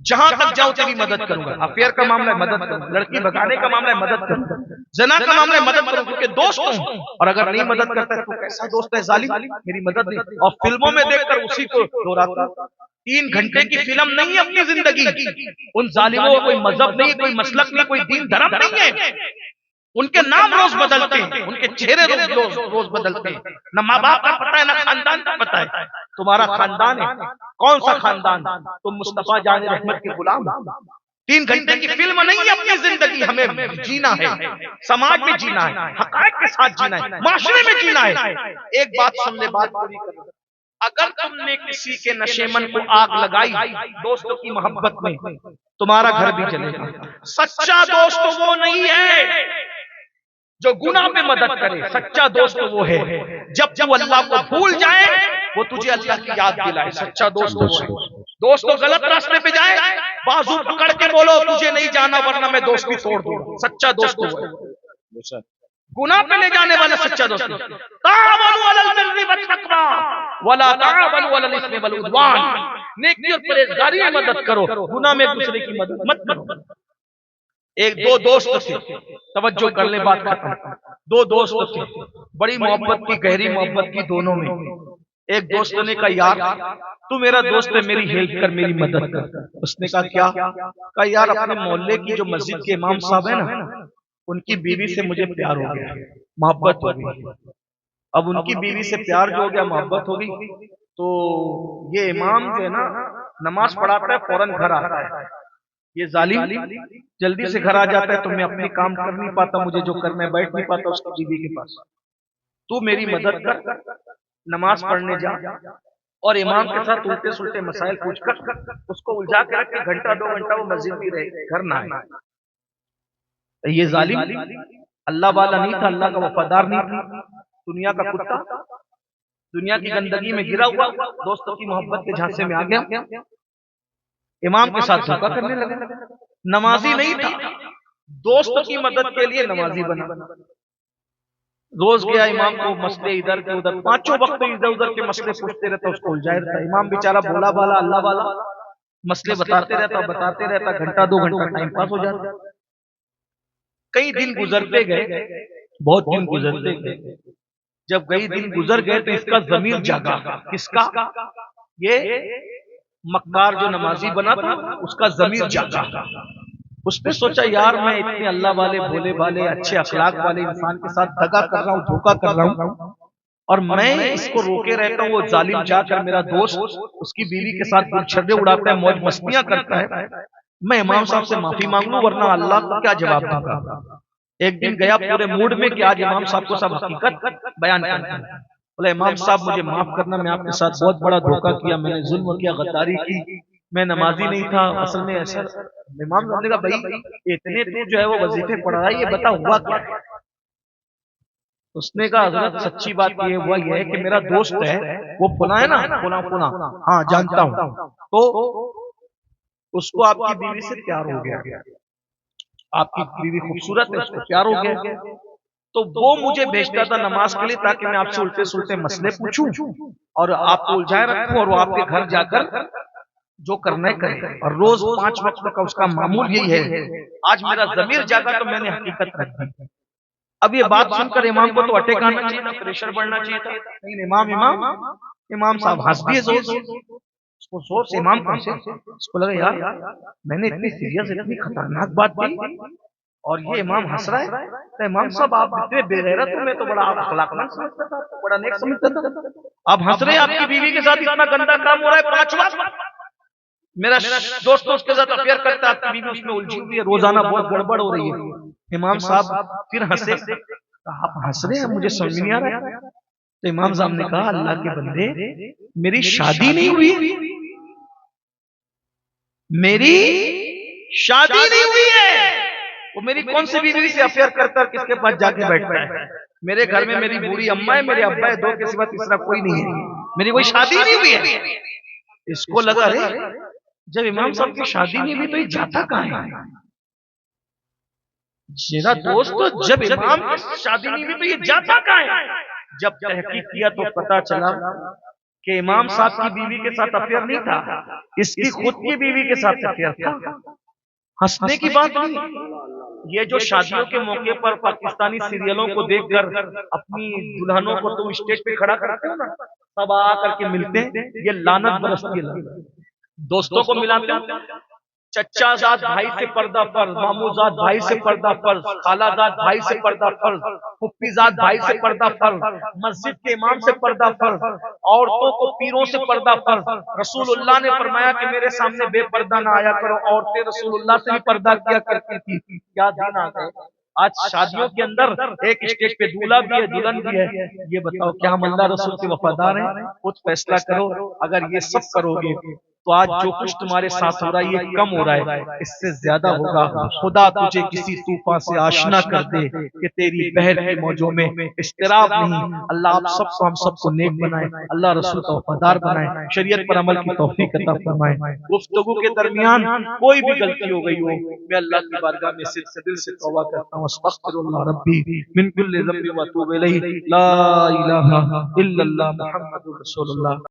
[SPEAKER 3] جہاں تک جاؤں تیری مدد کروں گا، افیئر کا معاملہ ہے مدد کروں گا، لڑکی بھگانے کا معاملہ ہے مدد کروں گا، زنا کا معاملہ ہے مدد کروں گا، کیونکہ دوست ہوں۔ اور اگر نہیں مدد کرتا ہے تو کیسا دوست ہے ظالم، میری مدد نہیں۔ اور فلموں میں دیکھ کر اسی کو دوہراتا ہوں، 3 گھنٹے کی فلم نہیں ہے اپنی زندگی، ان ظالموں کا کوئی مذہب نہیں، کوئی مسلک نہیں، کوئی دین دھرم نہیں ہے، ان کے نام روز بدلتے ہیں، ان کے چہرے روز بدلتے ہیں، نہ ماں باپ کا پتہ ہے، نہ خاندان کا پتہ ہے۔ تمہارا خاندان ہے کون سا خاندان؟ تم مصطفیٰ جان رحمت کے غلام۔ 3 گھنٹے کی فلم نہیں ہے اپنی زندگی، ہمیں جینا ہے، سماج میں جینا ہے، حقائق کے ساتھ جینا ہے، معاشرے میں جینا ہے۔ ایک بات سن لے، بات پوری کر، اگر تم نے کسی کے نشے من کو آگ لگائی دوستوں کی محبت میں، تمہارا گھر بھی جلے گا۔ سچا دوست وہ نہیں ہے جو گناہ میں مدد کرے، سچا دوست وہ ہے جب وہ اللہ کو بھول جائے وہ تجھے اللہ کی یاد دلائے، سچا دوست وہ ہے۔ دوست تو غلط راستے پہ جائے، بازو پکڑ کے بولو تجھے نہیں جانا ورنہ میں دوستی توڑ دوں، سچا دوست وہ ہے۔ گناہ پہ لے جانے والا سچا دوست نہیں۔ تعاونوا علی البر والتقوی ولا تعاونوا علی الاثم والعدوان، نیکی اور پرہیزگاری میں مدد کرو، گناہ میں ایک دوسرے کی مدد مت کرو۔ ایک 2 دوست تھے، توجہ کر لیں بات ختم، 2 دوست تھے، بڑی محبت کی، گہری محبت کی دونوں میں۔ ایک دوست نے کہا یار تو میرا دوست ہے، میری ہیلپ کر، میری مدد کر۔ اس نے کہا کیا؟ کہا یار اپنے محلے کی جو مسجد کے امام صاحب ہیں نا، ان کی بیوی سے مجھے پیار ہو گیا، محبت ہو گئی۔ اب ان کی بیوی سے پیار جو ہو گیا، محبت ہو گئی، تو یہ امام جو ہے نا نماز پڑھاتا ہے فوراً گھر آتا ہے، یہ ظالم جلدی سے گھر آ جاتا ہے، تو میں اپنے کام کر نہیں پاتا، مجھے جو کرنا ہے بیٹھ نہیں پاتا اس کی بیوی کے پاس، تو میری مدد کر، نماز پڑھنے جا اور امام کے ساتھ الٹے سلٹے مسائل پوچھ کر اس کو الجھا کے رکھ کے 1-2 گھنٹہ وہ مسجد میں رہے، گھر نہ آئے۔ یہ ظالم اللہ والا نہیں تھا، اللہ کا وفادار نہیں تھا، دنیا کا کتا، دنیا کی گندگی میں گرا ہوا، دوستوں کی محبت کے جھانسے میں آ گیا، امام کے ساتھ دھوکہ کرنے لگا۔ نمازی نہیں تھا، دوست کی مدد کے لیے نمازی بنا۔ روز گیا امام کو مسئلے ادھر کے ادھر، پانچوں وقت ادھر ادھر کے مسئلے پوچھتے رہتا، اس کو الجھائے رہتا۔ امام بیچارہ بولا بالا اللہ والا مسئلے بتاتے رہتا، گھنٹہ 2 گھنٹہ ٹائم پاس ہو جاتا۔ کئی دن گزرتے گئے، بہت دن گزرتے گئے۔ جب کئی دن گزر گئے تو اس کا ضمیر جاگا۔ کس کا؟ یہ مکار جو نمازی بنا تھا اس کا ضمیر جاگا۔ اس نے سوچا یار میں اتنے اللہ والے بھولے والے اچھے اخلاق والے انسان کے ساتھ دغا کر رہا ہوں، دھوکا کر رہا ہوں، اور میں اس کو روکے رہتا ہوں، وہ ظالم جا کر میرا دوست اس کی بیوی کے ساتھ چھڑے اڑاتا ہے، موج مستیاں کرتا ہے، میں امام صاحب سے معافی مانگ لوں ورنہ اللہ کو کیا جواب دوں گا۔ ایک دن گیا پورے موڈ میں کہ آج امام صاحب کو سب حقیقت بیان کرنا ہے۔ بولے امام صاحب مجھے معاف کرنا، میں آپ کے ساتھ بہت بڑا دھوکا کیا، میں نے ظلم کیا، غداری کی، میں نمازی نہیں تھا، اصل میں ایسا۔ امام صاحب نے کہا بھائی اتنے تو جو ہے وہ وظیفے پڑھ رہا ہے، یہ بتا ہوا کیا ہے؟ اس نے کہا حضرت سچی بات یہ ہوا یہ ہے کہ میرا دوست ہے وہ فلاں ہے نا، فلاں، ہاں جانتا ہوں، تو اس کو آپ کی بیوی سے پیار ہو گیا، آپ کی بیوی خوبصورت ہے، اس کو پیار ہو گیا، تو وہ مجھے بھیجتا تھا نماز کے لیے تاکہ میں آپ سے الٹے سلٹے مسئلے پوچھوں اور آپ کو الجھائے رکھوں اور وہ آپ کے گھر جا کر جو کرنا ہے کرے، اور روز 5 وقت کا اس کا معمول یہی ہے۔ آج میرا ضمیر جاگا تو میں نے حقیقت رکھ دی۔ اب یہ بات سن کر امام کو تو اٹیک آنا چاہیے تھا، پریشر بڑھنا چاہیے تھا، لیکن امام صاحب ہنس دیے زور سے۔ اس کو زور سے امام کو اس کو لگا یار میں نے اتنی سیریس اتنی خطرناک بات کی اور یہ امام ہنس رہا ہے، تو امام صاحب آپ اتنے بے غیرت ہو، میں تو بڑا اخلاق مند سمجھتا تھا، بڑا نیک سمجھتا تھا، آپ ہنس رہے ہیں، آپ کی بیوی کے ساتھ اتنا گندا کام ہو رہا ہے، 5 وقت میرا دوست اس کے ساتھ افیئر کرتا ہے، آپ کی بیوی اس میں الجھی ہوئی ہے، روزانہ بہت گڑبڑ ہو رہی ہے۔ امام صاحب پھر ہنسے، آپ ہنس رہے ہیں مجھے سمجھ نہیں آ رہا ہے۔ تو امام صاحب نے کہا اللہ کے بندے میری شادی نہیں ہوئی، میری شادی نہیں ہوئی ہے، وہ میری کون سی بیوی سے افیئر کرتا ہے، کس کے پاس جا کے بیٹھتا ہے؟ میرے گھر میں میری بوڑھی اماں ہے، میرے ابا ہے، 2 کے سوا تیسرا کوئی نہیں ہے، میری کوئی شادی نہیں ہوئی ہے۔ اس کو لگا رے جب امام صاحب کی شادی نہیں ہوئی تو یہ جاتا کہاں ہے؟ میرا دوست جب امام کی شادی نہیں ہوئی تو یہ جاتا کہاں ہے؟ جب تحقیق کیا تو پتا چلا کہ امام صاحب کی بیوی کے ساتھ افیئر نہیں تھا، اس کی خود کی بیوی کے ساتھ افیئر تھا۔ ہنسنے کی بات نہیں، یہ جو شادیوں کے موقع پر پاکستانی سیریلوں کو دیکھ کر اپنی دلہنوں کو تم اسٹیج پہ کھڑا کرتے ہو نا، سب آ کر کے ملتے ہیں، یہ لعنت برستی ہے۔ دوستوں کو ملاتے ہو، چچا زاد بھائی سے پردہ فرض، مامو زاد بھائی سے پردہ فرض، خالہ زاد بھائی سے پردہ فرض، پھپھی زاد بھائی سے پردہ فرض، مسجد کے امام سے پردہ فرض، عورتوں کو پیروں سے پردہ فرض۔ رسول اللہ نے فرمایا کہ میرے سامنے بے پردہ نہ آیا کرو، عورتیں رسول اللہ سے بھی پردہ کیا کرتی تھی۔ کیا دن آ گئے، آج شادیوں کے اندر ایک اسٹیج پہ دولہا بھی ہے، دلہن بھی ہے۔ یہ بتاؤ کیا ہم اللہ رسول کے وفادار ہیں؟ خود فیصلہ کرو، اگر یہ سب کرو گے تو آج جو کچھ تمہارے ساتھ ہو رہا ہے یہ کم ہو رہا ہے، اس سے زیادہ ہوگا۔ خدا تجھے کسی طوفان سے آشنا کر دے کہ تیری بہر کی موجوں میں اضطراب نہیں۔ اللہ آپ سب کو، ہم سب کو نیک بنائے، اللہ رسول کا وفادار بنائے، شریعت پر عمل کی توفیق عطا فرمائے۔ گفتگو کے درمیان کوئی بھی غلطی ہو گئی ہو، میں اللہ کی بارگاہ میں دل سے توبہ کرتا ہوں، استغفر اللہ ربی من کل ذنب و اتوب الیہ، لا الہ الا اللہ محمد رسول اللہ۔